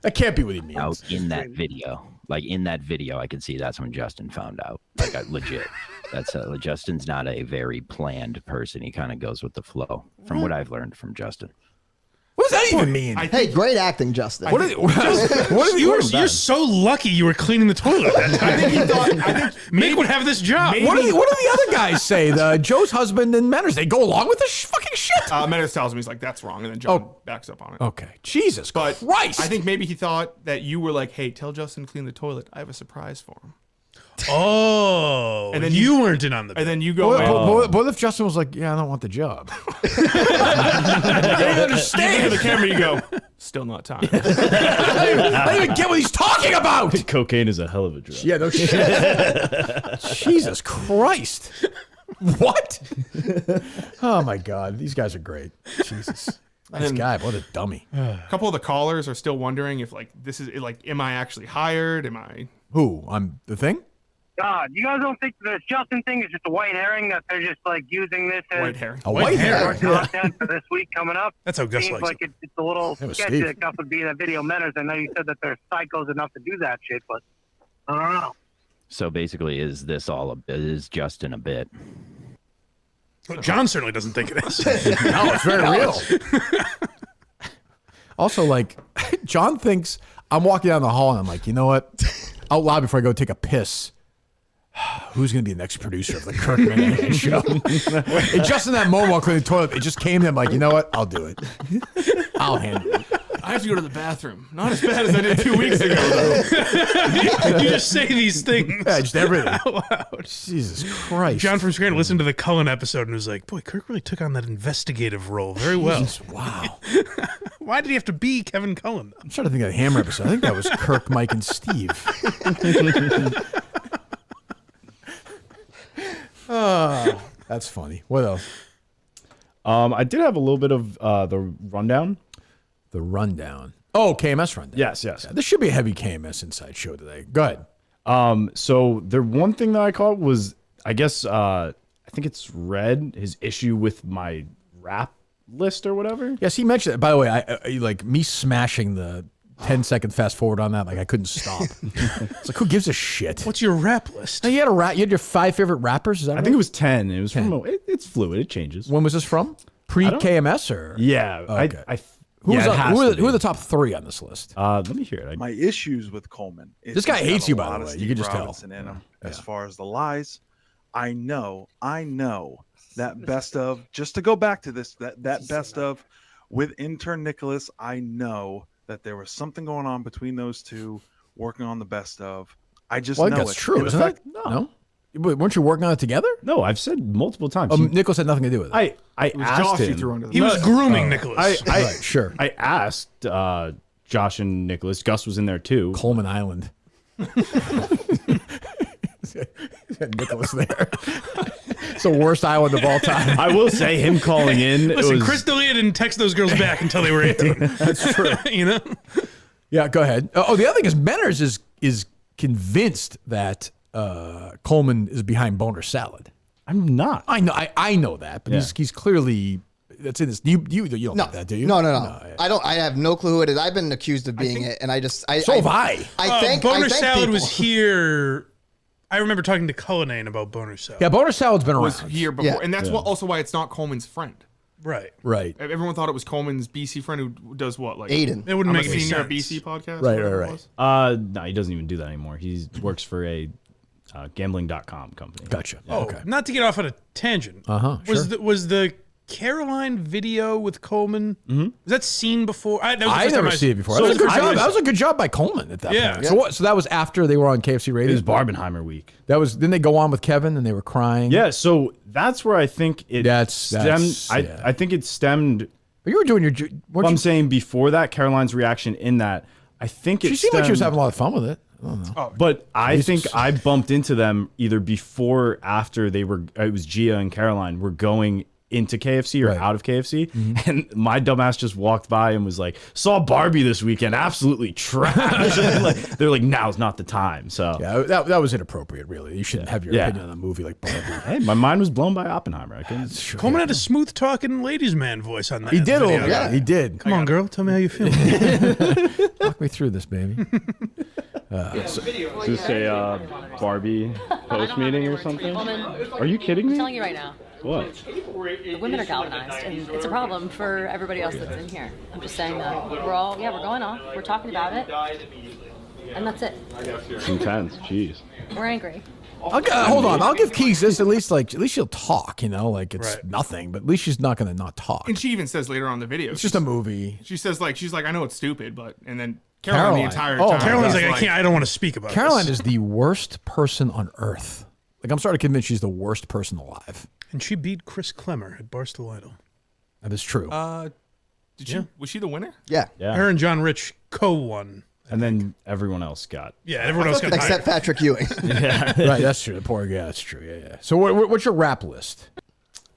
That can't be what he means. Out in that video, I could see that's when Justin found out. Legit. That's Justin's not a very planned person. He kind of goes with the flow, from what I've learned from Justin. What does that even mean? Hey, great acting, Justin. You're so lucky you were cleaning the toilet that time. I think Mick would have this job. What do the other guys say? Joe's husband and Menners, they go along with this fucking shit? Menners tells him, he's like, that's wrong, and then John backs up on it. Okay. Jesus Christ. I think maybe he thought that you were like, hey, tell Justin to clean the toilet. I have a surprise for him. Oh, and then you weren't in on the. And then you go. What if Justin was like, "Yeah, I don't want the job." I didn't understand. You look at the camera, you go, "Still not time." I don't even get what he's talking about. Cocaine is a hell of a drug. Yeah, no shit. Jesus Christ. What? Oh my God, these guys are great. Jesus. Nice guy, what a dummy. A couple of the callers are still wondering if like this is like, am I actually hired? Am I? Who? I'm the thing? You guys don't think the Justin thing is just a white herring, that they're just like using this as White herring. A white herring. content for this week coming up? That's how Gus Seems likes like it's a little That was sketchy Steve. that Gus would be in a video menace. I know you said that they're psychos enough to do that shit, but I don't know. So basically, is Justin a bit? Well, John certainly doesn't think it is. No, it's very real. Also, like, John thinks I'm walking down the hall and I'm like, you know what? Out loud before I go take a piss. Who's going to be the next producer of the Kirk Minahan show? And just in that moment while cleaning the toilet, it just came to him like, you know what? I'll do it. I'll handle it. I have to go to the bathroom. Not as bad as I did 2 weeks ago, though. You just say these things. Yeah, just everything. Out loud. Jesus Christ. John from Scranton listened to the Cullen episode and was like, boy, Kirk really took on that investigative role very well. Jesus, wow. Why did he have to be Kevin Cullen? I'm trying to think of the Hammer episode. I think that was Kirk, Mike, and Steve. That's funny. What else? I did have a little bit of the rundown. The rundown. Oh, KMS rundown. Yes. Yeah, this should be a heavy KMS inside show today. Go ahead. So the one thing that I caught was, I guess, I think it's Red, his issue with my rap list or whatever. Yes, he mentioned it. By the way, I like me smashing the 10-second fast forward on that. Like I couldn't stop. It's like, who gives a shit? What's your rap list? Now, you had a rap. You had your 5 favorite rappers. Is that right? I think it was 10. It was from. It's fluid. It changes. When was this from? Pre KMS or? Yeah. Okay. Who are the top 3 on this list? Let me hear it. My issues with Coleman. This guy hates you, by by the way. You can just tell. In him. As far as the lies, I know that best of. Just to go back to this, that best of with intern Nicholas. I know that there was something going on between those two, working on the best of. I just know that's it. true, isn't it? No. Weren't you working on it together? No, I've said multiple times. Nicholas had nothing to do with it. I asked him. He was grooming Nicholas. Right, sure. I asked Josh and Nicholas. Gus was in there too. Coleman Island. Nicholas there. It's the worst island of all time. I will say him calling in. Listen, Chris D'Elia didn't text those girls back until they were 18. That's true. You know? Yeah, go ahead. Oh, the other thing is Menners is convinced that Coleman is behind Boner Salad. I'm not. I know that, but he's clearly that's in this. You don't think that, do you? No. I don't. I have no clue who it is. I've been accused of being it, and I just. So have I. I think Boner I think Salad people- was here. I remember talking to Cullinane about Boner Salad. Yeah, Boner Salad's been around. Was here before, and that's also why it's not Coleman's friend. Right. Right. Everyone thought it was Coleman's BC friend who does what, like Aiden. It wouldn't I'm make a any senior sense. BC podcast. Right. whatever it was. No, he doesn't even do that anymore. He works for a gambling.com company. Gotcha. Oh, Okay. not to get off on a tangent. Was the Caroline video with Coleman? Mm-hmm. Was that seen before? That was the I first time never seen it before. That was a good job. That was a good job by Coleman at that point. So what? So that was after they were on KFC Radio. It was Barbenheimer week. That was. Then they go on with Kevin and they were crying. Yeah. So that's where I think it stemmed. I think it stemmed. But you were doing your. Well, I'm saying before that, Caroline's reaction in that. I think She seemed like she was having a lot of fun with it. I don't know. Oh, But I think I bumped into them either before or after they were. It was Gia and Caroline were going into KFC or out of KFC, and my dumbass just walked by and was like, "Saw Barbie this weekend, absolutely trash." They're like, "Now's not the time." So yeah, that was inappropriate. Really, you shouldn't have your opinion on a movie like Barbie. Hey, my mind was blown by Oppenheimer. I couldn't. Coleman had a smooth talking ladies' man voice on that. He did. video. Yeah, he did. Come on, girl, tell me how you feel. Walk me through this, baby. Is this a Barbie post meeting or something? Are you kidding me? I'm telling you right now. What? The women are galvanized, and it's a problem for everybody else that's in here. I'm just saying that we're all, we're going off. We're talking about it, and that's it. It's intense. Jeez. We're angry. Hold on. I'll give Keys this. At least she'll talk. You know, like it's nothing, but at least she's not going to not talk. And she even says later on in the video, It's just a movie. She says she's like, I know it's stupid, but and then Caroline the entire time. Caroline's like, I don't want to speak about Caroline this. is the worst person on earth. Like I'm starting to convince she's the worst person alive. And she beat Chris Clemmer at Barstool Idol. That is true. Did she? Was she the winner? Yeah. Her and John Rich co-won. And then everyone else got. Yeah, everyone else got except Patrick Ewing. Yeah. Right, that's true. The poor guy. That's true. Yeah. So what's your rap list?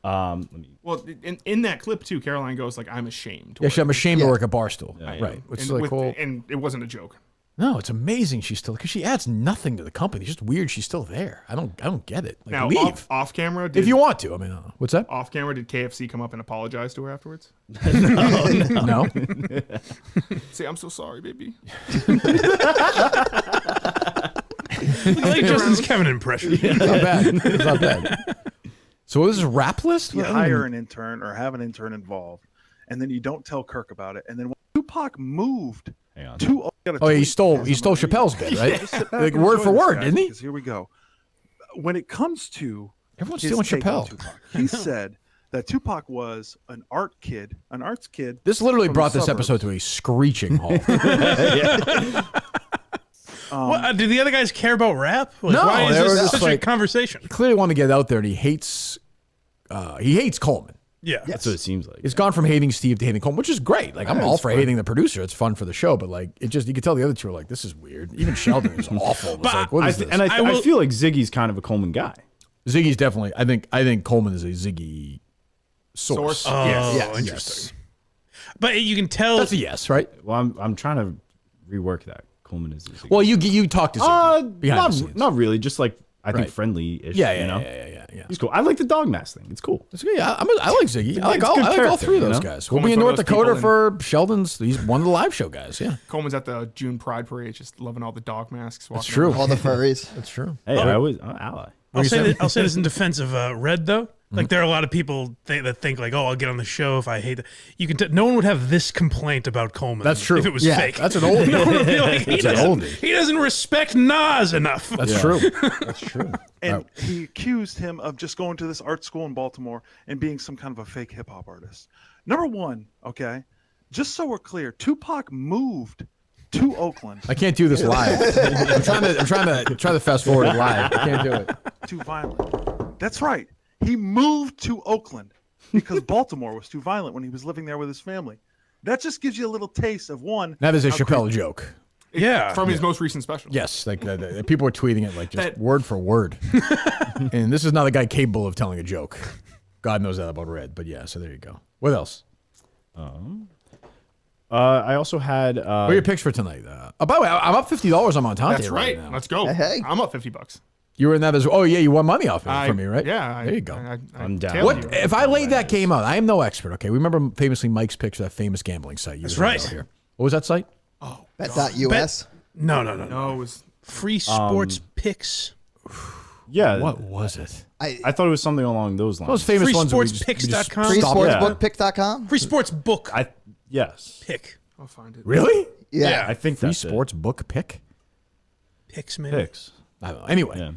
Well, in that clip too, Caroline goes like, "I'm ashamed." Yeah, I'm ashamed to work at Barstool. I Right. am. Which and is like, cool. and it wasn't a joke. No, it's amazing she's still, because she adds nothing to the company. It's just weird she's still there. I don't get it. Like, Now, leave. off camera, if you want to. I mean, what's that? Off camera, did KFC come up and apologize to her afterwards? No. Say, I'm so sorry, baby. I like Justin's Kevin impression. It's not bad. It's not bad. So what is this rap list? You hire an intern or have an intern involved, and then you don't tell Kirk about it. And then when Tupac moved to he stole Chappelle's bit, right? Just sit back Like and word enjoy for this, word, guys, didn't he? because here we go. When it comes to Everyone's his stealing take on Chappelle. Tupac, he said that Tupac was an arts kid. This literally from the brought this suburbs. episode to a screeching halt. Did the other guys care about rap? Like, No, why they is were this just such like- a conversation? He clearly wanted to get out there, and he hates Coleman. Yeah, That's what it seems like. It's gone from hating Steve to hating Coleman, which is great. Like, I'm all for hating the producer. It's fun for the show, but like, it just, you could tell the other two are like, this is weird. Even Sheldon is awful. It's like, what is this? I feel like Ziggy's kind of a Coleman guy. Ziggy's definitely. I think Coleman is a Ziggy source. Oh, Yes. interesting. But you can tell That's a yes, right? Well, I'm trying to rework that. Coleman is a Ziggy. Well, you talked to Ziggy behind the scenes. not really. Just like I think Right. friendly-ish. Yeah, you know? yeah. He's cool. I like the dog mask thing. It's cool. It's good. Yeah, I like Ziggy. I like It's all good all character, three of you those know? guys. We'll Coleman's be in one North of those Dakota people for Sheldon's. He's one of the live show guys. Yeah, Coleman's at the June Pride Parade, just loving all the dog masks. that's walking true. around. All the furries. That's true. Hey, I was ally. I'll say this in defense of Red though. Like there are a lot of people that think like, oh, I'll get on the show if I hate it. You can. No one would have this complaint about Coleman. That's true. If it was Yeah, fake, that's an oldie. No one would be like, That's an oldie. he doesn't respect Nas enough. That's true. That's true. And he accused him of just going to this art school in Baltimore and being some kind of a fake hip hop artist. Number one, okay, just so we're clear, Tupac moved to Oakland. I can't do this live. I'm trying to fast forward it live. I can't do it. Too violent. That's right. He moved to Oakland because Baltimore was too violent when he was living there with his family. That just gives you a little taste of one. That is a how Chappelle joke. Yeah, from his most recent special. Yes, like people are tweeting it like just word for word. And this is not a guy capable of telling a joke. God knows that about Red, but yeah. So there you go. What else? I also had. What are your picks for tonight? By the way, I'm up $50 on Montante. That's right. now. Let's go. Hey. I'm up $50. You were in that as well. Oh yeah, you won money off it from me, right? Yeah. There you go. I'm down. tailed What you. if I laid that game out? I am no expert. Okay, we remember famously Mike's picks for that famous gambling site. That's right. Here. What was that site? Bet.us. No. No, it was Free sports picks. Yeah. What was it? I thought it was something along those lines. Those famous ones. that we just Freesportspicks.com. stopped- Freesportsbookpick.com. Free sports book Yes. pick. I'll find it. Really? Yeah. I think Free that's sports book pick. Picks, man. Picks. I don't know. Anyway, Yeah.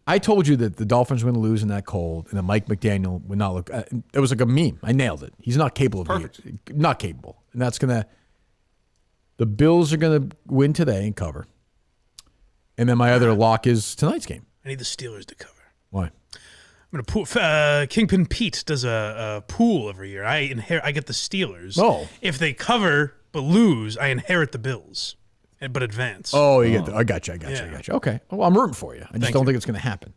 I told you that the Dolphins were going to lose in that cold, and that Mike McDaniel would not look. It was like a meme. I nailed it. He's not capable of not capable, and that's gonna. The Bills are going to win today and cover, and then my other lock is tonight's game. I need the Steelers to cover. Why? I'm gonna Kingpin Pete does a pool every year. I get the Steelers. Oh. If they cover but lose, I inherit the Bills, but advance. Oh, you get. I got you. Yeah. Okay. Well, I'm rooting for you. I just Thank don't you. think it's going to happen.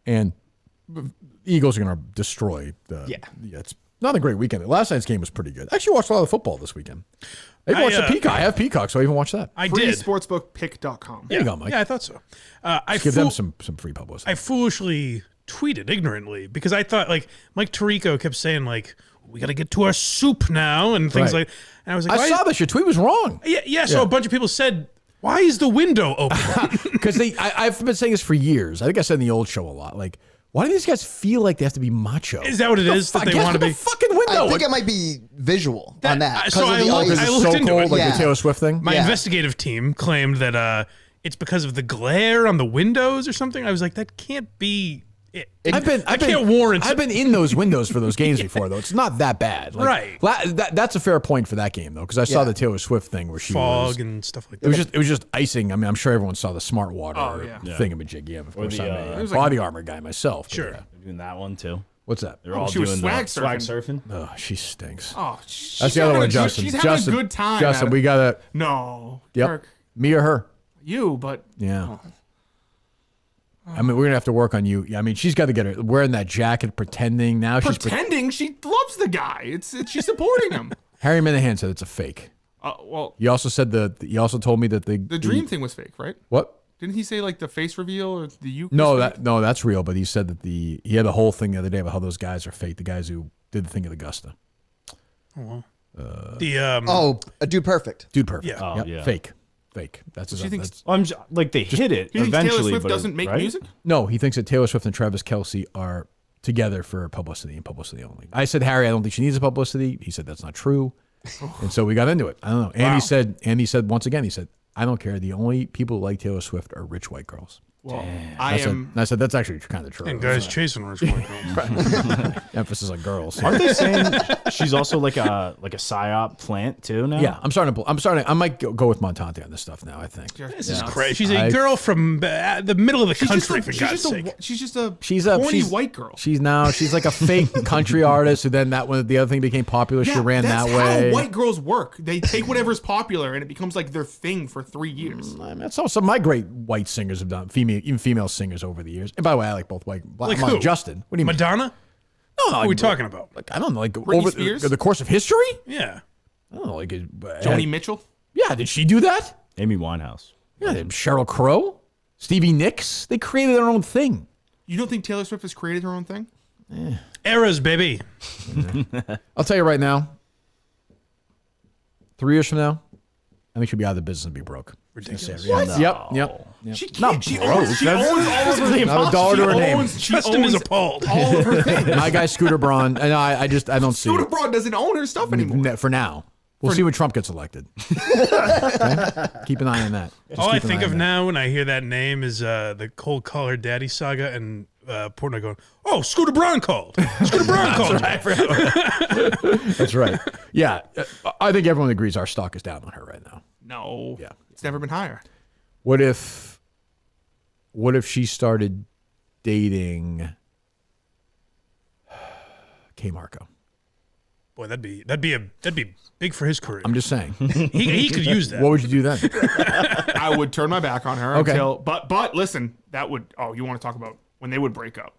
And the Eagles are going to destroy the. Yeah. It's not a great weekend. Last night's game was pretty good. I actually watched a lot of football this weekend. I watched the Peacock. I have Peacock, so I even watched that. I did. Freesportsbookpick.com. There you go, Mike. Yeah, I thought so. I Give them some free publicity. I foolishly tweeted ignorantly because I thought like Mike Tirico kept saying like we got to get to our soup now and things Right. like. And I was like, I saw this. Your tweet was wrong. Yeah. So a bunch of people said, "Why is the window open?" Because I've been saying this for years. I think I said in the old show a lot. Like, why do these guys feel like they have to be macho? Is that what it is that they want to be? The fucking window. I think it might be visual on that. So I of the looked- ice. I It's looked so into cold, it. like Yeah. the Taylor Swift thing. My Yeah. investigative team claimed that it's because of the glare on the windows or something. I was like, that can't be it. I can't warrant. I've been in those windows for those games before, though. It's not that bad. Like, that's a fair point for that game, though, because I saw Yeah. the Taylor Swift thing where she fog was. and stuff like It that. was just icing. I mean, I'm sure everyone saw the smart water yeah. thingamajig. Yeah, of Or course, the, I'm a it was body armor guy myself. but Sure. yeah. They're doing that one too. What's that? They're all she was doing swag the swag surfing. surfing. Oh, she stinks. Oh, she's That's the other having one, a good- Justin. She's having Justin, a good time. Justin, Adam. we gotta. No. Yep. Kirk, Me or her? you, but Yeah. I mean, we're gonna have to work on you. I mean, she's got to get her wearing that jacket, pretending. Now she's Pretending she loves the guy. It's she's supporting him. Harry Minahan said it's a fake. Well, He also said he also told me that the dream thing was fake, right? What? Didn't he say like the face reveal or the uke? No, that's real. But he said that he had a whole thing the other day about how those guys are fake. The guys who did the thing at Augusta. Oh, well. A Dude Perfect. Dude Perfect. Yeah. Oh, yeah. Fake. That's his. She thinks- That's, I'm like they hit it He thinks eventually. Taylor Swift but doesn't make right? music? no, he thinks that Taylor Swift and Travis Kelce are together for publicity and publicity only. I said, Harry, I don't think she needs the publicity. He said that's not true, and so we got into it. I don't know. And he said once again, he said, I don't care. The only people who like Taylor Swift are rich white girls. Well, I said that's actually kind of true. And guys chasing her. Right. Emphasis on girls. Aren't they saying she's also like a psyop plant too now? Yeah, I might go with Montante on this stuff now. I think This is crazy. She's a girl from the middle of the country, for God's sake. She's just a horny white girl. She's like a fake country artist who then when the other thing became popular, she ran that way. That's how white girls work. They take whatever's popular and it becomes like their thing for 3 years. That's also my great white singers have done. Even female singers over the years. And by the way, I like both white. Like I'm on who? Justin. What do you mean? Madonna? No, What are we talking about? Like I don't know. Like Britney over Spears? the course of history. Yeah. I don't know. Like Joni Mitchell? Yeah, did she do that? Amy Winehouse. Yeah, Sheryl Crow, Stevie Nicks. They created their own thing. You don't think Taylor Swift has created her own thing? Eras, baby. I'll tell you right now. 3 years from now, I think she'll be out of the business and be broke. Ridiculous. What? Yep. She Not can't. She broke. owns all of her Not a dollar to her name. Justin is appalled. All of her things. My guy Scooter Braun, and I don't see Scooter it. Braun doesn't own her stuff anymore. For now. We'll see when Trump gets elected. Okay? Keep an eye on that. Just All I keep an think eye of on that. now when I hear that name is the Cold Collar Daddy saga and Portnoy going, "Oh, Scooter Braun called. Scooter Braun called." That's right. Yeah, I think everyone agrees our stock is down on her right now. No. Yeah. It's never been higher. What if she started dating K Marco? Boy, that'd be big for his career. I'm just saying. he could use that. What would you do then? I would turn my back on her Okay. until. But listen, that would. Oh, you want to talk about when they would break up?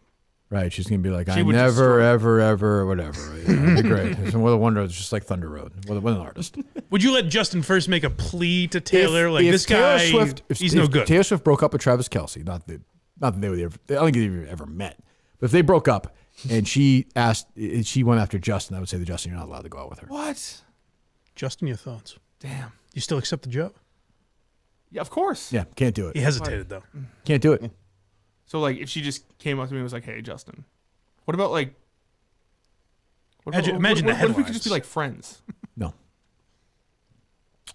Right, she's gonna be like, She I would never, ever, whatever. Right? Yeah, it'd be great. What a wonder. It's just like Thunder Road. What an artist. Would you let Justin first make a plea to Taylor? If This Taylor guy, Swift, he's no good. Taylor Swift broke up with Travis Kelce. Not that they would ever. I don't think they ever met. But if they broke up and she went after Justin, I would say to Justin, you're not allowed to go out with her. What? Justin, your thoughts? Damn. You still accept the job? Yeah, of course. Yeah, can't do it. He hesitated though. Can't do it. So like, if she just came up to me and was like, "Hey, Justin, what about like?" Imagine the what if we could headlines. just be like friends? No.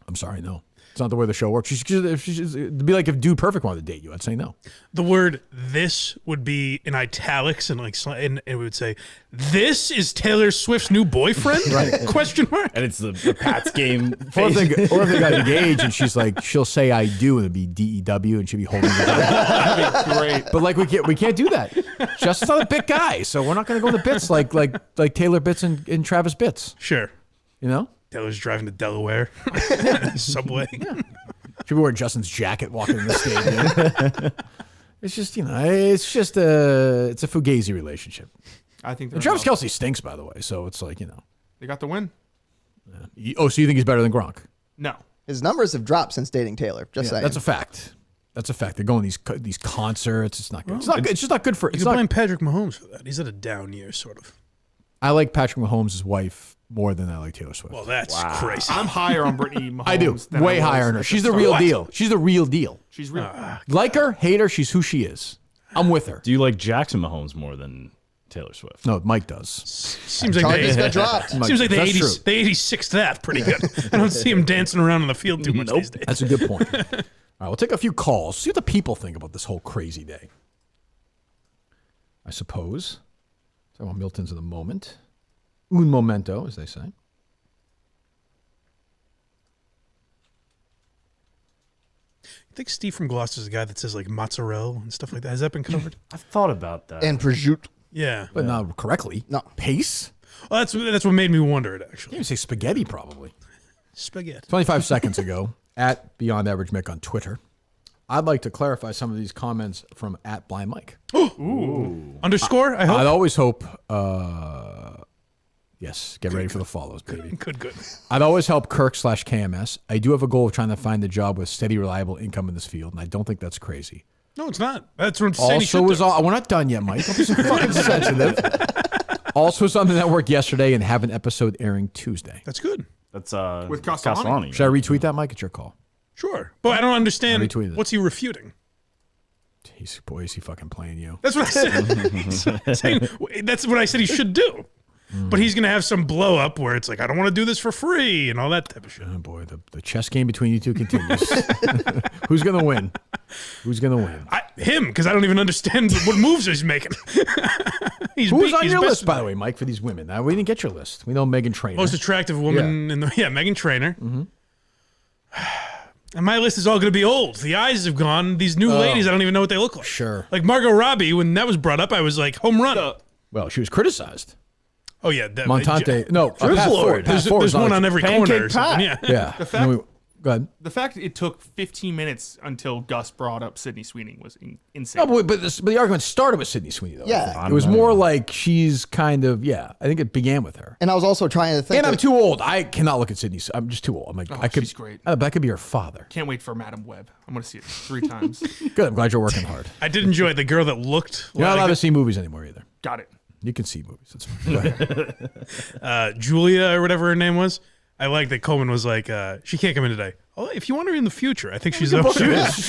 I'm sorry, no. It's not the way the show works. It'd be like if Dude Perfect wanted to date you. I'd say no. The word "this" would be in italics and and it would say, "This is Taylor Swift's new boyfriend?" Right. Question mark. And it's the Pat's game. Or if they got engaged and she's like, she'll say I do and it'd be DEW and she'd be holding it. That'd be great. But like we can't do that. Justin's not a bit guy, so we're not going to go to bits like Taylor bits and Travis bits. Sure. You know? Taylor's driving to Delaware. Subway. She'll be wearing Justin's jacket walking in the stadium. It's just, it's a fugazi relationship. I think. And Travis Kelce stinks, by the way, so it's like, They got the win. Oh, so you think he's better than Gronk? No. His numbers have dropped since dating Taylor. Just saying. That's a fact. That's a fact. They're going these concerts. It's not good. It's not good. It's just not good for. You can blame Patrick Mahomes for that. He's had a down year, sort of. I like Patrick Mahomes' wife more than I like Taylor Swift. Well, that's crazy. I'm higher on Brittany Mahomes. I do. Than Way I was higher on her. at She's the the real start. deal. She's the real deal. She's real. Like her, hate her, she's who she is. I'm with her. Do you like Jackson Mahomes more than Taylor Swift? No, Mike does. Seems like Charges got dropped. Seems like That's true. they 86 that pretty good. I don't see him dancing around on the field too much these days. That's a good point. All right, we'll take a few calls. See what the people think about this whole crazy day. I suppose. Talk about Miltons in a moment. Un momento, as they say. I think Steve from Gloucester is the guy that says like mozzarella and stuff like that. Has that been covered? I've thought about that. And prosciutto. Yeah. But not correctly. No. Pace? Well, that's what made me wonder it actually. You can say spaghetti, probably. Spaghetti. 25 seconds ago, at Beyond Average Mick on Twitter, I'd like to clarify some of these comments from @BlindMike. Ooh. Underscore, I hope? I'd always hope, yes, get ready for the follows, baby. Good. I'd always help Kirk/KMS. I do have a goal of trying to find a job with steady, reliable income in this field, and I don't think that's crazy. No, it's not. That's what I'm saying. We're not done yet, Mike. Don't be so fucking sensitive. Also was on the network yesterday and have an episode airing Tuesday. That's good. That's with Castellani. Should I retweet that, Mike? It's your call. Sure. But I don't understand. retweeted it. What's he refuting? Boy, is he fucking playing you. That's what I said. That's what I said he should do. But he's going to have some blow up where it's like, I don't want to do this for free and all that type of shit. Oh, boy, the chess game between you two continues. Who's going to win? Who's going to win? Him, because I don't even understand what moves he's making. Who's on your list, by the way, Mike, for these women? We didn't get your list. We know Meghan Trainor. Most attractive woman in the... Yeah, Meghan Trainor. Mm-hmm. And my list is all going to be old. The eyes have gone. These new ladies, I don't even know what they look like. Sure. Like Margot Robbie, when that was brought up, I was like, home run. Well, she was criticized. Oh, yeah. Montante. No, Pat Ford. There's one on every corner or something. Yeah. Yeah. Go ahead. The fact it took 15 minutes until Gus brought up Sydney Sweeney was insane. No, but the argument started with Sydney Sweeney, though. Yeah. I think. It was more like she's kind of, I think it began with her. And I was also trying to think. And I'm too old. I cannot look at Sydney. I'm just too old. I'm like, she's great. That could be her father. Can't wait for Madam Web. I'm going to see it 3 times. Good. I'm glad you're working hard. I did enjoy the girl that looked You're not allowed to see movies anymore either. Got it. You can see movies. That's fine. Go ahead. Julia or whatever her name was. I like that Coleman was like, she can't come in today. Oh, if you want her in the future, I think she's up. Did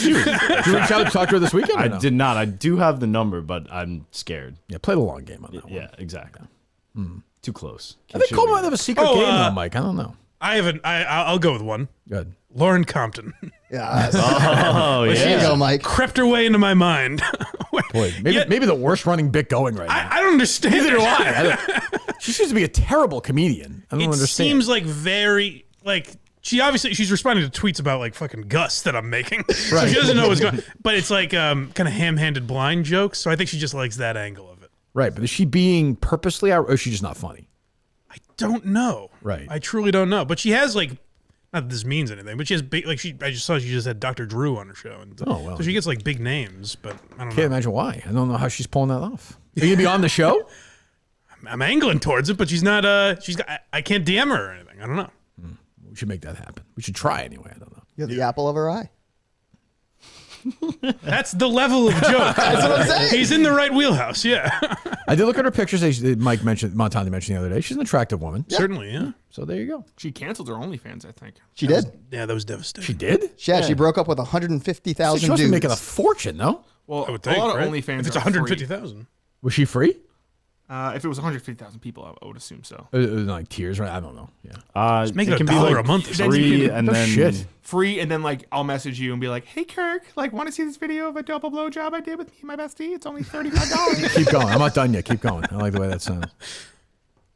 you reach out to talk to her this weekend? I did not. I do have the number, but I'm scared. Yeah, play the long game on that one. Yeah, exactly. Too close. I think Coleman might have a secret game though, Mike. I don't know. I haven't. I'll go with one. Good. Lauren Compton. Yeah. Where'd you go, Mike? Crept her way into my mind. Boy, maybe the worst running bit going right now. I don't understand. Neither do I. She seems to be a terrible comedian. I don't understand. It seems like very she's responding to tweets about like fucking Gus that I'm making. So she doesn't know what's going on. But it's like kind of ham-handed blind jokes. So I think she just likes that angle of it. Right, but is she being purposely out, or is she just not funny? I don't know. Right. I truly don't know. But she has like, not that this means anything, but she has big, like I just saw she just had Dr. Drew on her show. And so she gets like big names, but I don't know. Can't imagine why. I don't know how she's pulling that off. Are you going to be on the show? I'm angling towards it, but she's not, I can't DM her or anything. I don't know. We should make that happen. We should try anyway. I don't know. You're the apple of her eye. That's the level of joke. That's what I'm saying. He's in the right wheelhouse, yeah. I did look at her pictures. Montante mentioned the other day. She's an attractive woman. Yeah. Certainly, yeah. So there you go. She canceled her OnlyFans, I think. She did? Yeah, that was devastating. She did? Yeah, she broke up with 150,000 She must be dudes. making a fortune, no? Well, I would think, a lot right? of OnlyFans If it's are 150,000. Was she free? If it was 150,000 people, I would assume so. It was like tears, right? I don't know. Yeah. Just make it can $1 be like a month. free and then shit. Free, and then like I'll message you and be like, "Hey Kirk, like want to see this video of a double blow job I did with me and my bestie? It's only $35." Keep going. I'm not done yet. Keep going. I like the way that sounds.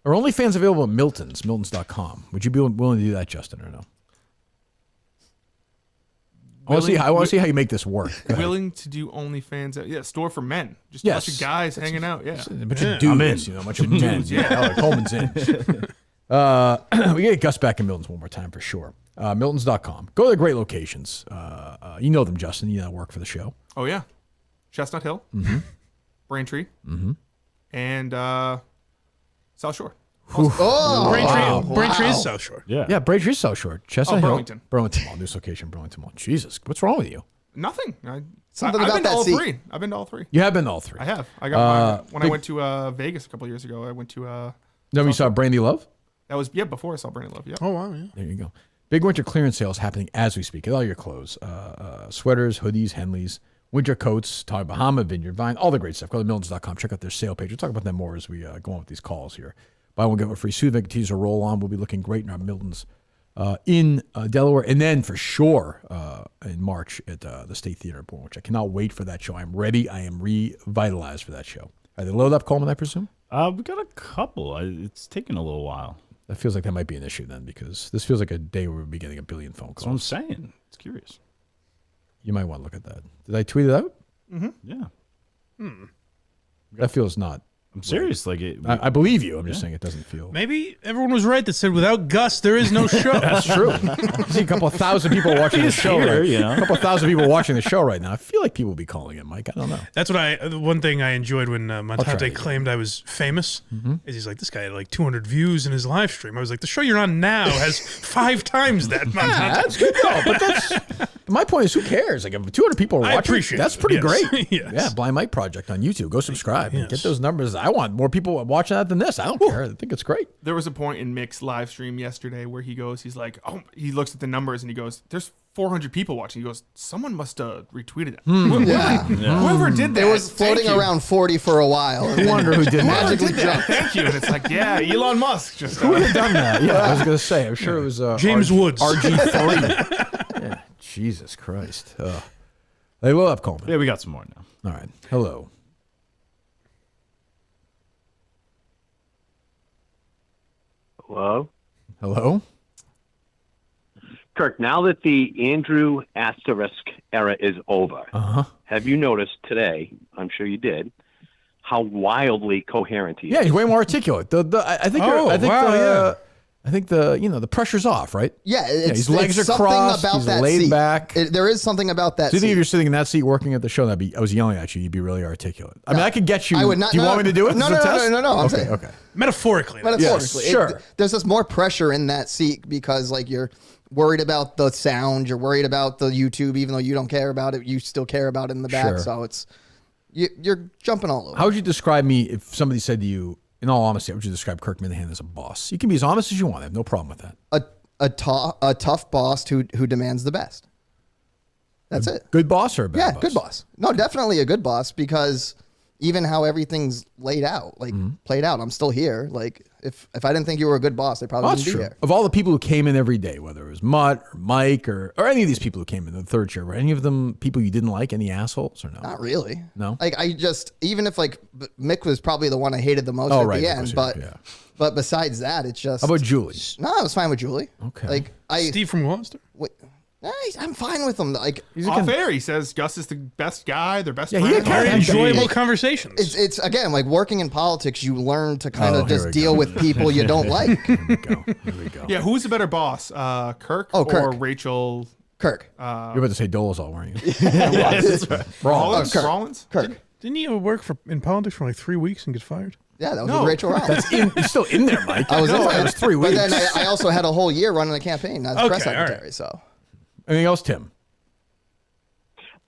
Are OnlyFans available at Miltons? Miltons.com. Would you be willing to do that, Justin, or no? I want to see how you make this work. Willing to do OnlyFans? Yeah, store for men. Just a bunch of guys hanging out. Yeah, a bunch of dudes. A bunch of men. Yeah, Coleman's in. We get Gus back in Miltons one more time for sure. Miltons.com. Go to the great locations. You know them, Justin. You work for the show. Oh yeah, Chestnut Hill, Braintree, and South Shore. Braintree is South Shore. Yeah, Braintree is South Shore. Chestnut Hill. Burlington Mall. New location, Burlington Mall. Jesus, what's wrong with you? Nothing. Something I've about been to that all seat. 3. I've been to all 3. You have been to all 3. I have. I got when I went to Vegas a couple of years ago. I went to. Then you saw Brandy Love? That was before I saw Brandy Love. Yeah. Oh wow. Yeah. There you go. Big winter clearance sales happening as we speak. Get all your clothes, sweaters, hoodies, Henleys, winter coats, Tommy Bahama, Vineyard Vine, all the great stuff. Go to Miltons.com. Check out their sale page. We'll talk about them more as we go on with these calls here. Buy one, get one free. Sudafed continues to roll on. We'll be looking great in our Miltons in Delaware. And then for sure in March at the State Theater in Bourne, which I cannot wait for that show. I'm ready. I am revitalized for that show. Are they loaded up, Coleman, I presume? We got a couple. It's taken a little while. That feels like that might be an issue then, because this feels like a day where we'll be getting a billion phone calls. That's what I'm saying. It's curious. You might want to look at that. Did I tweet it out? Mm-hmm. Yeah. That feels not. I'm serious. Like it, I believe you. I'm just saying it doesn't feel. Maybe everyone was right that said without Gus there is no show. That's true. You see a couple of thousand people watching the show. here, right? you know? A couple of thousand people watching the show right now. I feel like people will be calling it, Mike. I don't know. That's what one thing I enjoyed when Montante it. claimed I was famous. Is he's like, this guy had like 200 views in his live stream. I was like, the show you're on now has 5 times that. Montante. Yeah, that's good though. But that's my point is, who cares? Like if 200 people are watching, I appreciate that's it, pretty yes. great. Yes. Yeah, Blind Mike Project on YouTube. Go subscribe and Yes. get those numbers. I want more people watching that than this. I don't care. I think it's great. There was a point in Mick's live stream yesterday where he's like, oh, he looks at the numbers and he goes, there's 400 people watching. He goes, someone must have retweeted it. Whoever did that. It was floating around 40 for a while. I wonder who did that. Magically Did that. Thank you. And it's like, yeah, Elon Musk just. Who would have done that? Yeah, I was going to say. I'm sure it was James Woods. RG3. Yeah, Jesus Christ. Hey, what up, Coleman? Yeah, we got some more now. All right. Hello. Hello? Hello? Kirk, now that the Andrew Asterisk era is over, have you noticed today, I'm sure you did, how wildly coherent he is? Yeah, he's way more articulate. I think the pressure's off, right? Yeah, his legs are something crossed. about He's that laid seat. back. There is something about that Do you think seat. if you're sitting in that seat working at the show, I was yelling at you, you'd be really articulate? I mean, I could get you. I would not. Do you no, want me to do it? No, as a no, test? no. I'm okay, saying, okay. Metaphorically. Metaphorically, Yes, sure. There's just more pressure in that seat because, like, you're worried about the sound, you're worried about the YouTube, even though you don't care about it, you still care about it in the back. Sure. So it's you're jumping all over. How would you describe me if somebody said to you, in all honesty, how would you describe Kirk Minahan as a boss? You can be as honest as you want. I have no problem with that. A tough boss who demands the best. That's it. Good boss or a bad boss? Yeah, good boss. No, definitely a good boss because even how everything's laid out, like played out, I'm still here. Like if I didn't think you were a good boss, I probably That's wouldn't true. be here. Of all the people who came in every day, whether it was Mutt or Mike or any of these people who came in the third chair, were any of them people you didn't like? Any assholes or no? Not really. No? Like I just even if like Mick was probably the one I hated the most at right, the Mick end, was but here, yeah. but besides that, it's just. How about Julie? No, I was fine with Julie. Okay. Like Steve from Gloucester? I'm fine with him. Like Off air, he says Gus is the best guy, their best Yeah, friend. Very enjoyable conversations. It's again like working in politics. You learn to kind of here just we deal go. with people you don't like. Here we go. Here we go. Yeah, who's the better boss, Kirk Oh, or Kirk. Rachel? Kirk. You're about to say Dolezal, weren't you? That's right. Rollins. Kirk. Rollins? Kirk. Didn't he work in politics for like 3 weeks and get fired? Yeah, that was No. with Rachel Rollins. It's still in there, Mike. I was in it was 3 weeks. But then I also had a whole year running a campaign as press Okay, all right. secretary. So Anything else, Tim?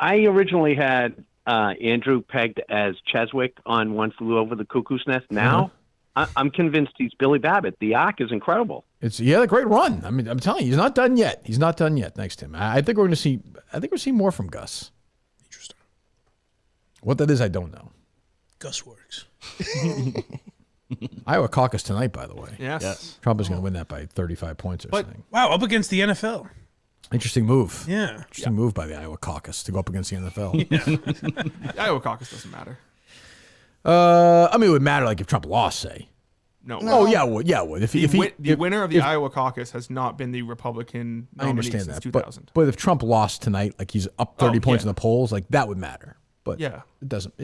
I originally had Andrew pegged as Cheswick on One Flew Over the Cuckoo's Nest. Now I'm convinced he's Billy Babbitt. The arc is incredible. It's a great run. I mean, I'm telling you, he's not done yet. He's not done yet. Thanks, Tim. I think we're going to see. I think we're seeing more from Gus. Interesting. What that is, I don't know. Gus works. Iowa caucus tonight, by the way. Yes. Trump is going to win that by 35 points or something. Wow, up against the NFL. Interesting move. Yeah. Interesting move by the Iowa caucus to go up against the NFL. The Iowa caucus doesn't matter. I mean, it would matter like if Trump lost, say. No. Oh yeah, it would. Yeah, it would. The winner of the Iowa caucus has not been the Republican I nominee understand since that, 2000. but if Trump lost tonight, like he's up 30 points in the polls, like that would matter. But Yeah. it doesn't.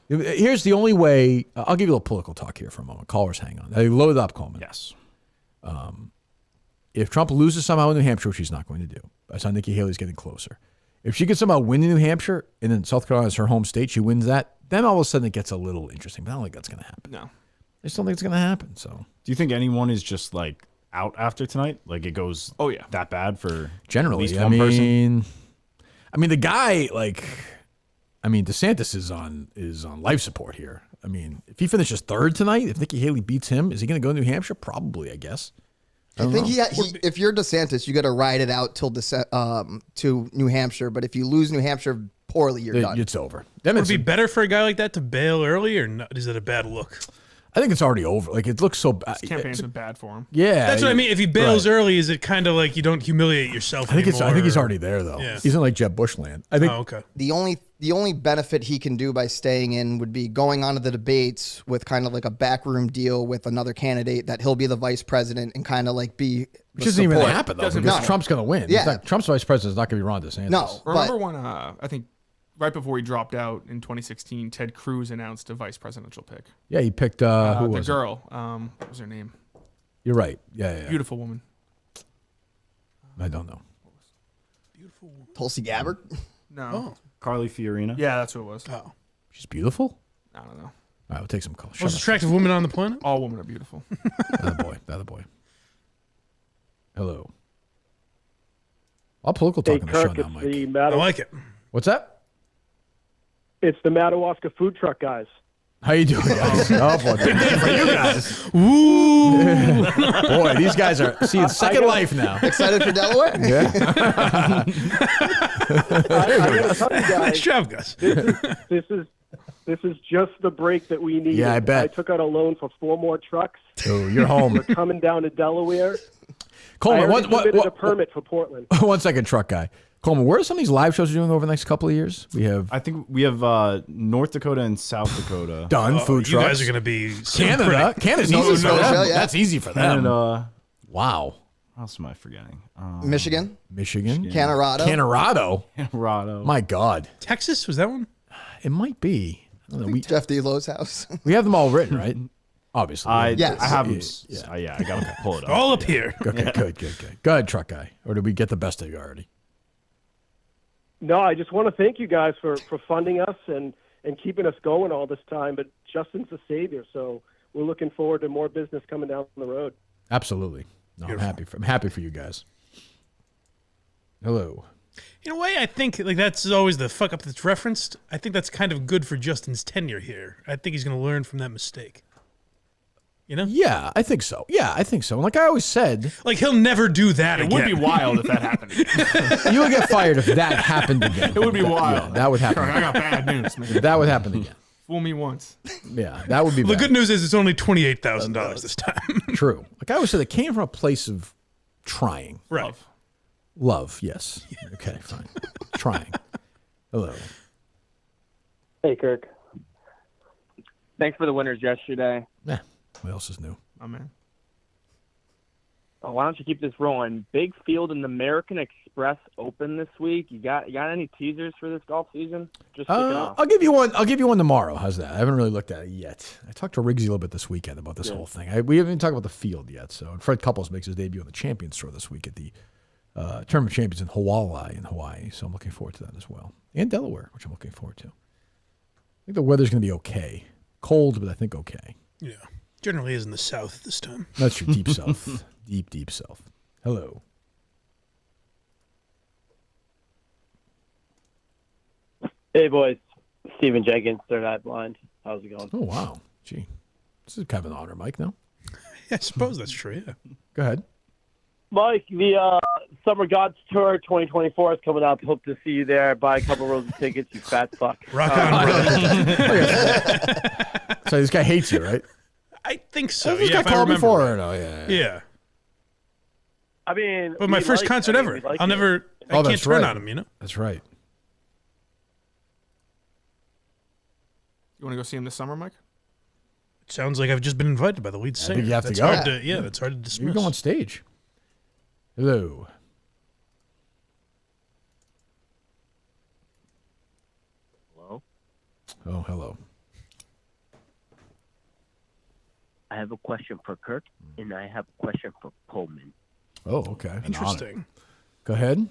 Here's the only way. I'll give you a little political talk here for a moment. Callers, hang on. Load it up, Coleman. Yes. If Trump loses somehow in New Hampshire, which he's not going to do, I saw Nikki Haley's getting closer. If she could somehow win in New Hampshire and then South Carolina is her home state, she wins that, then all of a sudden it gets a little interesting. But I don't think that's going to happen. No. I just don't think it's going to happen. So, do you think anyone is just like out after tonight? Like it goes that bad for generally, at least I one person? mean, the guy, DeSantis is on life support here. I mean, if he finishes third tonight, if Nikki Haley beats him, is he going to go to New Hampshire? Probably, I guess. I think if you're DeSantis, you got to ride it out till to New Hampshire. But if you lose New Hampshire poorly, you're done. It's over. Would it be better for a guy like that to bail early, or not? Is it a bad look? I think it's already over. Like it looks so bad. His campaign's been bad for him. Yeah, That's what I mean. If he bails right. early, is it kind of like you don't humiliate yourself? I think he's anymore, already there though. Yeah. He's in like Jeb Bush land. I think. Oh, okay. The only benefit he can do by staying in would be going onto the debates with kind of like a backroom deal with another candidate that he'll be the vice president and kind of like be. Which doesn't even happen though, because No. Trump's going to win. Yeah. Trump's vice president is not going to be Ron DeSantis. No, Remember when I think right before he dropped out in 2016, Ted Cruz announced a vice presidential pick. Yeah, he picked who the was girl. What was her name? You're right. Yeah. Beautiful woman. I don't know. Tulsi Gabbard? No. Carly Fiorina. Yeah, that's who it was. Oh. She's beautiful? I don't know. All right, we'll take some calls. Most attractive woman on the planet? All women are beautiful. That boy. Hello. All political talk on the show now, Mike. I like it. What's that? It's the Madawaska food truck guys. How you doing, guys? Oh, boy. Big day for you guys. Ooh. Boy, these guys are seeing second life now. Excited for Delaware? Yeah. I gotta tell you guys, Nice job, Gus. This is just the break that we needed. Yeah, I bet. I took out a loan for 4 more trucks. Oh, you're home. We're coming down to Delaware. Coleman, I already submitted a permit for Portland. 1 second, truck guy. Coleman, where are some of these live shows you're doing over the next couple of years? I think we have North Dakota and South Dakota. Done. Food you trucks. guys are going to be so Canada. pretty. Canada's easy for them. That's easy for them. Canada. Wow. What else am I forgetting? Michigan. Canorado. Canorado. My God. Texas, was that one? It might be. I don't know. Jeff Delo's house. We have them all written, right? Obviously. I have them. Yeah. I got to pull it up. All up here. Okay, good. Go ahead, truck guy. Or did we get the best of you already? No, I just want to thank you guys for funding us and keeping us going all this time. But Justin's the savior, so we're looking forward to more business coming down the road. Absolutely. No, I'm happy for you guys. Hello. In a way, I think like that's always the fuck up that's referenced. I think that's kind of good for Justin's tenure here. I think he's going to learn from that mistake. You know? Yeah, I think so. And like I always said, like he'll never do that again. It would be wild if that happened again. You would get fired if that happened again. It would be wild. Yeah, that would happen. I got bad news, man. That would happen again. Fool me once. Yeah, that would be The bad. good news is it's only $28,000 this time. True. Like I always said, it came from a place of trying. Right. Love, yes. Okay, fine. Trying. Hello. Hey, Kirk. Thanks for the winners yesterday. Yeah. What else is new? Oh, man. Oh, why don't you keep this rolling? Big field in the American Express Open this week. You got any teasers for this golf season? Just kick it off. I'll give you one. I'll give you one tomorrow. How's that? I haven't really looked at it yet. I talked to Riggsy a little bit this weekend about this whole thing. We haven't even talked about the field yet. So Fred Couples makes his debut on the Champions Tour this week at the Tournament of Champions in Hawaii. So I'm looking forward to that as well, and Delaware, which I'm looking forward to. I think the weather's going to be okay. Cold, but I think okay. Yeah. Generally is in the south this time. That's your deep south. Deep south. Hello. Hey, boys. Steven Jenkins, Third Eye Blind. How's it going? Oh, wow. Gee. This is kind of an honor, Mike, no? Yeah, I suppose that's true, yeah. Go ahead. Mike, the Summer Gods Tour 2024 is coming up. Hope to see you there. Buy a couple rows of tickets, you fat fuck. Rock on, brother. So this guy hates you, right? I think so. This guy if I called remember before. right. Or no? Yeah. Yeah. I mean, But my we first like- concert I mean, ever. we like I it. can't that's turn right. on him, you know? That's right. You want to go see him this summer, Mike? It sounds like I've just been invited by the lead I singer. think you have That's to go. hard to, that's hard to dismiss. You go on stage. Hello. Hello? Oh, hello. I have a question for Kirk, and I have a question for Coleman. Oh, okay. An Interesting. honor. Go ahead.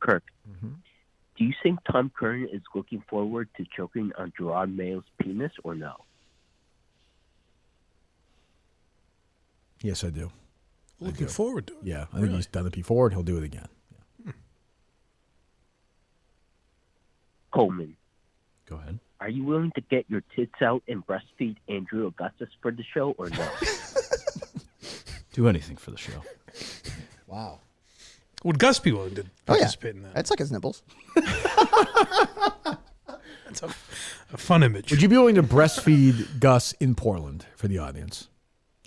Kirk, do you think Tom Curran is looking forward to choking on Gerard Mayo's penis or no? Yes, I do. Looking forward to it. Yeah, I think he's done it before, and he'll do it again. Coleman. Go ahead. Are you willing to get your tits out and breastfeed Andrew Augustus for the show or no? Do anything for the show. Wow. Would Gus be willing to participate in that? I'd suck his nipples. That's a fun image. Would you be willing to breastfeed Gus in Portland for the audience?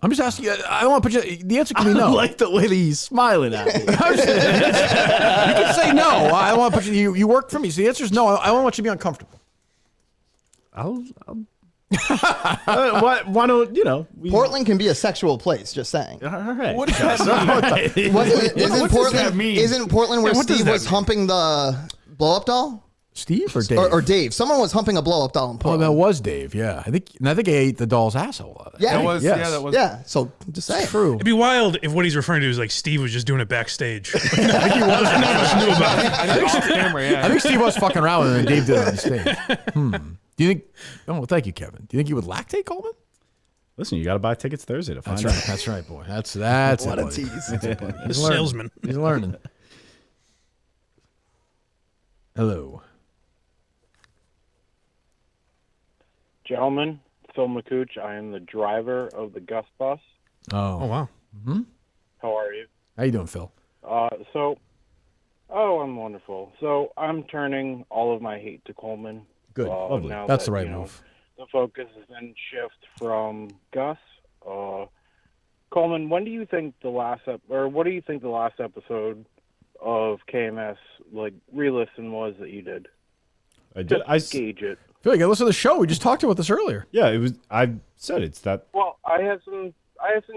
I'm just asking you. I don't want to put you. The answer can be no. I like the way that he's smiling at me. You can say no. I don't want to put you. You work for me, so the answer is no. I don't want you to be uncomfortable. I'll why don't you know? Portland can be a sexual place. Just saying. All right. What does that mean? Isn't What does Portland? that mean? Isn't Portland where Yeah, what does Steve that was mean? humping the Blow up doll? Steve or Dave? Or Dave. Someone was humping a blow up doll in Oh, Portland. that was Dave. Yeah, I think he ate the doll's asshole. Yeah, That was. Yes. Yeah, that was. Yeah, so just say True. It'd be wild if what he's referring to is like Steve was just doing it backstage. I think he was. None of us knew about it. I think off camera. Yeah. I think Steve was fucking around with it and Dave did it on stage. Do you think? Oh, well, thank you, Kevin. Do you think he would lactate, Coleman? Listen, you got to buy tickets Thursday to find That's out. right. That's right, boy. That's What it, a buddy. tease. That's it, buddy. The He's learning. salesman. He's learning. Hello. Gentlemen, Phil McCooch. I am the driver of the Gus bus. Oh wow. Mm-hmm. How are you? How you doing, Phil? I'm wonderful. So I'm turning all of my hate to Coleman. Good. Lovely. Now That's that, the right you know, move. The focus has been shift from Gus. Coleman, when do you think the last what do you think the last episode of KMS like re-listen was that you did? I did. Just gauge it. Phil, you got to listen to the show. We just talked about this earlier. Yeah, it was. I said it's that. Well, I have some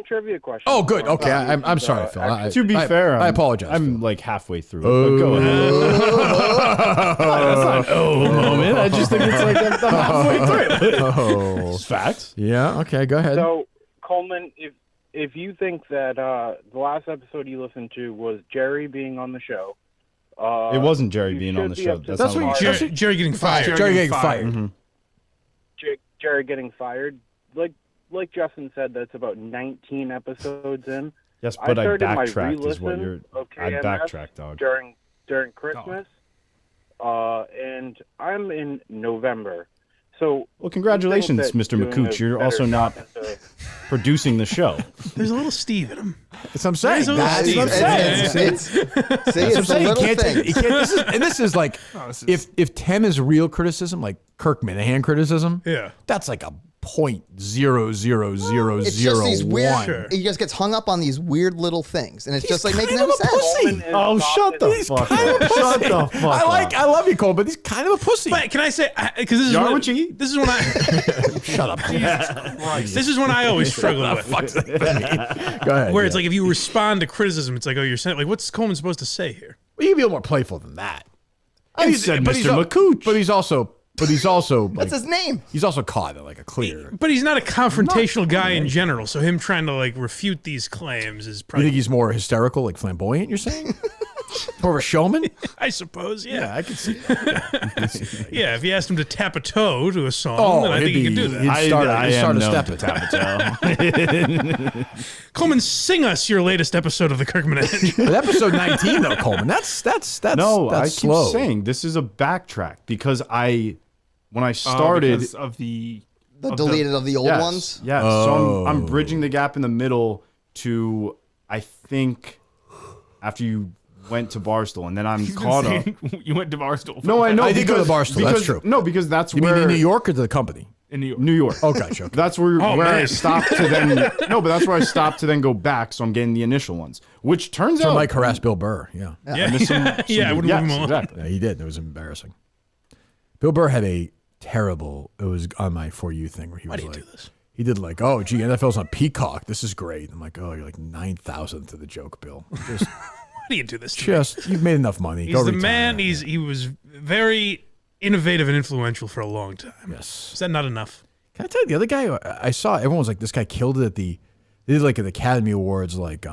trivia questions. Oh, good. on Okay, that. I'm sorry, Phil. To be fair, I apologize. I'm like halfway through. But go ahead. That's not an moment. I just think it's like I'm halfway through. Oh. It's facts. Yeah. Okay. Go ahead. So, Coleman, if you think that the last episode you listened to was Jerry being on the show, It wasn't Jerry being on the should be show. up to That's the not mark. Jerry getting fired. Jerry getting fired. Mm-hmm. Jerry getting fired. Like Justin said, that's about 19 episodes in. Yes, but I started my backtracked is what re-listen you're. of I KMS backtracked, dog. during Christmas, and I'm in November. So, Well, congratulations, you think that Mr. doing McCooch. a You're better also not job into- producing the show. There's a little Steve in him. That's what I'm saying. There's a little That's what I'm Steve. saying. See, That's it's what I'm the saying. little You can't take- things. you can't- this is like if 10 is real criticism, like Kirk Minahan criticism. Yeah. That's like a .00001. It's just these weird. He just gets hung up on these weird little things, and it's just like making no sense. Pussy. Oh, shut the fuck up. Shut the fuck up. I love you, Cole, but he's kind of a pussy. But can I say, because this is You are what what you eat. this is when I Shut up. this is when I always struggle with. Go ahead. Where it's like if you respond to criticism, it's like, oh, you're saying like, what's Coleman supposed to say here? Well, you can be a little more playful than that. I said but Mr. McCooch. But he's also That's his name. He's also caught in like a clear. But he's not a confrontational guy in general, so him trying to like refute these claims is You probably. think he's more hysterical, like flamboyant? You're saying more of a showman? I suppose, yeah. I can see that. Yeah, if you asked him to tap a toe to a song, then I think he could do that. He'd start am a known step to it. tap a toe. Coleman, sing us your latest episode of the Kirkman Edge. But episode 19 though, Coleman. That's No, I that's keep slow. saying this is a backtrack because when I started because of the deleted of the old yes, ones. Yes, so I'm bridging the gap in the middle to I think after you went to Barstool, and then I'm caught up. You went to Barstool. No, I know. I did go to Barstool. That's true. No, because that's You where mean in New York or to the company? In New York. New York. Oh, gotcha. Okay. That's where I man. stopped to then. No, but that's where I stopped to then go back. So I'm getting the initial ones, which turns So out Mike harassed Bill Burr. Yeah. Yeah, I missed some yeah, I would yes, move him on. exactly. Yeah, he did. It was embarrassing. Bill Burr had a terrible. It was on my For You thing where he Why was do you like, do this? he did like, oh, gee, NFL's on Peacock. This is great. I'm like, oh, you're like 9,000 to the joke, Bill. Just, Why do you do this? To me? you've made enough money. He's Go the retire. man. He was very innovative and influential for a long time. Yes. Is that not enough? Can I tell you the other guy I saw? Everyone was like, this guy killed it at they did like an Academy Awards, like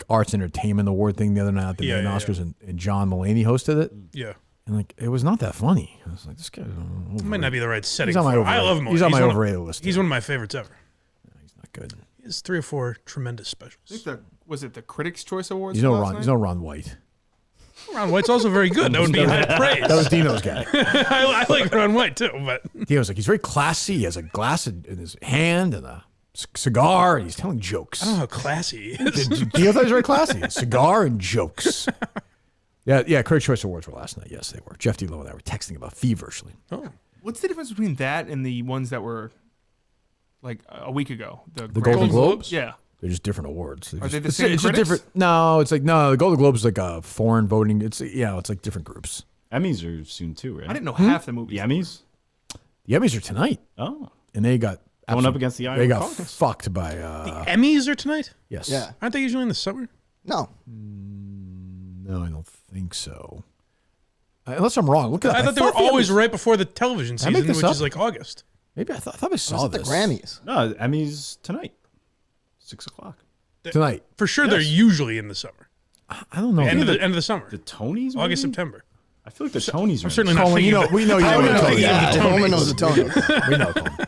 Arts Entertainment Award thing the other night at the main Oscars, and John Mulaney hosted it. Yeah. And like, it was not that funny. I was like, this guy It might not be the right setting. He's on my for him. I overrated- love him. he's on my one of- overrated list, He's too. one of my favorites ever. He's not good. He has 3 or 4 tremendous specials. I think was it the Critics' Choice Awards? He's from no last Ron. night? He's no Ron White. Ron White's also very good. That would be high praise. That was Dino's guy. I like Ron White too, but Dino's like, he's very classy. He has a glass in his hand and a cigar, and he's telling jokes. I don't know how classy he is. Dino thought he was very classy. A cigar and jokes. Yeah. Critics' Choice Awards were last night. Yes, they were. Jeff D. Lowe and I were texting about feverishly. Oh. What's the difference between that and the ones that were like a week ago? The Golden Globes? Yeah. They're just different awards. Are they the same It's just critics? different. No, it's like the Golden Globes is like a foreign voting. It's like different groups. Emmys are soon too, right? I didn't know half the movies. The Emmys. The Emmys are tonight. Oh, and they got Going up against the Iowa They got caucus. fucked by. The Emmys are tonight? Yes. Yeah. Aren't they usually in the summer? No. No, I don't think so. Unless I'm wrong. Look at that. I thought they were always right before the television Did I make season, this which up? is like August. Maybe I thought I saw the this. Grammys. No, Emmys tonight, 6 o'clock. Tonight. For sure, they're usually in the summer. I don't know. End of the summer. The Tonys? August, maybe? September. I feel like the Tonys are I'm certainly not Coleman, thinking. we know you I know would the not Tonys. think of the Coleman Tonys. knows the Tonys. We know Coleman.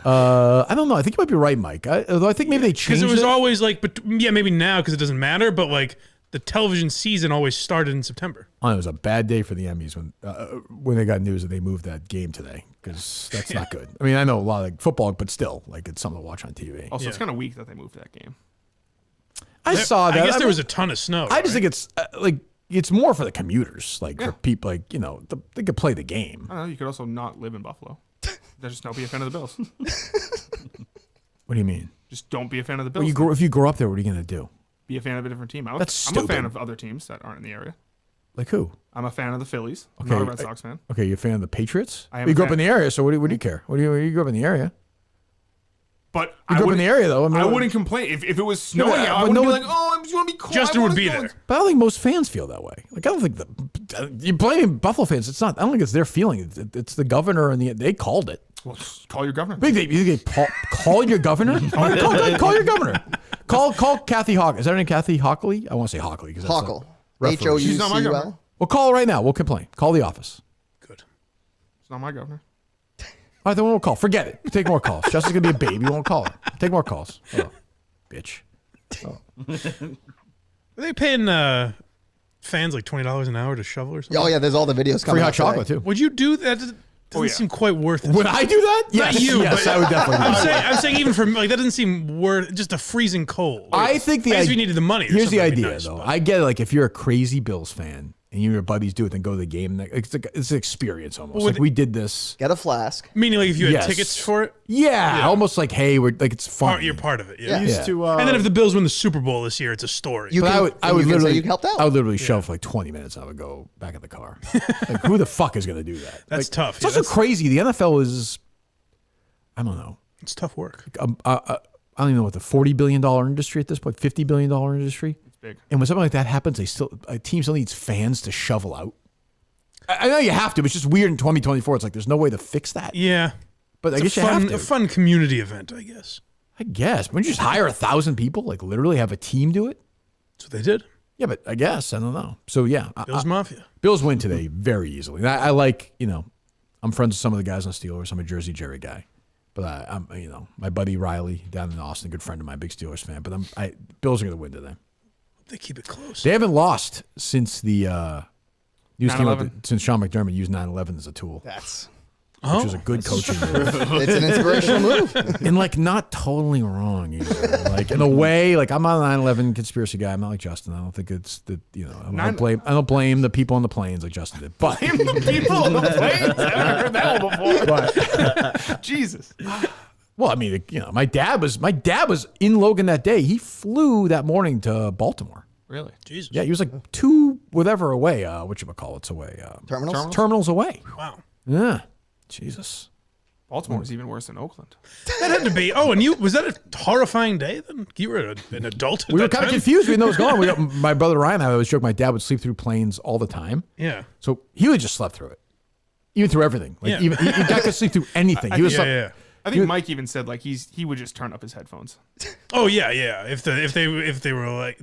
I don't know. I think you might be right, Mike. Although I think maybe they Because changed it was always like, but yeah, maybe now because it doesn't matter. But like the television season always started in September. Oh, it was a bad day for the Emmys when they got news that they moved that game today because that's not good. I mean, I know a lot of like, football, but still, like it's something to watch on TV. Also, it's kind of weak that they moved that game. I saw that. I guess there mean, was a ton of snow. I just think it's like it's more for the commuters, like for people, like they could play the game. I don't know. You could also not live in Buffalo. Just don't be a fan of the Bills. What do you mean? Just don't be a fan of the Bills. Well, if you grow up there, what are you gonna do? Be a fan of a different team. I'm That's a fan stupid. of other teams that aren't in the area. Like who? I'm a fan of the Phillies. I'm Okay, not a Red Sox fan. Okay, you're a fan of the Patriots? I am You a grew up fan. in the area, so what do you care? You grew up in the area. But You grew up in the area, though. I mean, I wouldn't complain if it was snowing but out. I wouldn't no be one- like, oh, I just want to be cold. Justin I would wanna be go there. But I don't think most fans feel that way. Like I don't think you're blaming Buffalo fans. It's not. I don't think it's their feeling. It's the governor and they called it. Well, call your governor. Call your governor. Call your governor. Call Kathy Hockley. Is that her name? Kathy Hockley? I want to say Hockley because that's Hochul. referee. She's not my governor. H-O-U-C-U-L. Well, call her right now. We'll complain. Call the office. It's not my governor. All right, then we'll call. Forget it. Take more calls. Justin's gonna be a baby. We won't call her. Take more calls. Oh, bitch. Oh. Are they paying fans like $20 an hour to shovel or something? Oh yeah, there's all the videos coming. Free hot out today. chocolate too. Would you do that? Doesn't seem quite worth it. Would I do that? Not Yes. you, Yes, but I would definitely do that. I'm saying even for like that doesn't seem worth just a freezing cold. I think the I guess if idea, you needed the money. Or Here's the something, that'd be idea, nice, though. but- I get it. Like if you're a crazy Bills fan and you and your buddies do it, then go to the game. It's an experience almost. Well, like we did this. Get a flask. Meaning like if you had Yes. tickets for it. Yeah, almost like hey, we're like it's fun. You're part of it. Yeah. We used to, and then if the Bills win the Super Bowl this year, it's a story. You But can, I would you can say literally you helped out. I would literally show for like 20 minutes and I would go back in the car. Like who the fuck is gonna do that? That's Like, tough. It's Yeah, also that's- crazy. The NFL is, I don't know. It's tough work. I don't even know what the $40 billion industry at this point, $50 billion industry. It's big. And when something like that happens, a team still needs fans to shovel out. I know you have to, but it's just weird in 2024. It's like there's no way to fix that. Yeah. But I It's guess you have to. a fun community event, I guess. I guess. Wouldn't you just hire 1,000 people? Like literally have a team do it? That's what they did. Yeah, but I guess. I don't know. So yeah. Bills Mafia. Bills win today very easily. I like, I'm friends with some of the guys on Steelers. I'm a Jersey Jerry guy. But I'm, my buddy Riley down in Austin, good friend of mine, big Steelers fan. But Bills are going to win today. They keep it close. They haven't lost since the news came out 9/11. since Sean McDermott used 9/11 as a tool. That's Which was a good coaching move. it's an inspirational move. And like not totally wrong either. Like in a way, like I'm not a 9/11 conspiracy guy. I'm not like Justin. I don't think it's the I don't blame the people on the planes like Justin did. But People on the planes. I haven't heard that one before. Jesus. well, I mean, my dad was in Logan that day. He flew that morning to Baltimore. Really? Jesus. Yeah, he was like 2 whatever away. Whatchamacallit's away. Terminals away. Wow. Yeah. Jesus. Baltimore is even worse than Oakland. That had to be. Oh, and was that a horrifying day then? You were an adult at We were that kind of time? confused. We didn't know what was going on. My brother Ryan and I always joke my dad would sleep through planes all the time. Yeah. So he would just slept through it. Even through everything. Like Yeah. even he got to sleep through anything. I He was think- I think Mike even said like he would just turn up his headphones. Oh yeah. If they were like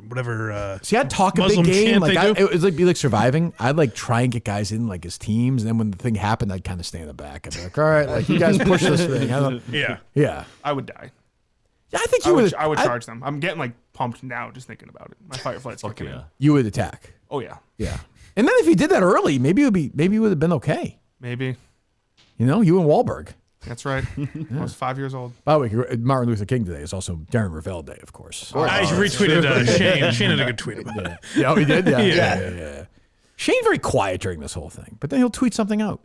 whatever. See, I'd talk a Muslim big game. chant Like they do. it was like be like surviving. I'd like try and get guys in like his teams, and then when the thing happened, I'd kind of stay in the back. I'd be like, all right, like you guys push this thing. Yeah. I would die. Yeah, I think you would. I would charge them. I'm getting like pumped now just thinking about it. My fight or flight's kicking in. You would attack. Oh yeah. Yeah. And then if you did that early, maybe it would have been okay. Maybe. You and Wahlberg. That's right. I was 5 years old. By the way, Martin Luther King Day is also Darren Ravel Day, of course. I retweeted Shane. Shane had a good tweet about that. Yeah, oh, he did? Yeah. Yeah. Shane's very quiet during this whole thing, but then he'll tweet something out.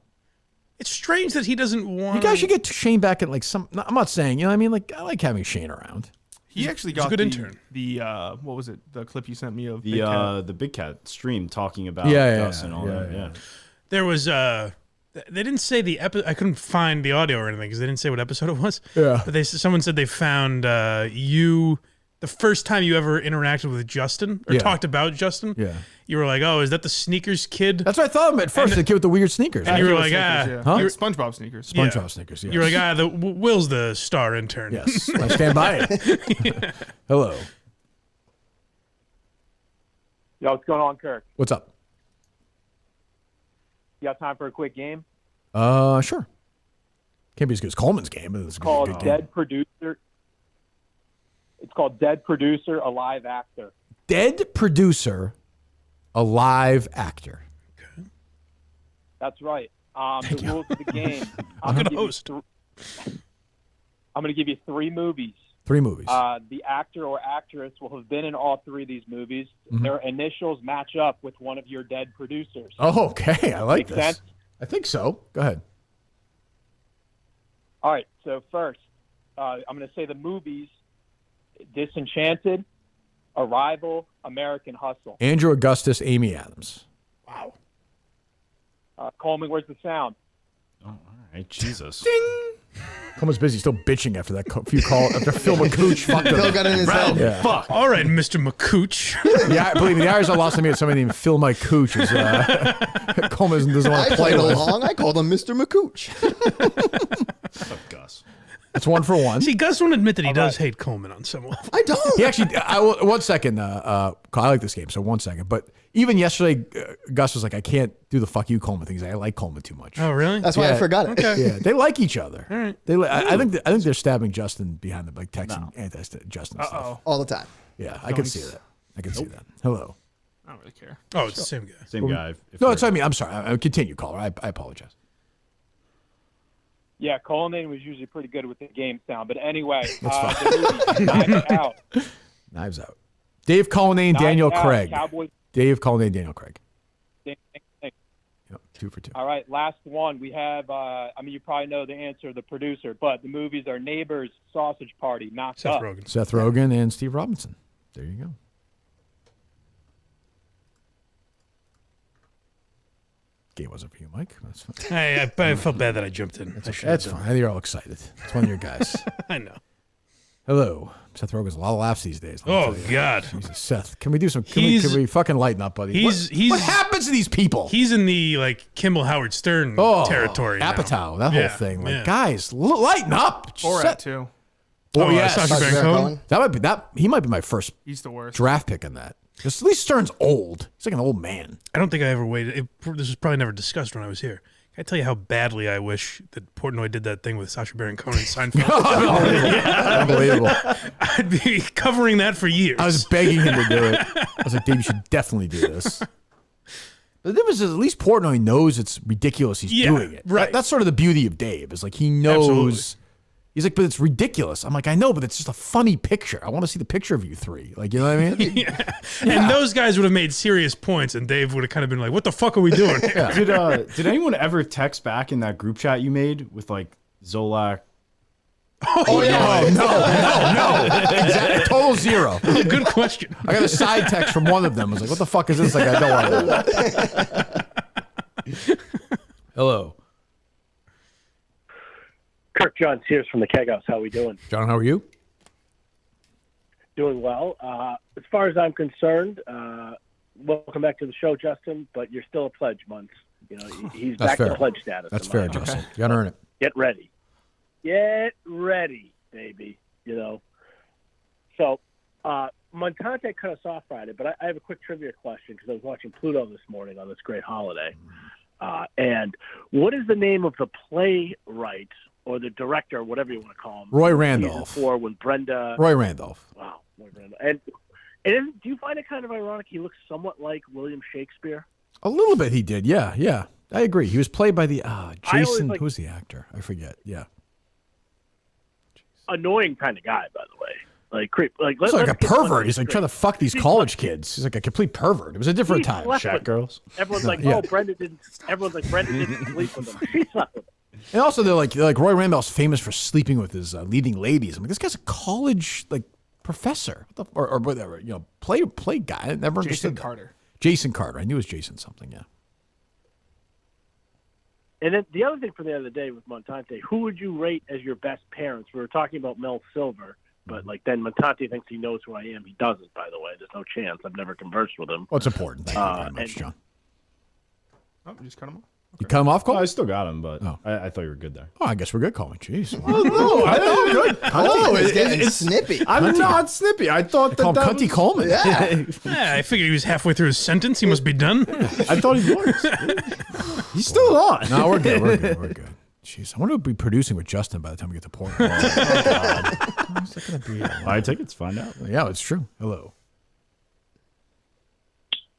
It's strange that he doesn't want. You guys should get Shane back at like some. I'm not saying, you know what I mean? Like, I like having Shane around. He actually he's a got good the, intern. The the what was it? The clip you sent me of The Big Cat stream talking about Gus and all that. Yeah. There was they didn't say the episode. I couldn't find the audio or anything because they didn't say what episode it was. Yeah. But someone said they found the the first time you ever interacted with Justin or Yeah. talked about Justin, Yeah. you were like, "Oh, is that the sneakers kid?" That's what I thought at first. The kid with the weird sneakers. And you were Sneakers, like, yeah. Huh? SpongeBob sneakers. SpongeBob sneakers. Yes. You're like, Will's the star intern. Yes, I stand by it. Hello. Yo, what's going on, Kirk? What's up? You got time for a quick game? Sure. Can't be as good as Coleman's game, but it's Called a good Dead game. Producer. It's called Dead Producer, a live actor. Dead producer, a live actor. That's right. The rules of the game. I'm gonna the give host. I'm going to give you 3 movies. 3 movies. The actor or actress will have been in all 3 of these movies. Mhm. Their initials match up with one of your dead producers. Oh, okay. I like Make this. sense? I think so. Go ahead. All right. So first, I'm going to say the movies: Disenchanted, Arrival, American Hustle. Andrew Augustus, Amy Adams. Wow. Coleman, where's the sound? All right, Jesus. Ding. Coleman's busy, still bitching after that few call after Phil McCooch fucked him. Phil got in his head. Yeah. Fuck. All right, Mr. McCooch. Yeah, believe me, the Irish are lost to me. Somebody named Phil My Cooch. Coleman doesn't want to I play played with. along. I called him Mr. McCooch. What's up, Gus? It's 1 for 1. See, Gus won't admit that he does hate Coleman on some level. I don't. He actually, I will, 1 second. I like this game, so 1 second. But even yesterday, Gus was like, I can't do the fuck you Coleman things. I like Coleman too much. Oh, really? That's why I forgot it. Okay. Yeah, they like each other. All right. They, I think they're stabbing Justin behind the like texting Justin stuff. All the time. Yeah, I can see that. I can see that. Hello. I don't really care. Oh, it's the same guy. Same guy. No, it's what I mean. I'm sorry. I continue, caller. I apologize. Yeah, Coleman was usually pretty good with the game sound. But anyway, That's the movie, Knives Out. Knives Out. Dave Cullinane, Daniel Knives Out, Craig. Cowboys. Dave Cullinane, Daniel Craig. Ding, ding, ding. Yep, 2 for 2. All right, last one. We have, you probably know the answer, the producer, but the movies are Neighbors, Sausage Party, Knocked Seth Up. Rogen. Seth Rogen and Steve Robinson. There you go. Game wasn't for you, Mike. That's fine. Hey, I felt bad that I jumped in. That's fine. You're all excited. It's one of your guys. I know. Hello. Seth Rogen's a lot of laughs these days. let me Oh, tell you. God. Jesus, Seth, can we do some? Can we fucking lighten up, buddy? What happens to these people? He's in the like Kimmel Howard Stern territory. now. Apatow, that Yeah, whole thing. Like, yeah. guys, lighten up. Borat Seth- too. Oh, yes. Sacha Baron Cohen? That might be that. He might be my first He's the worst. draft pick in that. Because at least Stern's old. He's like an old man. I don't think I ever waited. This was probably never discussed when I was here. Can I tell you how badly I wish that Portnoy did that thing with Sacha Baron Cohen and Seinfeld? Unbelievable. I'd be covering that for years. I was begging him to do it. I was like, Dave, you should definitely do this. The difference is at least Portnoy knows it's ridiculous he's doing it. right. That's sort of the beauty of Dave. Is like he knows. Absolutely. He's like, but it's ridiculous. I'm like, I know, but it's just a funny picture. I want to see the picture of you three. Like, you know what I mean? Yeah. And those guys would have made serious points, and Dave would have kind of been like, "What the fuck are we doing?" here?" Did anyone ever text back in that group chat you made with like Zolak? Oh, yeah. No. Exactly. Total zero. Good question. I got a side text from one of them. I was like, what the fuck is this? Like, I don't want to. Hello. Kirk, John Sears from the Keg House. How we doing? John, how are you? Doing well. As far as I'm concerned, welcome back to the show, Justin. But you're still a pledge month. You know, he's That's back fair. to pledge status. That's in fair, my Justin. eyes. You got to earn it. Get ready. Get ready, baby. You know. So, Montante cut us off Friday, but I have a quick trivia question because I was watching Pluto this morning on this great holiday. And what is the name of the playwright or the director, whatever you want to call him? Roy season Randolph. 4 when Brenda. Roy Randolph. Wow, Roy Randolph. And do you find it kind of ironic? He looks somewhat like William Shakespeare. A little bit he did. Yeah. I agree. He was played by the Jason. like- Who's the actor? I forget. Yeah. Annoying kind of guy, by the way. Like creep. Like He's like a let's get one pervert. thing He's like straight. trying to fuck these college kids. He's like a complete pervert. It was a different He time. slept with them. Everyone's like, Yeah. oh, Brenda didn't. Everyone's like, Brenda didn't sleep with him. She slept with him. And also, they're like Roy Randolph's famous for sleeping with his leading ladies. I'm like, this guy's a college like professor or whatever, play guy. I never understood Jason that. Carter. Jason Carter. I knew it was Jason something. Yeah. And then the other thing for the other day with Montante, who would you rate as your best parents? We were talking about Mel Silver. But like then Montante thinks he knows who I am. He doesn't, by the way. There's no chance. I've never conversed with him. Well, it's important. Thank you very much, John. Oh, you just cut him off? You cut him off, Cole? I still got him, but I thought you were good there. Oh, I guess we're good, Coleman. Jeez. No, I thought good. Oh, it's getting snippy. I'm not snippy. I thought Call him that Cunty Coleman. Yeah. Yeah, I figured he was halfway through his sentence. He must be done. I thought he was. He's still on. No, we're good. We're good. We're good. Jeez, I wonder what we'll be producing with Justin by the time we get to Portland. How's that going to be? Buy tickets, find out. Yeah, it's true. Hello.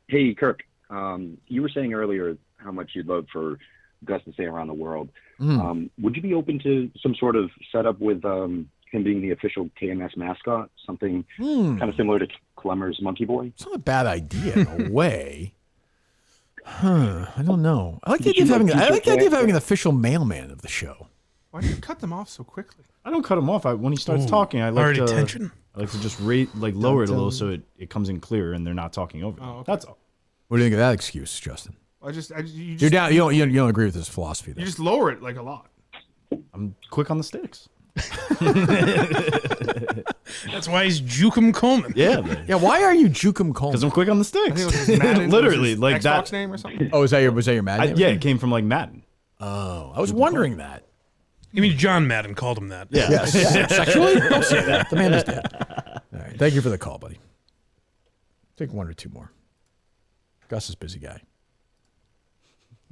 Hey, Kirk. You were saying earlier how much you'd love for Gus to stay around the world. Would you be open to some sort of setup with him being the official KMS mascot? Something kind of similar to Clemmer's Monkey Boy? It's not a bad idea in a way. I don't know. I like the idea of having an official mailman of the show. Why do you cut them off so quickly? I don't cut him off. When he starts talking, I like Already to tension? I like to just lower it a little so it comes in clear and they're not talking over. Oh, okay. That's all. What do you think of that excuse, Justin? You You're down. You don't agree with his philosophy. There. You just lower it like a lot. I'm quick on the sticks. That's why he's Jukum Coleman. Yeah, man. Yeah. Why are you Jukum Coleman? Because I'm quick on the sticks. I think it was his Madden, Literally, was his like Xbox that. name or something. Oh, was that your Madden? name? Yeah, it came from like Madden. Oh, I was wondering that. You mean John Madden called him that? Yeah. Yes. Sexually? Don't say that. The man is dead. All right. Thank you for the call, buddy. Take one or two more. Gus is a busy guy.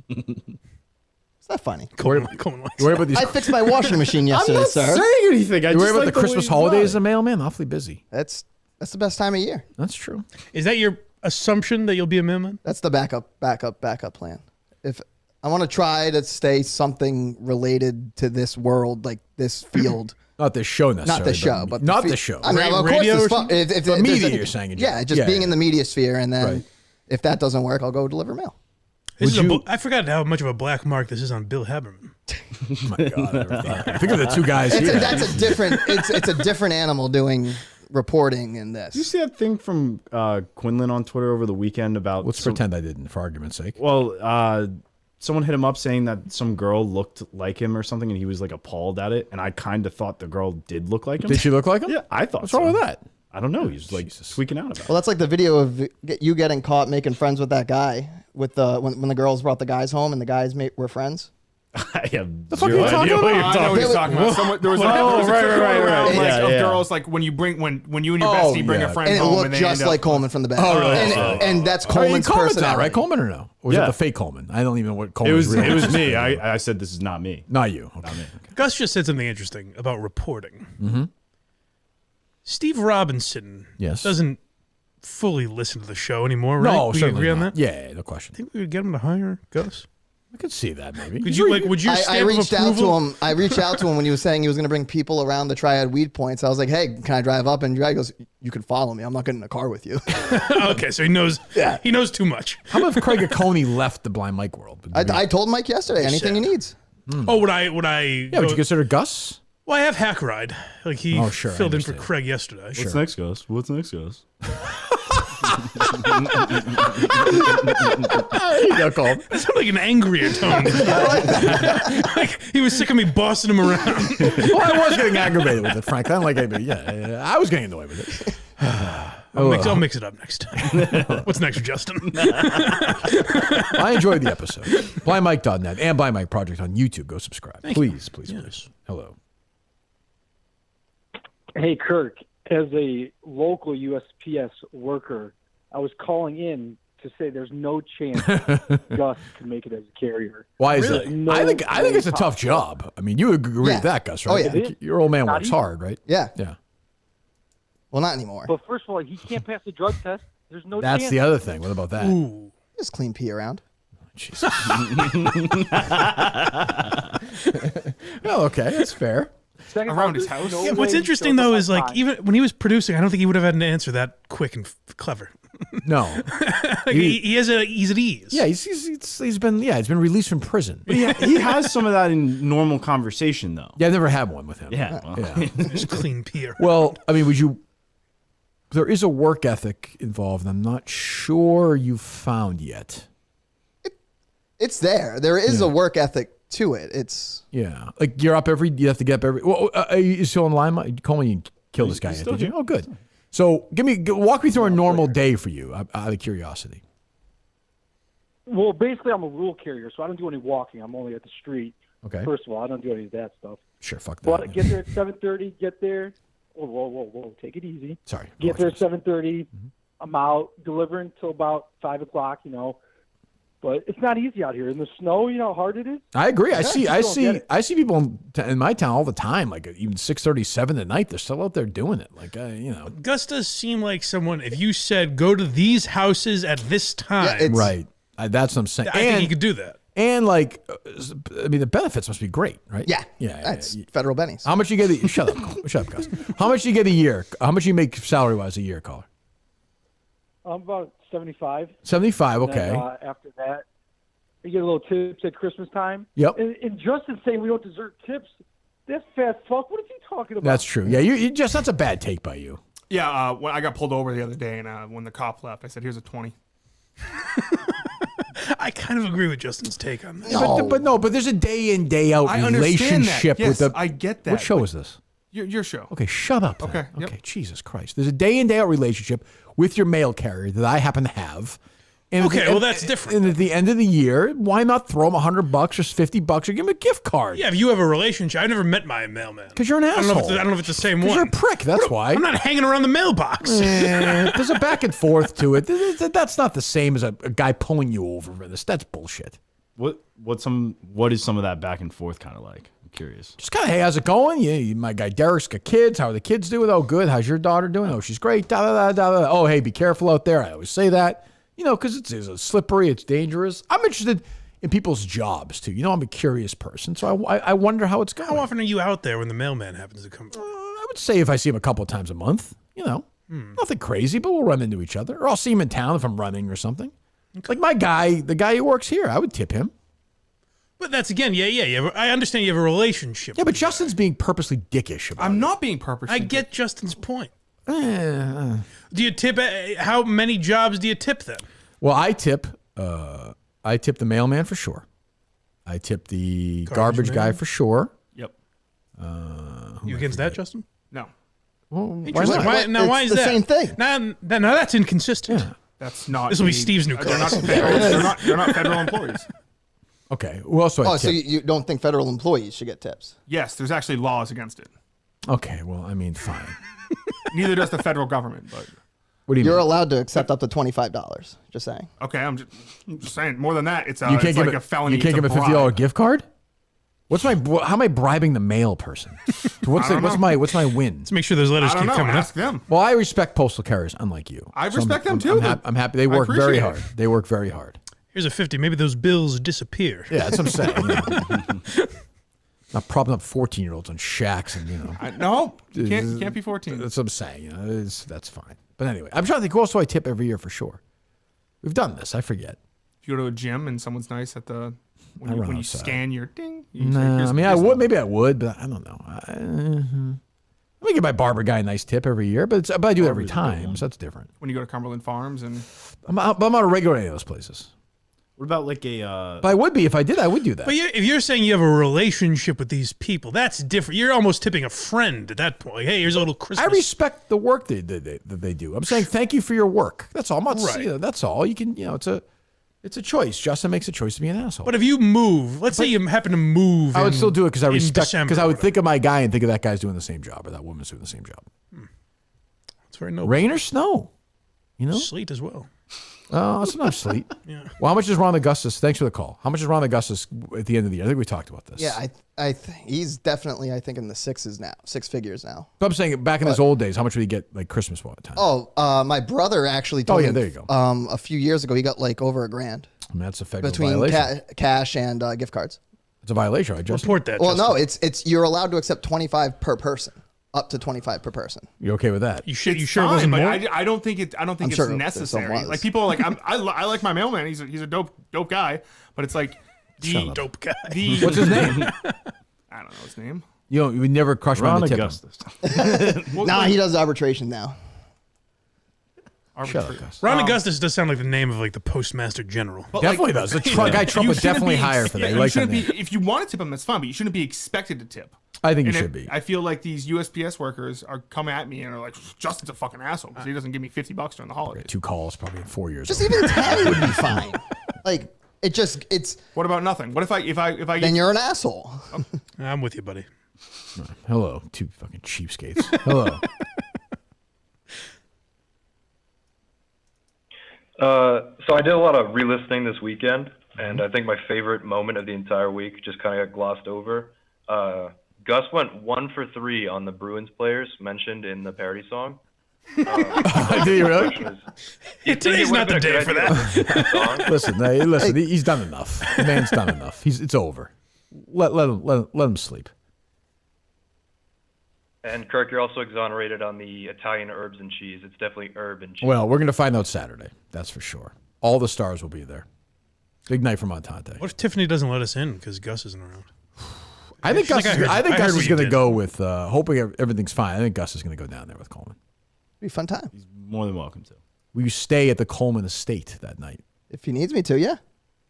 It's not funny. Coleman You worry about these? I fixed my washing machine yesterday, I'm not sir. saying anything. You worry about the Christmas holidays as a mailman? Awfully busy. That's the best time of year. That's true. Is that your assumption that you'll be a mailman? That's the backup plan. If I want to try to stay something related to this world, like this field. Not this show necessarily. Not the show, but not the show. I mean, of course, Radio it's or fun. If The there's media, any- you're saying in Yeah, general. just Yeah, being yeah. in the media sphere, and then Right. if that doesn't work, I'll go deliver mail. I forgot how much of a black mark this is on Bill Haberman. Oh my God. Think of the two guys here. That's a different. It's a different animal doing reporting in this. Did you see that thing from Quinlan on Twitter over the weekend about? Let's pretend I didn't, for argument's sake. Well, someone hit him up saying that some girl looked like him or something, and he was like appalled at it. And I kind of thought the girl did look like him. Did she look like him? Yeah, I thought. What's wrong with that? I don't know. He's like tweaking out about it. Well, that's like the video of you getting caught making friends with that guy with the when the girls brought the guys home and the guys were friends. I have The fuck are you zero talking idea what about? you're I know talking what you're about. talking about. There was a clip going around, like, of girls like when you and your bestie bring a friend and it home looked and they just end up like Coleman from the back. Oh, really? And that's Coleman's Coleman's Coleman's personality. that, right? Coleman or no? Or was Yeah. it the fake Coleman? I don't even know what It Coleman was real me. name. I said this is not me. Not you. Okay. Not me. Gus just said something interesting about reporting. Mm-hmm. Steve Robinson Yes. doesn't fully listen to the show anymore, right? No, we certainly agree on not. that? Yeah, no question. Think we would get him to hire Gus? I could see that maybe. Would you would your I stamp of reached out to approval- him. I reached out to him when he was saying he was going to bring people around the Triad Weed Points. I was like, "Hey, can I drive up?" And the guy goes, "You can follow me. I'm not getting in a car with you." Okay, so he knows. Yeah. He knows too much. How about if Craig Coney left the Blind Mike world? I told Mike yesterday, anything he needs. Oh, would I? Yeah, would you consider Gus? Well, I have Hack Ride. Like he Oh, sure, I filled in for understand. Craig yesterday. What's next, Gus? What's next, Gus? There you go, Cole. That sounded like an angrier tone. Like he was sick of me bossing him around. Well, I was getting aggravated with it, Frank. I don't like anybody. Yeah, I was getting annoyed with it. I'll mix it up next time. What's next, Justin? I enjoyed the episode. BlindMike.net and Blind Mike Project on YouTube. Go subscribe. Please. Hello. Hey, Kirk, as a local USPS worker, I was calling in to say there's no chance Gus can make it as a carrier. Why is There's that? no I think it's a way tough job. I mean, you agree Yeah. with that, Gus, Oh, right? yeah. Like, your old man Not works even. hard, right? Yeah. Yeah. Well, not anymore. But first of all, he can't pass the drug test. There's no That's chance. the other thing. What about that? Ooh. Just clean pee around. Jesus. Well, okay, that's fair. Second of all, Around his there's house? no Yeah, way what's he interesting shows up though on is like time. even when he was producing, I don't think he would have had an answer that quick and clever. No. Like, he's at ease. Yeah, he's been released from prison. But he has some of that in normal conversation, though. Yeah, I've never had one with him. Yeah. Yeah. Just clean peer. Well, I mean, there is a work ethic involved, and I'm not sure you've found yet. It's there. There is a work ethic to it. It's Yeah. Like you have to get up every, well, are you still online, Coleman? kill this guy yet, did you? Oh, good. So walk me through a normal day for you, out of curiosity. Well, basically, I'm a rule carrier, so I don't do any walking. I'm only at the street. Okay. First of all, I don't do any of that stuff. Sure, fuck that. But get there at 7:30. Get there. Whoa! Take it easy. Sorry. Get there at 7:30. I'm out delivering till about 5 o'clock. But it's not easy out here in the snow. You know how hard it is. I agree. Yeah, I see people in my town all the time, like even 6:37 at night. They're still out there doing it. Like Gus does seem like someone. If you said go to these houses at this time, right? That's what I'm saying. I think he could do that. And the benefits must be great, right? Yeah. That's federal bennies. How much you get? Shut up, Gus. How much you get a year? How much you make salary wise a year, caller? I'm about 75. 75. And Okay. then, after that, you get a little tips at Christmas time. Yep. And Justin saying we don't deserve tips. That's fat fuck. What is he talking about? That's true. Yeah, you just that's a bad take by you. Yeah, when I got pulled over the other day, and when the cop left, I said, "Here's a 20." I kind of agree with Justin's take on this. But there's a day in day out relationship yes, with the. I get that. What show is this? Your show. Okay, shut up. Then. Okay. Yep. Okay. Jesus Christ. There's a day in day out relationship with your mail carrier that I happen to have. And that's different. And at the end of the year, why not throw him $100 or $50 or give him a gift card? Yeah, if you have a relationship, I've never met my mailman. Because you're an asshole. I don't know if it's the same one. You're a prick. That's why. I'm not hanging around the mailbox. There's a back and forth to it. That's not the same as a guy pulling you over for this. That's bullshit. What is some of that back and forth kind of like? I'm curious. Just kind of, hey, how's it going? Yeah, my guy Derek's got kids. How are the kids doing? Oh, good. How's your daughter doing? Oh, she's great. Da, da, da, da, da. Oh, hey, be careful out there. I always say that. Because it's slippery, it's dangerous. I'm interested in people's jobs, too. I'm a curious person, so I wonder how it's going. How often are you out there when the mailman happens to come? I would say if I see him a couple of times a month, nothing crazy, but we'll run into each other. Or I'll see him in town if I'm running or something. Okay. Like my guy, the guy who works here, I would tip him. But that's, again, I understand you have a relationship. Yeah, but Justin's being purposely dickish about it. I'm not being purposely I get Justin's point. Do you tip? How many jobs do you tip then? Well, I tip the mailman for sure. I tip the garbage guy for sure. Yep. You against that, Justin? No. Well, interesting. Why is the that? same thing. Now that's inconsistent. Yeah. That's not. This will be Steve's new They're not class. federal. They're not federal employees. Okay. Who else do I tip? So you don't think federal employees should get tips? Yes, there's actually laws against it. Okay. Well, I mean, fine. Neither does the federal government, but. What do you You're mean? allowed to accept up to $25. Just saying. Okay, I'm just saying. More than that, it's You can't it's give like a felony. You can't It's give a him a $50 bribe. gift card. How am I bribing the mail person? What's I don't know. what's my win? Let's make sure those letters I don't keep know. coming Ask up. them. Well, I respect postal carriers, unlike you. I So respect them too. I'm happy. They I work very appreciate it. hard. They work very hard. Here's a 50. Maybe those bills disappear. Yeah, that's what I'm saying. Not propping up 14-year-olds on shacks and No, can't be 14. That's what I'm saying. That's fine. But anyway, I'm trying to think who else do I tip every year for sure. We've done this. I forget. If you go to a gym and someone's nice at the I when run you outside. scan your ding. You No, say, I "Here's- mean I here's would. Maybe I would, but I don't know. Let me give my barber guy a nice tip every year, but I do it every time, so that's different. when you go to Cumberland Farms and I'm not a regular at any of those places. What about like a? But I would be if I did. I would do that. But if you're saying you have a relationship with these people, that's different. You're almost tipping a friend at that point. Like, hey, here's a little Christmas. I respect the work that they do. I'm saying thank you for your work. That's all. I'm not. Right. That's all. You can. It's a choice. Justin makes a choice to be an asshole. But if you move, let's say you happen to move. I would still do it because I in respect. December Because I or would whatever. think of my guy and think of that guy's doing the same job or that woman's doing the same job. It's very noble. Rain or snow, Sleet as well. Oh, sometimes sleet. Yeah. Well, how much is Ron Augustus? Thanks for the call. How much is Ron Augustus at the end of the year? I think we talked about this. Yeah, he's definitely in the six figures now. But I'm saying back in his old days, how much would he get like Christmas time? Oh, my brother actually told Oh, yeah, me, there you go. a few years ago he got like over $1,000 I mean, that's a federal between violation. cash and gift cards. It's a violation, right, Justin? Report that. Well, Justin. no, it's you're allowed to accept 25 per person, up to 25 per person. You okay with that? You sure? It's You sure it fine, wasn't but more? I don't think it's I'm it's sure there necessary. was. Like people are like I like my mailman. He's a dope guy, but it's like Shut up. Dope guy. What's his name? I don't know his name. You would never crush him on Ron the tip. Augustus. Nah, he does arbitration now. Shut up, Gus. Ron Augustus does sound like the name of like the Postmaster General. But, Definitely does. The guy Trump you would shouldn't definitely be hire for that. yeah, He you likes that shouldn't name. be- if you want to tip him, that's fine, but you shouldn't be expected to tip. I think And he should be. I feel like these USPS workers are coming at me and are like, Justin's a fucking asshole because he doesn't give me $50 during the holidays. 2 calls probably in 4 years. Just even 10 would be fine. Like it's. What about nothing? What if I Then you're an asshole. I'm with you, buddy. Hello, 2 fucking cheapskates. Hello. So I did a lot of re-listening this weekend, and I think my favorite moment of the entire week just kind of got glossed over. Gus went 1 for 3 on the Bruins players mentioned in the parody song. Did he really? Today's not the day for that. Listen, he's done enough. The man's done enough. It's over. Let him sleep. And Kirk, you're also exonerated on the Italian herbs and cheese. It's definitely herb and cheese. Well, we're gonna find out Saturday. That's for sure. All the stars will be there. Big night for Montante. What if Tiffany doesn't let us in because Gus isn't around? I think Gus is going to did. go with, hoping everything's fine. I think Gus is going to go down there with Coleman. Be a fun time. He's more than welcome to. Will you stay at the Coleman estate that night? If he needs me to, yeah.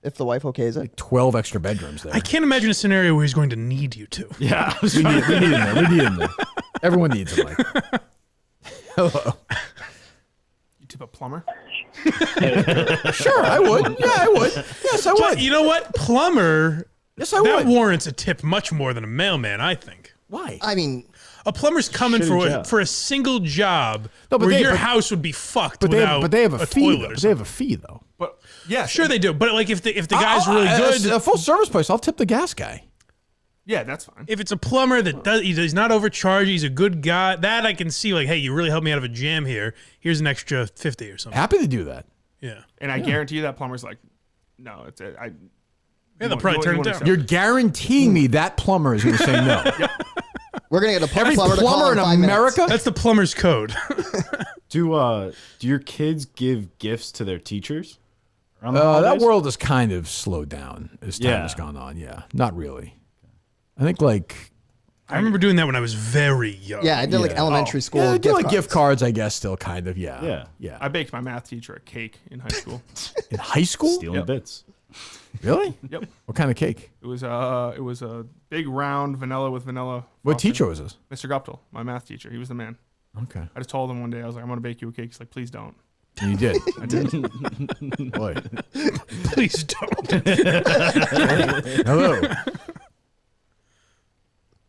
If the wife okays it. 12 extra bedrooms there. I can't imagine a scenario where he's going to need you to. Yeah. we need him there. We need him there. Everyone needs him, Mike. Hello. You tip a plumber? Sure, I would. Yeah, I would. Yes, I would. But you know what? Plumber. Yes, I that would. warrants a tip much more than a mailman, I think. Why? I mean, a plumber's coming Shitty job. for a single job No, but where they- your but- house would be fucked But they without have a fee. toilet Though. or They have a fee though. But yeah, Sure they do. But like if the guy's really good, A full service place. I'll tip the gas guy. Yeah, that's fine. if it's a plumber that does, he's not overcharged, he's a good guy. That I can see. Like, hey, you really helped me out of a jam here. Here's an extra 50 or something. Happy to do that. Yeah. And I guarantee you that plumber's like, no, it's I. Yeah, they'll probably turn it down. You're guaranteeing me that plumber is going to say no. We're going to get a Every plumber to call plumber in 5 minutes. America. That's the plumber's code. Do your kids give gifts to their teachers? around the That holidays? world has kind of slowed down as time Yeah. has gone on. Yeah, not really. I think like I remember doing that when I was very young. Yeah, I did like elementary school. Yeah, they do gift like gift cards, I guess. Still kind of. Yeah. Yeah. I baked my math teacher a cake in high school. In high school? Stealing bits. Really? Yep. What kind of cake? It was a big round vanilla with vanilla. What frosting. teacher was this? Mr. Guptill, my math teacher. He was the man. Okay. I just told him one day, I was like, I'm gonna bake you a cake. He's like, please don't. And you did. I did. Boy. Please don't. Hello.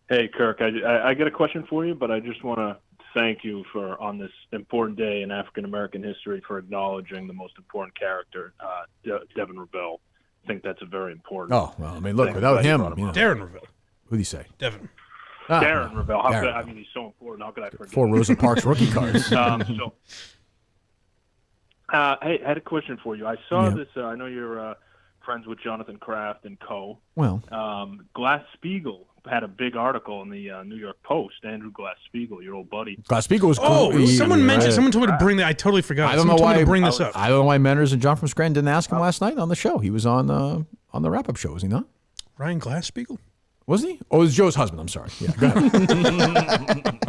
Hey, Kirk, I got a question for you, but I just want to thank you for on this important day in African American history for acknowledging the most important character, Devin Rebell. I think that's a very important. Oh well, I mean, look, thing. without Glad you him, brought you know, Darren Reveal. Who'd he say? Devin. Darren Rebell. How Darren could, I Rebell. mean, he's so important. How could I forget? 4 Rosa Parks rookie cards. Hey, I had a question for you. I saw Yeah. this. I know you're friends with Jonathan Kraft and Co. Well. Glass-Steagall had a big article in the New York Post. Andrew Glass-Steagall, your old buddy. Glass-Steagall was cool. Oh, someone mentioned. Someone told me to bring that. I totally forgot. I don't know Someone told me why. to bring this up. I don't know why Manners and John from Scranton didn't ask him last night on the show. He was on the wrap-up show, was he not? Ryan Glass-Steagall? Wasn't he? Oh, it was Joe's husband. I'm sorry. Yeah, go ahead.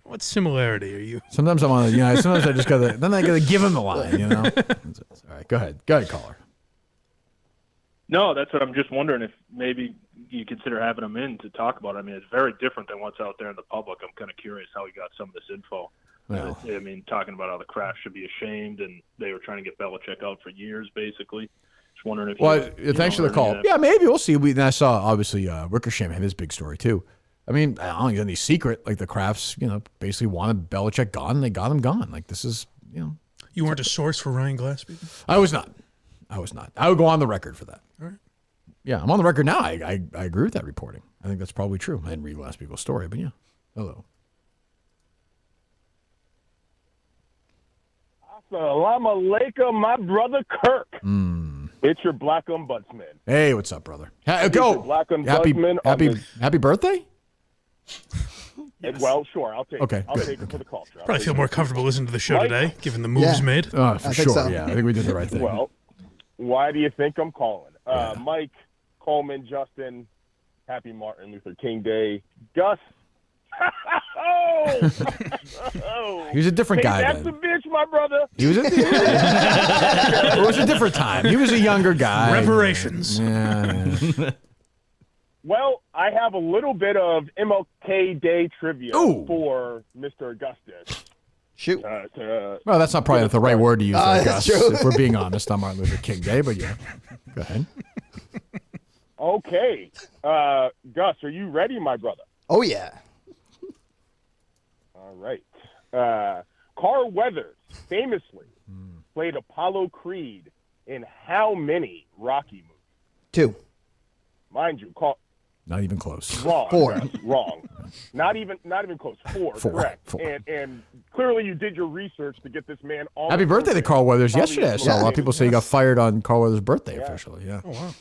What similarity are you? Sometimes I'm on. Sometimes I just gotta. Then I gotta give him the line. You know. All right, go ahead. Go ahead, caller. No, that's what I'm just wondering if maybe you consider having him in to talk about it. I mean, it's very different than what's out there in the public. I'm kind of curious how he got some of this info. Well. I mean, talking about how the Kraft should be ashamed and they were trying to get Belichick out for years, basically. Just wondering if Well, thanks for the call. Yeah. Yeah, maybe we'll see. And I saw obviously Rickersham had his big story too. I mean, I don't think it's any secret. Like the Krafts, basically wanted Belichick gone, and they got him gone. Like this is, You weren't a source for Ryan Glass-Steagall? I was not. I would go on the record for that. All right. Yeah, I'm on the record now. I agree with that reporting. I think that's probably true. I didn't read Glass-Steagall's story, but yeah. Hello. Assalamu alaikum, my brother Kirk. It's your Black Ombudsman. Hey, what's up, brother? It's your Black Ombudsman. Happy birthday? Well, sure, I'll take Okay, it. I'll good, take it for the culture. Probably feel more comfortable listening to the show Mike? today, given the moves made. Oh, for sure. Yeah, I think we did the right thing. Well, why do you think I'm calling? Mike, Coleman, Justin, happy Martin Luther King Day. Gus. He was a different guy That's then. a bitch, my brother. He was it was a different time. He was a younger guy. Reparations. Yeah. Well, I have a little bit of MLK Day trivia for Mr. Augustus. Shoot. Well, that's not probably the right word to use, there, Gus, if we're being honest on Martin Luther King Day, but yeah. Go ahead. Okay. Gus, are you ready, my brother? Oh, yeah. All right. Carl Weathers famously played Apollo Creed in how many Rocky movies? 2. Mind you, Carl. Not even close. Wrong. 4. Gus, wrong. Not even close. 4. Correct. 4. And clearly you did your research to get this man on. Happy birthday to Carl Weathers Probably yesterday. I saw a lot of people say he got fired on Carl Weathers' birthday officially. Yeah. Oh, wow.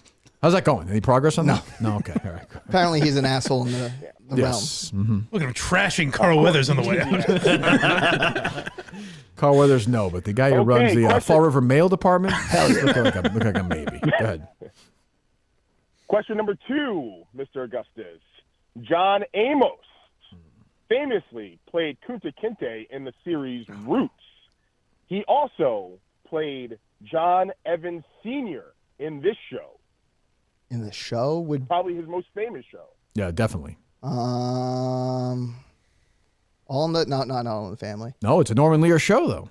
How's that going? Any progress on that? No. Okay. All right. Apparently he's an asshole in the Yes. realm. Look at him trashing Carl Weathers on the way out. Carl Weathers, no, but the guy who runs the question. Fall River Mail Department, hell, he's looking like a maybe. Go ahead. Question number 2, Mr. Augustus. John Amos famously played Kunta Kinte in the series Roots. He also played John Evans Sr. in this show. In the show would Probably his most famous show. Yeah, definitely. All in the not All in the Family. No, it's a Norman Lear show, though.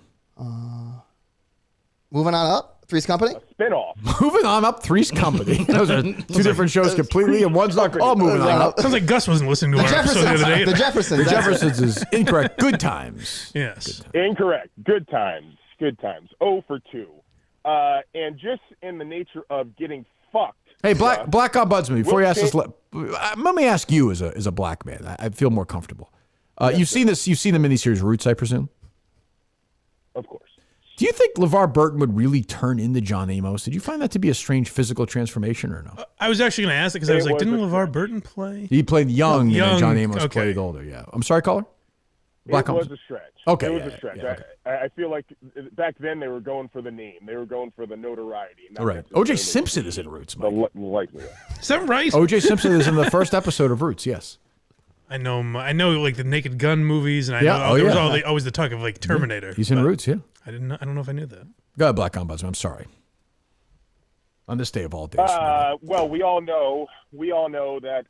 Moving on up, Three's Company. Spinoff. Moving on up, Three's Company. Those are 2 different shows completely, and one's not called Moving On Up. Sounds like Gus wasn't listening to our episode the other day. The Jeffersons. The Jeffersons is incorrect. Good Times. Yes. Incorrect. Good times. 0 for 2. And just in the nature of getting fucked. Hey, Black Ombudsman, before you ask this, let me ask you as a black man. I feel more comfortable. You've seen this. You've seen the miniseries Roots, I presume. Of course. Do you think LeVar Burton would really turn into John Amos? Did you find that to be a strange physical transformation or no? I was actually going to ask that because I was like, didn't LeVar Burton play? He played young, and then John Amos okay. played older. Yeah. I'm sorry, caller. It was a stretch. Okay, It was yeah, a stretch. yeah, okay. I feel like back then they were going for the name. They were going for the notoriety. not Right. necessarily O.J. Simpson is in Roots, The Mike. likelihood. Is that right? O.J. Simpson is in the first episode of Roots. Yes. I know like the Naked Gun movies, and I Yeah, know oh, there was yeah. always the talk of like Terminator. He's in but Roots. Yeah. I don't know if I knew that. Go ahead, Black Ombudsman. I'm sorry. On this day of all days. Well, we all know that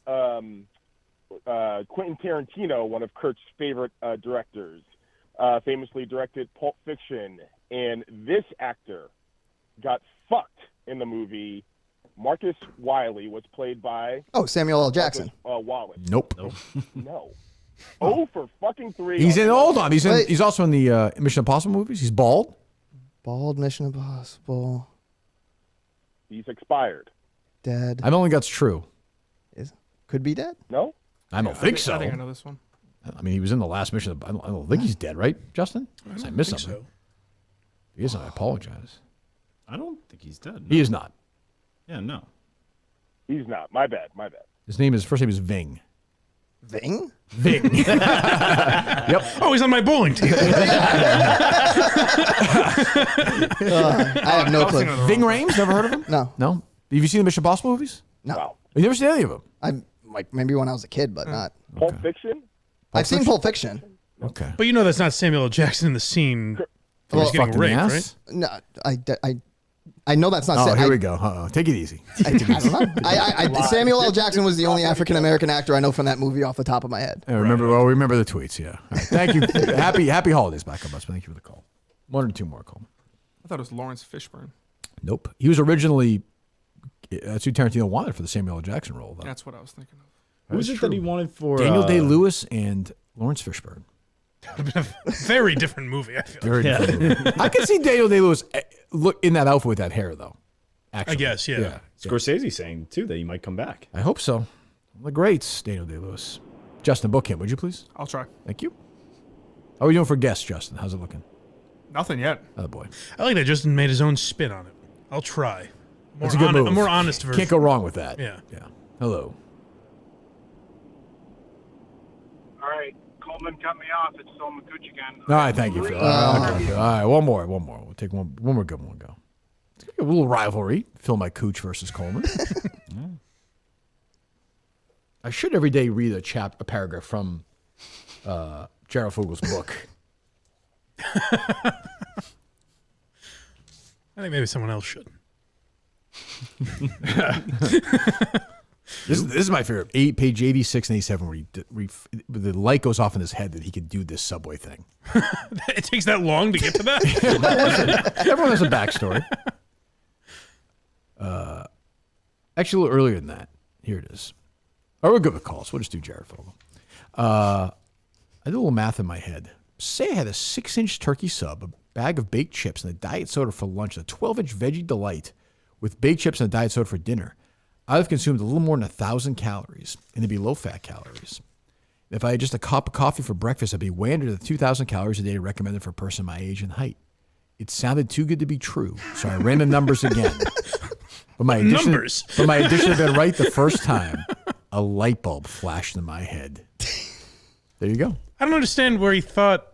Quentin Tarantino, one of Kirk's favorite directors, famously directed Pulp Fiction, and this actor got fucked in the movie. Marcus Wiley was played by Samuel L. Jackson. Wallace. Nope. No. 0 for fucking 3. He's in. Hold on. He's also in the Mission Impossible movies. He's bald. Bald, Mission Impossible. He's expired. Dead. I've only got true. Could be dead. No. I don't think so. I think I know this one. I mean, he was in the last Mission. I don't think he's dead, right, Justin? I missed something. So. If he isn't, I apologize. I don't think he's dead. No. He is not. Yeah, no. He's not. My bad. His first name is Ving. Ving? Ving. Yep. Oh, he's on my bowling team. I have no clue. Ving Rhames? Never heard of him? No. No? Have you seen the Mission Impossible movies? No. Wow. Have you never seen any of them? I'm like maybe when I was a kid, but not. Pulp Fiction? I've seen Pulp Fiction. Okay. But you know that's not Samuel L. Jackson in the scene where he's getting Fucked in the raped, ass? right? No, I know that's not. Oh, here we go. Take it easy. I don't know. Samuel L. Jackson was the only African American actor I know from that movie off the top of my head. I remember. Well, remember the tweets. Yeah. All right. Thank you. happy holidays, Black Ombudsman. Thank you for the call. 1 or 2 more, Coleman. I thought it was Lawrence Fishburne. Nope. He was originally. That's who Tarantino wanted for the Samuel L. Jackson role, though. That's what I was thinking of. Who was it that he wanted for? Daniel Day-Lewis and Lawrence Fishburne. Very different movie. I feel. Very different movie. I can see Daniel Day-Lewis look in that outfit with that hair, though. Actually. I guess, yeah. Scorsese saying too that he might come back. I hope so. The greats, Daniel Day-Lewis. Justin, book him, would you please? I'll try. Thank you. How are we doing for guests, Justin? How's it looking? Nothing yet. Oh boy. I like that Justin made his own spin on it. I'll try. That's a good move. A more honest version. Can't go wrong with that. Yeah. Yeah. Hello. All right, Coleman cut me off. It's still McCooch again. All right, thank you, Phil. All right, one more. We'll take one more good one. Go. It's gonna be a little rivalry. Phil my Cooch versus Coleman. I should every day read a paragraph from Gerald Fogel's book. I think maybe someone else should. This is my favorite. Page 86 and 87, where the light goes off in his head that he could do this subway thing. It takes that long to get to that? Everyone has a backstory. Actually, a little earlier than that. Here it is. Oh, we're good with calls. We'll just do Jared Fogle. I did a little math in my head. Say I had a 6-inch turkey sub, a bag of baked chips, and a diet soda for lunch, and a 12-inch veggie delight with baked chips and a diet soda for dinner. I'd have consumed a little more than 1,000 calories, and it'd be low-fat calories. If I had just a cup of coffee for breakfast, I'd be way under the 2,000 calories a day recommended for a person my age and height. It sounded too good to be true, so I ran the numbers again. But my addition had been right the first time. A light bulb flashed in my head. There you go. I don't understand where he thought.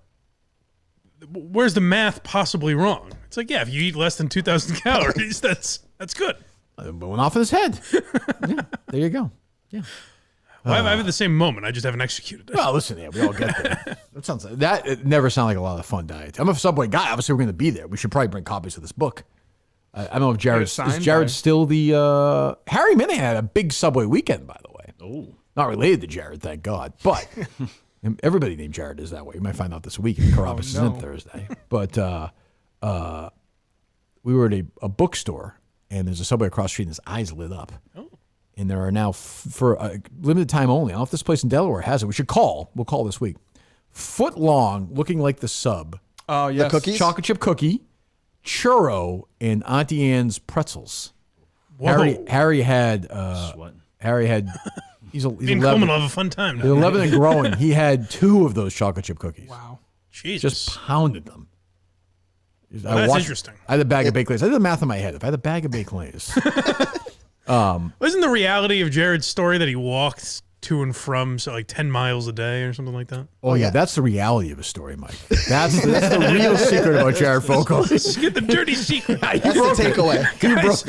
Where's the math possibly wrong? It's like, yeah, if you eat less than 2,000 calories, that's good. It went off in his head. Yeah, there you go. Yeah. Well, I've had the same moment. I just haven't executed it. Well, listen, yeah, we all get there. It never sounded like a lot of fun diet. I'm a Subway guy. Obviously, we're going to be there. We should probably bring copies of this book. I don't know if Jared is Jared still the Harry Minahan had a big Subway weekend, by the way. Oh, not related to Jared, thank God. But everybody named Jared is that way. You might find out this week. Carabas is in Thursday. But we were at a bookstore, and there's a Subway across the street, and his eyes lit up. Oh. And there are now, for a limited time only, I don't know if this place in Delaware has it. We should call. We'll call this week. Foot long, looking like the sub. Oh, yes. The cookies? Chocolate chip cookie, churro, and Auntie Anne's pretzels. Whoa. Harry had... He's 11. Coleman will have a fun time now. He's 11 and growing. He had 2 of those chocolate chip cookies. Wow. Jesus. Just pounded them. Well, that's interesting. I had a bag of baked lays. I did the math in my head. If I had a bag of baked lays... Wasn't the reality of Jared's story that he walked to and from like 10 miles a day or something like that? Oh, yeah. That's the reality of his story, Mike. That's the real secret about Jared Fogle. Let's get the dirty secret. That's the takeaway. Guys,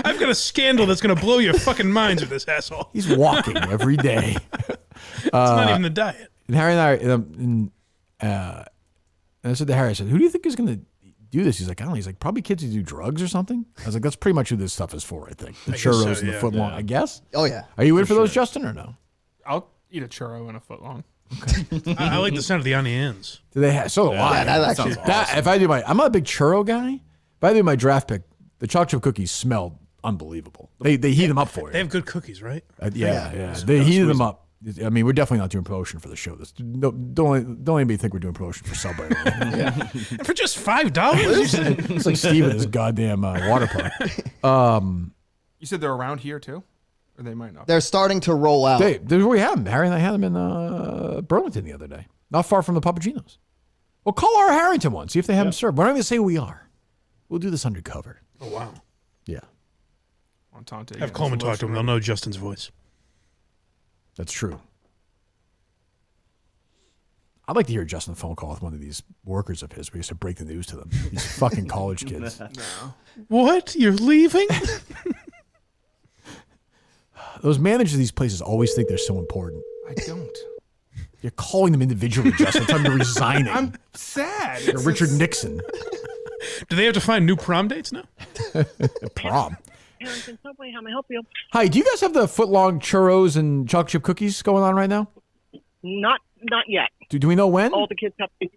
I've got a scandal that's going to blow your fucking minds with this asshole. He's walking every day. It's not even the diet. And Harry and I said to Harry, I said, who do you think is going to do this? He's like, I don't know. He's like, probably kids who do drugs or something. I was like, that's pretty much who this stuff is for, I think. The churros and the foot long, I guess. Oh, yeah. Are you in for those, Justin, or no? I'll eat a churro and a foot long. Okay. I like the sound of the Auntie Anne's. Do they have? So do I. That actually, If I do I'm not a big churro guy. If I do my draft pick, the chocolate chip cookies smell unbelievable. They heat them up for you. They have good cookies, right? Yeah. They heated them up. I mean, we're definitely not doing promotion for the show. Don't anybody think we're doing promotion for Subway. For just $5? It's like Steve and his goddamn water park. You said they're around here too, or they might not. They're starting to roll out. We have them. Harry and I had them in Burlington the other day, not far from the Papagenos. Well, call our Harrington one, see if they have them served. We're not going to say who we are. We'll do this undercover. Oh wow. Yeah. Have Coleman talk to him. They'll know Justin's voice. That's true. I'd like to hear Justin on the phone call with one of these workers of his where he used to break the news to them. These fucking college kids. No. What? You're leaving? Those managers of these places always think they're so important. I don't. You're calling them individually, Justin. Tell them you're resigning. I'm sad. You're Richard Nixon. Do they have to find new prom dates now? Prom. Harrington Subway, how may I help you? Hi, do you guys have the foot-long churros and chocolate chip cookies going on right now? Not yet. Do we know when? All the kids have to.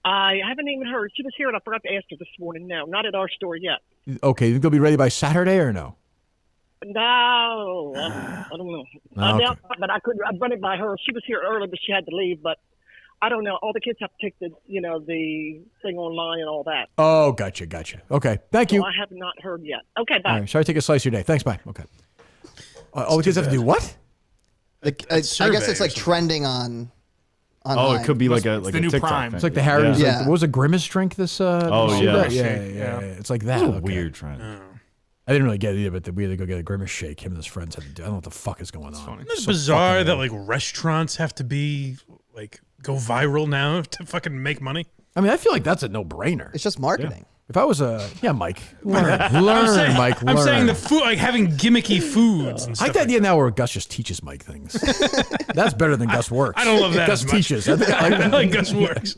I haven't even heard. She was here and I forgot to ask her this morning. No, not at our store yet. Okay, you think they'll be ready by Saturday or no? No, I don't know. I doubt, but I could. I'd run it by her. She was here early, but she had to leave. But I don't know. All the kids have to take the thing online and all that. Oh, gotcha. Okay, thank you. So I have not heard yet. Okay, bye. All right, sorry to take a slice of your day. Thanks, bye. Okay. All the kids have to do what? I guess it's like trending on. Oh, it could be like a the new TikTok Prime. thing. It's like the Harry's. Yeah. Like, what was a Grimace drink? This. Yeah. Yeah. It's like that. It's a weird trend. I didn't really get it either, but we had to go get a Grimace shake. Him and his friends had to do. I don't know what the fuck is going on. Isn't it bizarre that like restaurants have to be like go viral now to fucking make money? I mean, I feel like that's a no-brainer. It's just marketing. If I was Mike, learn, Mike. I'm saying the food, like having gimmicky foods and I stuff. like the idea now where Gus just teaches Mike things. That's better than Gus works. I don't love that Gus as much. teaches. I think I like I that. like Gus works.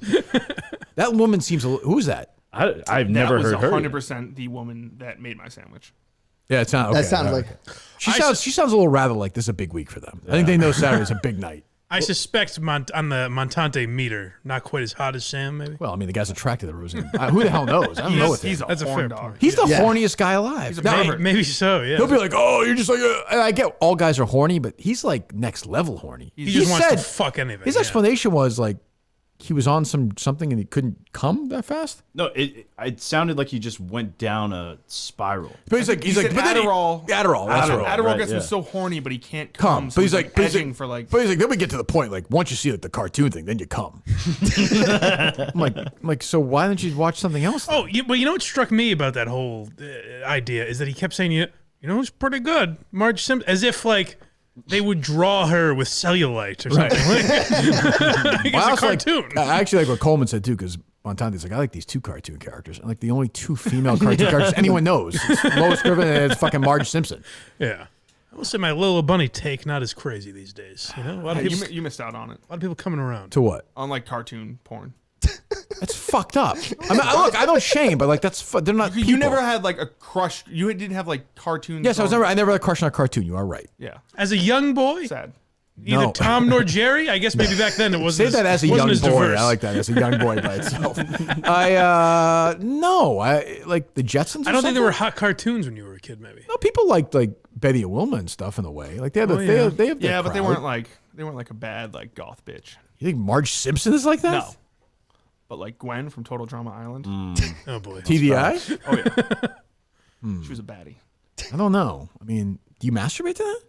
That woman seems a little. Who's that? I've never heard her. That was 100% the woman that made my sandwich. Yeah, it sounds. That sounds like. She sounds a little rather like this is a big week for them. I think they know Saturday's a big night. I suspect on the Montante meter, not quite as hot as Sam, maybe. Well, I mean, the guy's attracted to Rosen. Who the hell knows? I don't know what That's a fair point. He's the horniest guy alive. He's a pervert. Maybe so, yeah. He'll be like, "Oh, you're just like." And I get all guys are horny, but he's like next level horny. He just wants to fuck anything. His explanation was like he was on something and he couldn't come that fast. No, it sounded like he just went down a spiral. But he's like, but then Adderall. Adderall. That's right. Adderall gets him so horny, but he can't come. But So he's like edging for like. But he's like, then we get to the point. Like once you see like the cartoon thing, then you come. I'm like, so why don't you watch something else? Oh, well, you know what struck me about that whole idea is that he kept saying, you know, it's pretty good, Marge Simpson, as if like they would draw her with cellulite or something. Like, Well, I it's a cartoon. I actually like what Coleman said too, because Montante's like, I like these two cartoon characters, and like the only two female cartoon characters anyone knows, it's Lois Griffin and it's fucking Marge Simpson. Yeah. I will say my Little Bunny take not as crazy these days. You know, a lot of people, You missed out on it. a lot of people coming around. To what? On like cartoon porn. That's fucked up. I mean, look, I don't shame, but like they're not. You never had like a crush. You didn't have like cartoons. Yes, I never had a crush on a cartoon. You are right. Yeah. As a young boy, sad. Neither No. Tom nor Jerry. I guess maybe back then it wasn't. Say that as a wasn't young boy. diverse. I like that as a young boy by itself. I like the Jetsons. I don't think there were hot cartoons when you were a kid. Maybe. No, people liked like Betty and Wilma and stuff in a way. Like they have, they have their but they crowd. weren't like a bad like goth bitch. You think Marge Simpson is like that? No. But like Gwen from Total Drama Island. Oh boy. TDI? Oh yeah. She was a baddie. I don't know. I mean, do you masturbate to that?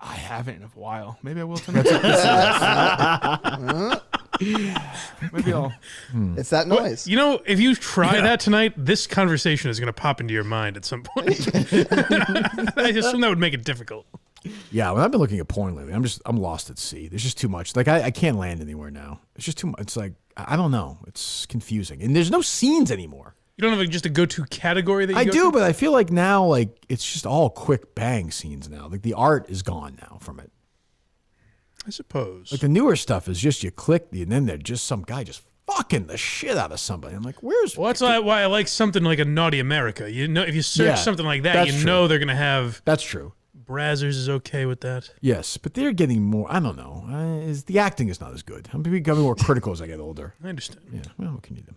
I haven't in a while. Maybe I will tonight. Maybe I'll. It's that Well, noise. you know, if you try that tonight, this conversation is going to pop into your mind at some point. I assume that would make it difficult. Yeah, when I've been looking at porn lately, I'm lost at sea. There's just too much. Like I can't land anywhere now. It's just too much. It's like I don't know. It's confusing, and there's no scenes anymore. You don't have just a go-to category that you I go do, to? but I feel like now, like it's just all quick bang scenes now. Like the art is gone now from it. I suppose. Like the newer stuff is just you click, and then there's just some guy just fucking the shit out of somebody. I'm like, where's? Well, that's why I like something like a Naughty America. You know, if you search Yeah, something like that, that's you true. know they're going to have. That's true. Brazzers is okay with that. Yes, but they're getting more. I don't know. The acting is not as good. I'm becoming more critical as I get older. I understand. Yeah. Well, what can you do?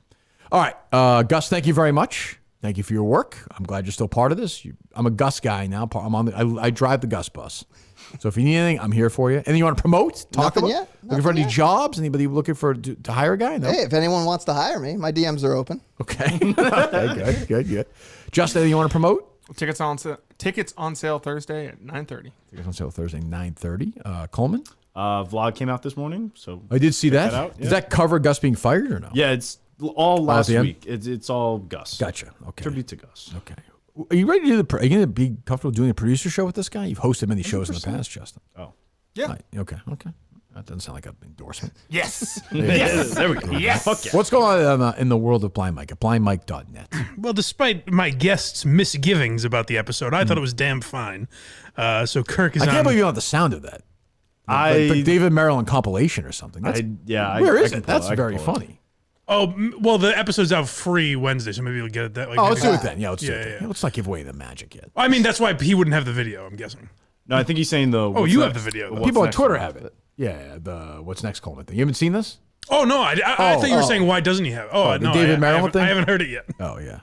All right, Gus. Thank you very much. Thank you for your work. I'm glad you're still part of this. I'm a Gus guy now. I'm on. I drive the Gus bus. So if you need anything, I'm here for you. Anything you want to promote? Talk Nothing about? yet. Looking for any jobs? Anybody looking for to hire a guy? No. Hey, if anyone wants to hire me, my DMs are open. Okay. Okay. Good. Justin, anything you want to promote? Tickets on sale Thursday at 9:30. Tickets on sale Thursday 9:30. Coleman. Vlog came out this morning, so I did see check that. out. Does that cover Gus being fired or no? Yeah, it's all last the end? week. It's all Gus. Gotcha. Okay. Tribute to Gus. Okay. Are you ready to do the? Are you going to be comfortable doing a producer show with this guy? You've hosted many shows in the 100%. past, Justin. Oh. Yeah. Right. Okay. That doesn't sound like an endorsement. Yes. Yes. There we go. Yes. Fuck yeah. What's going on in the world of Blind Mike at blindmike.net? Well, despite my guests' misgivings about the episode, I thought it was damn fine. So Kirk is I on. can't believe you don't have the sound of that. Like David Maryland compilation or something. Where is can it? pull That's I can very pull it. funny. Oh, well, the episode's out free Wednesday, so maybe we'll get it that. Like, Oh, let's maybe- do it then. Yeah, let's do it. Yeah. Then. Let's not give away the magic yet. I mean, that's why he wouldn't have the video, I'm guessing. No, I think he's saying the. Oh, what's you next- have the video. what's People on next Twitter one. have it. Yeah, the what's next Coleman thing. You haven't seen this? Oh, no, I thought you were saying why doesn't he have it? Oh, the no, David I Maryland haven't, thing? I haven't heard it yet. Oh, yeah.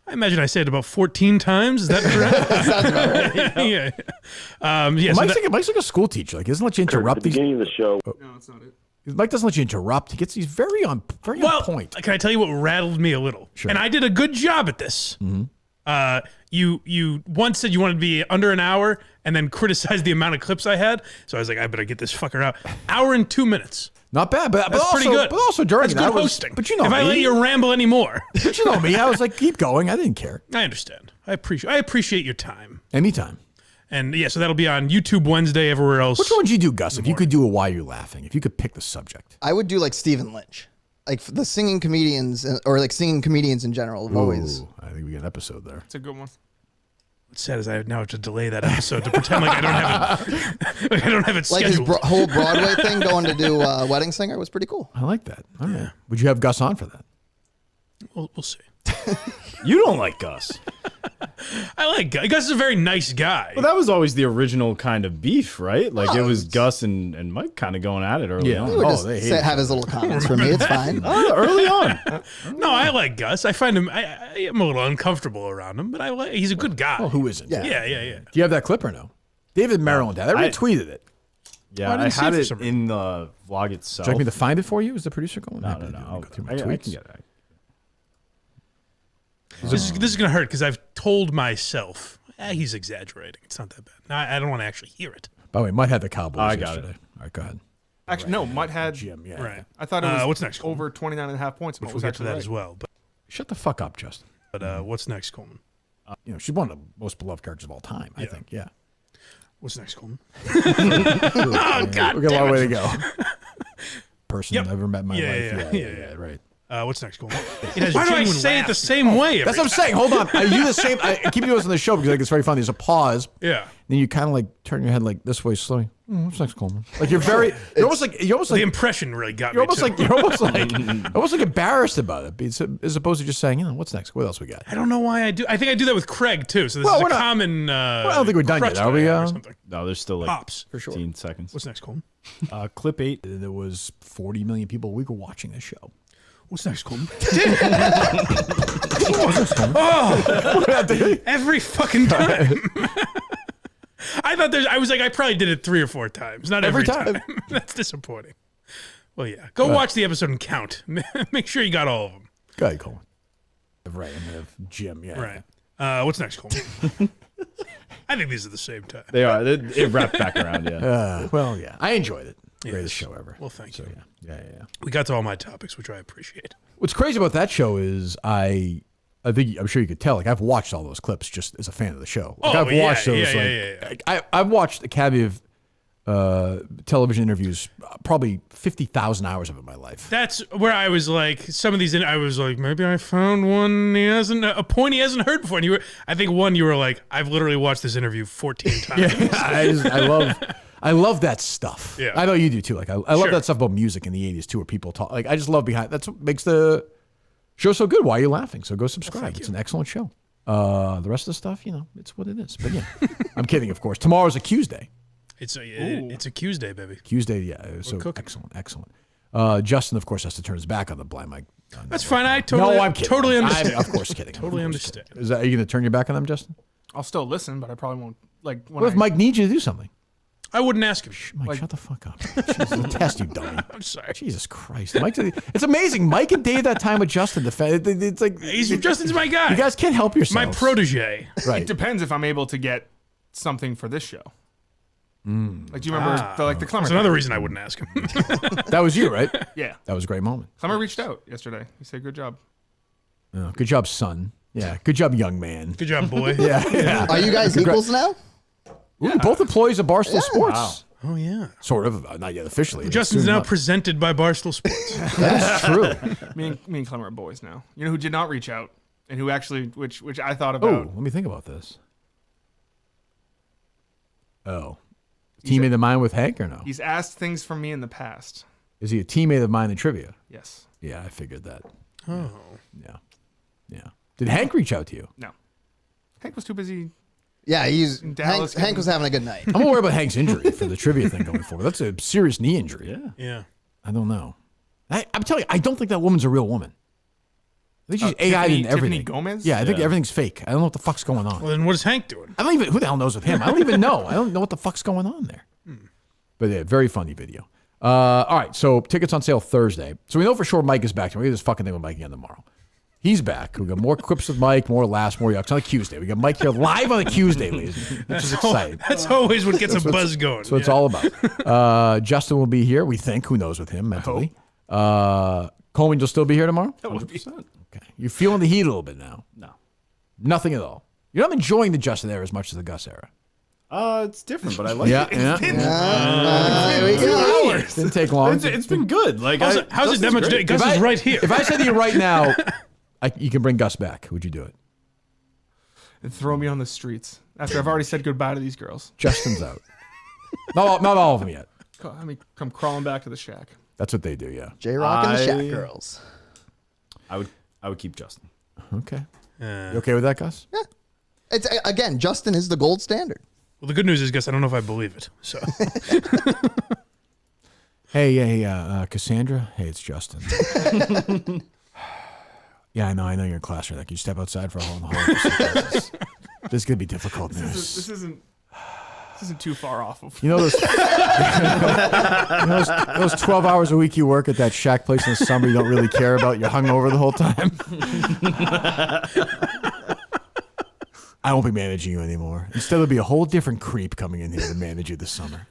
I imagine I say it about 14 times. Is that correct? Sounds about right. Yeah. Yeah, so Mike's like a school teacher. Like, he doesn't let you interrupt these. Beginning of the show. No, it's not it. Mike doesn't let you interrupt. He gets these very on point. Can I tell you what rattled me a little? Sure. And I did a good job at this. Mm-hmm. You once said you wanted to be under an hour and then criticized the amount of clips I had. So I was like, I better get this fucker out. Hour and 2 minutes. Not bad, but That's also, pretty good. But also during That's that good was, hosting. But you know if me. I let you ramble anymore. But you know me. I was like, keep going. I didn't care. I understand. I appreciate your time. Anytime. And yeah, so that'll be on YouTube Wednesday, everywhere else. Which one would you do, Gus? If you could do a Why You're Laughing, if you could pick the subject. I would do like Stephen Lynch, like the singing comedians or like singing comedians in general. Have always. Ooh, I think we got an episode there. It's a good one. What's sad is I now have to delay that episode to pretend like I don't have it. Like I don't have it Like his scheduled. whole Broadway thing going to do Wedding Singer was pretty cool. I like that. All right. Would you have Gus on for that? We'll see. You don't like Gus. I like Gus. Gus is a very nice guy. Well, that was always the original kind of beef, right? Like it was Gus and Mike kind of going at it early on. He would just have his little comments for me. It's fine. Early on. No, I like Gus. I find him. I'm a little uncomfortable around him, but he's a good guy. Well, who isn't? Yeah. Do you have that clip or no? David Maryland dad. I retweeted it. Yeah, I had it in the vlog itself. Do you like me to find it for you? Is the producer going? No. Go through my I tweets. can get it. This is gonna hurt because I've told myself he's exaggerating. It's not that bad. No, I don't want to actually hear it. By the way, Mutt had the Cowboys I got yesterday. All right, go ahead. Actually, no, Mutt had Jim. Yeah, Right. I thought it was what's next, over 29.5 points. Which Mutt we'll was get to actually that right. as well. But Shut the fuck up, Justin. But what's next, Coleman? She's one of the most beloved characters of all time. I think. Yeah. What's next, Coleman? Oh God, we got a long damn way to it. go. Person I've ever met in my life. Yeah. Right. What's next, Coleman? It has Why do I genuine say it laugh. the same way? That's what I'm saying. Hold on. I do the same. I keep doing this on the show because it's very funny. There's a pause. Yeah. Then you kind of like turn your head like this way slowly. What's next, Coleman? Like you're almost like the impression really got you're me. almost like embarrassed about it, as opposed to just saying, what's next? What else we got? I don't know why I do. I think I do that with Craig too. So this is a common. I don't think we're done yet, are we? No, there's still like Pops. for sure. 15 seconds. What's next, Coleman? Clip 8. There was 40 million people a week were watching this show. What's next, Coleman? Oh, every fucking time. I was like, I probably did it 3 or 4 times. Not every time. That's disappointing. Well, yeah. Go watch the episode and count. Make sure you got all of them. Go ahead, Coleman. Right, and have Jim. Yeah. Right. What's next, Coleman? I think these are the same time. They are. It wrapped back around. Yeah. Well, yeah. I enjoyed it. Yes. Greatest show ever. Well, thank you. Yeah. We got to all my topics, which I appreciate. What's crazy about that show is I'm sure you could tell. Like I've watched all those clips just as a fan of the show. Like, I've watched those. I've watched Academy of television interviews, probably 50,000 hours of it in my life. That's where I was like, some of these, I was like, maybe I found one a point he hasn't heard before. And I think one you were like, I've literally watched this interview 14 times. I love that stuff. Yeah. I know you do too. Like I love that stuff about music in the 80s too, where people talk. Like I just love that's what makes the show so good. Why are you laughing? So go subscribe. It's an excellent show. The rest of the stuff, it's what it is. But yeah, I'm kidding, of course. Tomorrow's a Q's Day. It's a Q's Day, baby. Q's Day, yeah. So excellent. Justin, of course, has to turn his back on the blind mic. That's fine. I'm kidding. Totally understand. I'm, of course, kidding. Totally understand. Are you going to turn your back on them, Justin? I'll still listen, but I probably won't. Like, What if Mike needs you to do something? I wouldn't ask him. Mike, shut the fuck up. Jesus, test you dummy. I'm sorry. Jesus Christ. Mike, it's amazing. Mike and Dave that time with Justin. It's like Justin's my guy. You guys can't help yourselves. My protege. Right. It depends if I'm able to get something for this show. Like, do you remember the Clemmer? That's another reason I wouldn't ask him. That was you, right? Yeah. That was a great moment. Clemmer reached out yesterday. He said, "Good job." Oh, good job, son. Yeah. Good job, young man. Good job, boy. Yeah. Are you guys equals now? Ooh, both employees of Barstool Sports. Wow. Oh, yeah. Sort of. Not yet officially. Justin's Soon now enough. presented by Barstool Sports. That is true. me and Clemmer are boys now. You know who did not reach out and who actually, which I thought about. Oh, let me think about this. Oh. Teammate of mine with Hank or no? He's asked things from me in the past. Is he a teammate of mine in trivia? Yes. Yeah, I figured that. Oh. Yeah. Did Hank reach out to you? No. Hank was too busy. Yeah, in Dallas. Hank was having a good night. I'm worried about Hank's injury for the trivia thing going forward. That's a serious knee injury. Yeah. I don't know. I'm telling you, I don't think that woman's a real woman. I think she's AI'd in everything. Tiffany Gomez? Yeah, I think everything's fake. I don't know what the fuck's going on. Well, then what is Hank doing? I don't even, who the hell knows with him? I don't even know. I don't know what the fuck's going on there. But yeah, very funny video. All right, so tickets on sale Thursday. So we know for sure Mike is back. We're going to do this fucking thing with Mike again tomorrow. He's back. We got more clips with Mike, more laughs, more yucks on a Tuesday. We got Mike here live on a Tuesday, ladies, which is exciting. That's always what gets a buzz going. That's what it's all about. Justin will be here, we think. Who knows with him mentally. Coleman will still be here tomorrow? 100%. Okay. You're feeling the heat a little bit now? No. Nothing at all? You're not enjoying the Justin era as much as the Gus era? It's different, but I like it. Yeah. There we go. Didn't take long. It's been good. Like, how's it demonstrated? Gus is right here. If I said to you right now, you can bring Gus back, would you do it? And throw me on the streets after I've already said goodbye to these girls. Justin's out. Not all of them yet. I mean, come crawling back to the shack. That's what they do, yeah. J-Rock and the Shack Girls. I would keep Justin. Okay. You okay with that, Gus? Yeah. It's again, Justin is the gold standard. Well, the good news is, Gus, I don't know if I believe it. So. Hey, Cassandra. Hey, it's Justin. Yeah, I know you're in class right now. Can you step outside for a whole? This is gonna be difficult news. This isn't too far off of. You know those, those 12 hours a week you work at that shack place in the summer you don't really care about. You're hungover the whole time. I won't be managing you anymore. Instead, there'll be a whole different creep coming in here to manage you this summer.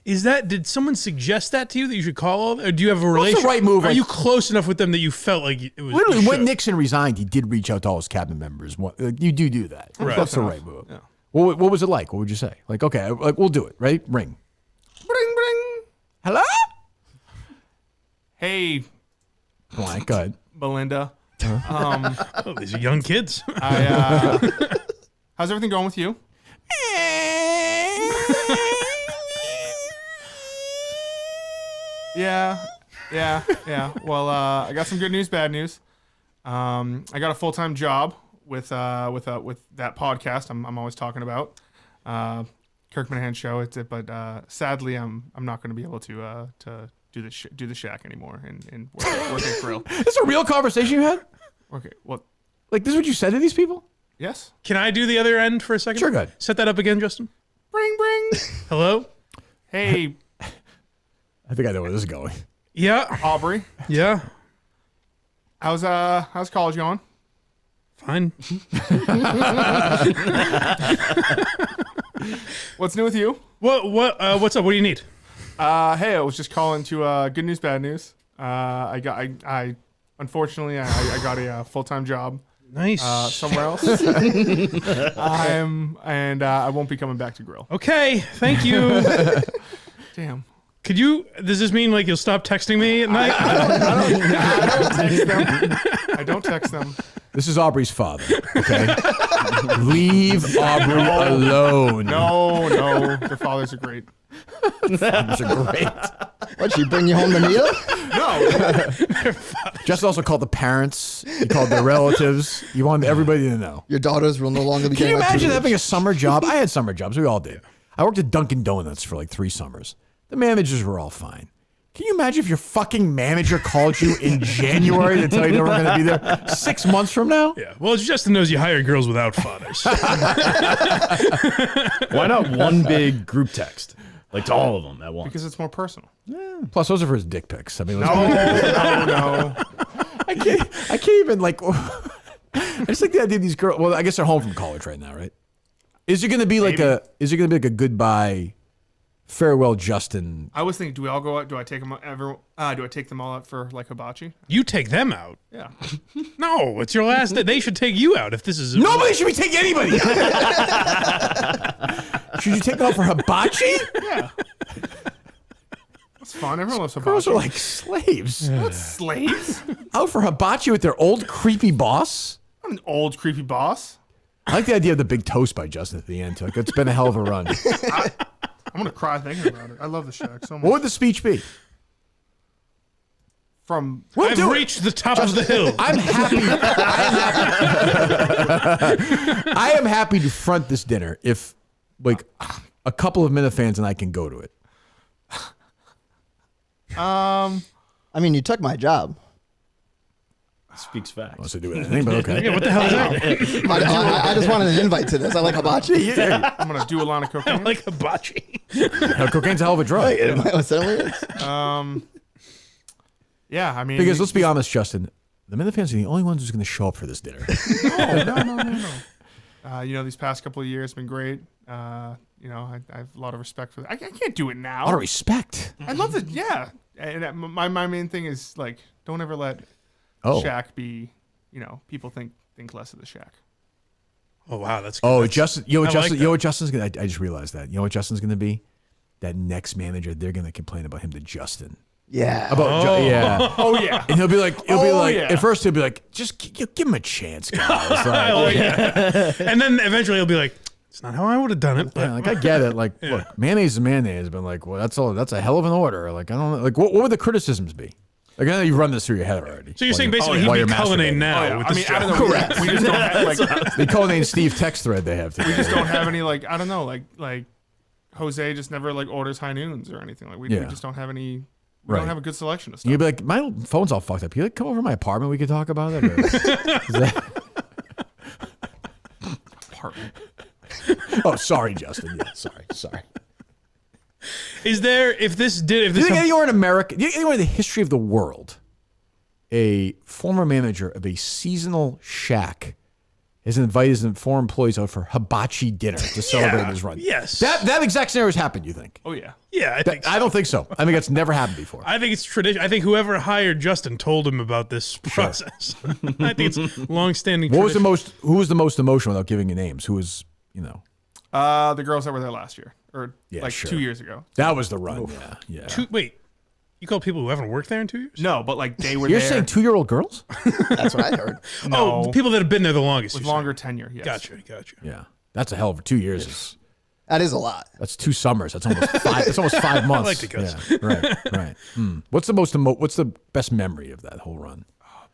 Did someone suggest that to you that you should call, or do you have a relationship? the right move? Are Like- you close enough with them that you felt like it was? Literally, you when should? Nixon resigned, he did reach out to all his cabinet members. You do that. Right. That's the right move. Yeah. What was it like? What would you say? Like, okay, like we'll do it. Right? Ring. Bring, bring. Hello? Hey. Come on, go ahead. Belinda. Oh, these are young kids. How's everything going with you? Yeah. Well, I got some good news, bad news. I got a full-time job with that podcast I'm always talking about, Kirk Minahan Show. But sadly, I'm not going to be able to do the shack anymore and work at Grill. This is a real conversation you had? Okay, well, like this is what you said to these people? Yes. Can I do the other end for a second? Sure, go ahead. Set that up again, Justin. Bring. Hello. Hey. I think I know where this is going. Yeah. Aubrey. Yeah. How's college going? Fine. What's new with you? What's up? What do you need? Hey, I was just calling to good news, bad news. I unfortunately I got a full-time job. Nice. Somewhere else. I won't be coming back to Grill. Okay. Thank you. Damn. Does this mean like you'll stop texting me at night? I don't text them. This is Aubrey's father, okay? Leave Aubrey alone. No. Their fathers are great. Fathers are great. What, she bring you home the meal? No. Justin also called the parents. He called their relatives. You wanted everybody to know. Your daughters will no longer be Can you getting imagine my having a summer job? I had summer jobs. We all did. I worked at Dunkin' Donuts for like 3 summers. The managers were all fine. Can you imagine if your fucking manager called you in January to tell you they were going to be there 6 months from now? Yeah. Well, Justin knows you hire girls without fathers. Why not one big group text? Like to all of them at once. Because it's more personal. Plus, those are for his dick pics. I mean, No. I can't even like. I just like the idea of these girls. Well, I guess they're home from college right now, right? Is it going to be like a goodbye, farewell, Justin? I was thinking, do we all go out? Do I take them do I take them all out for like hibachi? You take them out. Yeah. No, it's your last day. They should take you out if this is. Nobody should be taking anybody out. Should you take them out for hibachi? Yeah. That's fun. Everyone loves hibachi. Girls are like slaves. What, slaves? Out for hibachi with their old creepy boss? I'm an old creepy boss. I like the idea of the big toast by Justin at the end. Like, it's been a hell of a run. I'm gonna cry thinking about it. I love the shack so much. What would the speech be? From I've reached the top of the hill. I'm happy. I am happy to front this dinner if, like, a couple of Minifans and I can go to it. I mean, you took my job. Speaks facts. Wants to do anything, but okay. Yeah, what the hell is that? I just wanted an invite to this. I like hibachi. I'm gonna do a line of cocaine. I like hibachi. Cocaine's a hell of a drug. It certainly is. Yeah, I mean, Because let's be honest, Justin, the Minifans are the only ones who's going to show up for this dinner. No. You know, these past couple of years have been great. You know, I have a lot of respect for that. I can't do it now. A lot of respect. I love it. Yeah, and my main thing is like, don't ever let Shaq be. You know, people think less of the Shaq. Oh wow, that's good. Oh, Justin. You know what I like Justin? You know what Justin's gonna? I just realized that. You know what Justin's gonna be? That next manager, they're gonna complain about him to Justin. Yeah. Yeah. Oh yeah. And he'll be like, yeah. At first he'll be like, just give him a chance, guys. Like, Oh yeah. And then eventually he'll be like, it's not how I would have done it. But yeah, like I get it. Like, look, mayonnaise is mayonnaise, but like, well, that's a hell of an order. Like, I don't know. Like, what would the criticisms be? Like, I know you run this through your head already. So you're saying basically he'd be Cullinane now with this job. Correct. We just don't have, like, the Coleman Steve text thread they have today. We just don't have any, like, I don't know, like Jose just never like orders high noons or anything. Like we just don't have any. We don't have a good selection of stuff. You'd be like, my phone's all fucked up. You like come over to my apartment? We could talk about it. Or is that... Apartment. Oh, sorry, Justin. Yeah, sorry. Is there if this Do you think anywhere in America, anywhere in the history of the world, a former manager of a seasonal shack has invited his former employees out for hibachi dinner to celebrate his run? Yes. That exact scenario has happened, you think? Oh, yeah. Yeah, I think so. I don't think so. I think that's never happened before. I think it's tradition. I think whoever hired Justin told him about this process. I think it's long-standing tradition. Who was the most emotional without giving you names? Who was, the girls that were there last year or 2 years ago. That was the run. Yeah. Wait, you call people who haven't worked there in 2 years? No, but like they were You're there. saying 2-year-old girls? That's what I heard. No. Oh, people that have been there the longest. With you're saying. longer tenure, yes. Gotcha. Yeah. That's a hell of 2 years. That is a lot. That's 2 summers. That's almost 5. That's almost 5 months. I like the Gus. Yeah, right. What's the best memory of that whole run?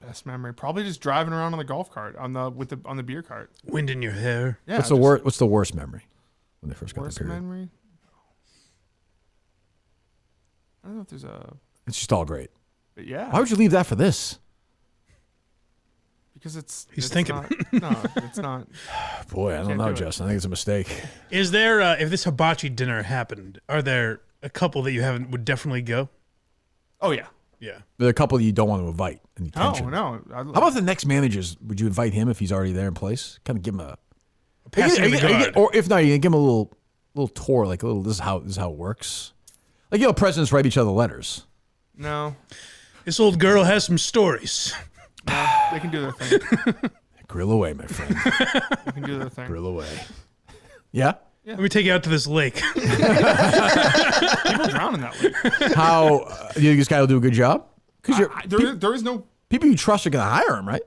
Best memory, probably just driving around on the golf cart on the beer cart. Wind in your hair. Yeah. What's the worst memory when they first got Worst the period? memory? I don't know if there's a. It's just all great. But yeah. Why would you leave that for this? Because it's thinking. No, it's not. Boy, I don't know, Justin. I think it's a mistake. Is there if this hibachi dinner happened? Are there a couple that you would definitely go? Oh yeah. Yeah. There are a couple that you don't want to invite. Any tension. No. How about the next managers? Would you invite him if he's already there in place? Kind of give him a passing of the guard. or if not, you can give him a little tour, like a little. This is how it works. Like presidents write each other letters. No. This old girl has some stories. No, they can do their thing. Grill away, my friend. They can do their thing. Grill away. Yeah. Let me take you out to this lake. People drown in that lake. How do you think this guy will do a good job? Because there is no people you trust are going to hire him, right?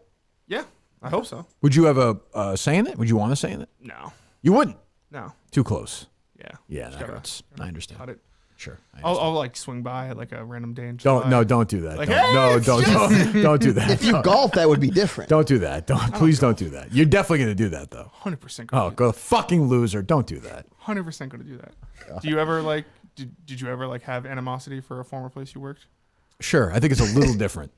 Yeah, I hope so. Would you have a say in it? Would you want to say in it? No. You wouldn't. No. Too close. Yeah. Yeah, that hurts. I understand. Cut it. Sure. I'll like swing by at like a random day in July. Don't do that. Like, Don't do that. If you golf, that would be different. Don't do that. Please don't do that. You're definitely going to do that though. 100%. Oh, go fucking loser! Don't do that. 100% going to do that. Do you ever like? Did you ever like have animosity for a former place you worked? Sure, I think it's a little different.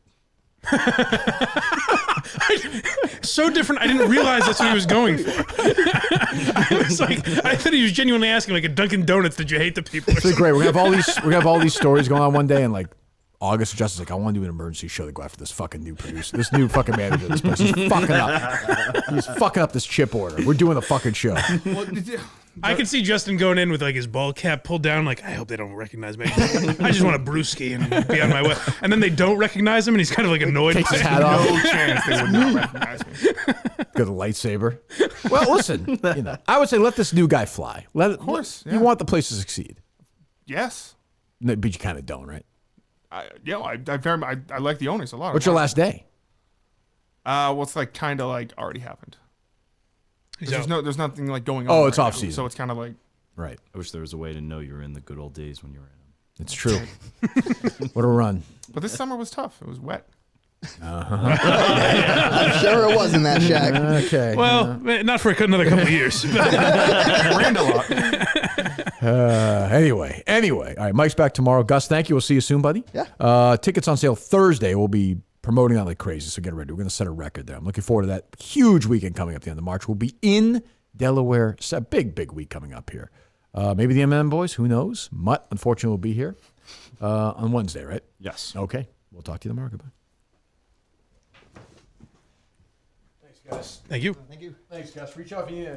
So different. I didn't realize that's what he was going for. I thought he was genuinely asking, like a Dunkin' Donuts, did you hate the people? It's great. We're gonna have all these stories going on one day, and like August, Justin's like, I want to do an emergency show to go after this fucking new producer, this new fucking manager of this place. He's fucking up. He's fucking up this chip order. We're doing the fucking show. Well, I can see Justin going in with like his ball cap pulled down, like, I hope they don't recognize me. I just want a brewski and be on my way. And then they don't recognize him, and he's kind of like annoyed. Takes his hat off. No chance they would not recognize me. Got a lightsaber. Well, listen, I would say let this new guy fly. Of course. You want the place to succeed. Yes. No, but you kind of don't, right? I like the owners a lot. What's your last day? Well, it's like kind of like already happened. There's nothing like going on. Oh, it's right off now, season. So it's kind of like. Right. I wish there was a way to know you were in the good old days when you were in them. It's true. What a run. But this summer was tough. It was wet. I'm sure it was in that shack. Okay. Well, not for another couple of years. Rained a lot. Anyway. All right, Mike's back tomorrow. Gus, thank you. We'll see you soon, buddy. Yeah. Tickets on sale Thursday. We'll be promoting that like crazy, so get ready. We're going to set a record there. I'm looking forward to that huge weekend coming up at the end of March. We'll be in Delaware. It's a big week coming up here. Maybe the M&M boys, who knows? Mutt, unfortunately, will be here on Wednesday, right? Yes. Okay. We'll talk to you tomorrow. Goodbye. Thank you. Thanks, Gus. Reach out if you need anything.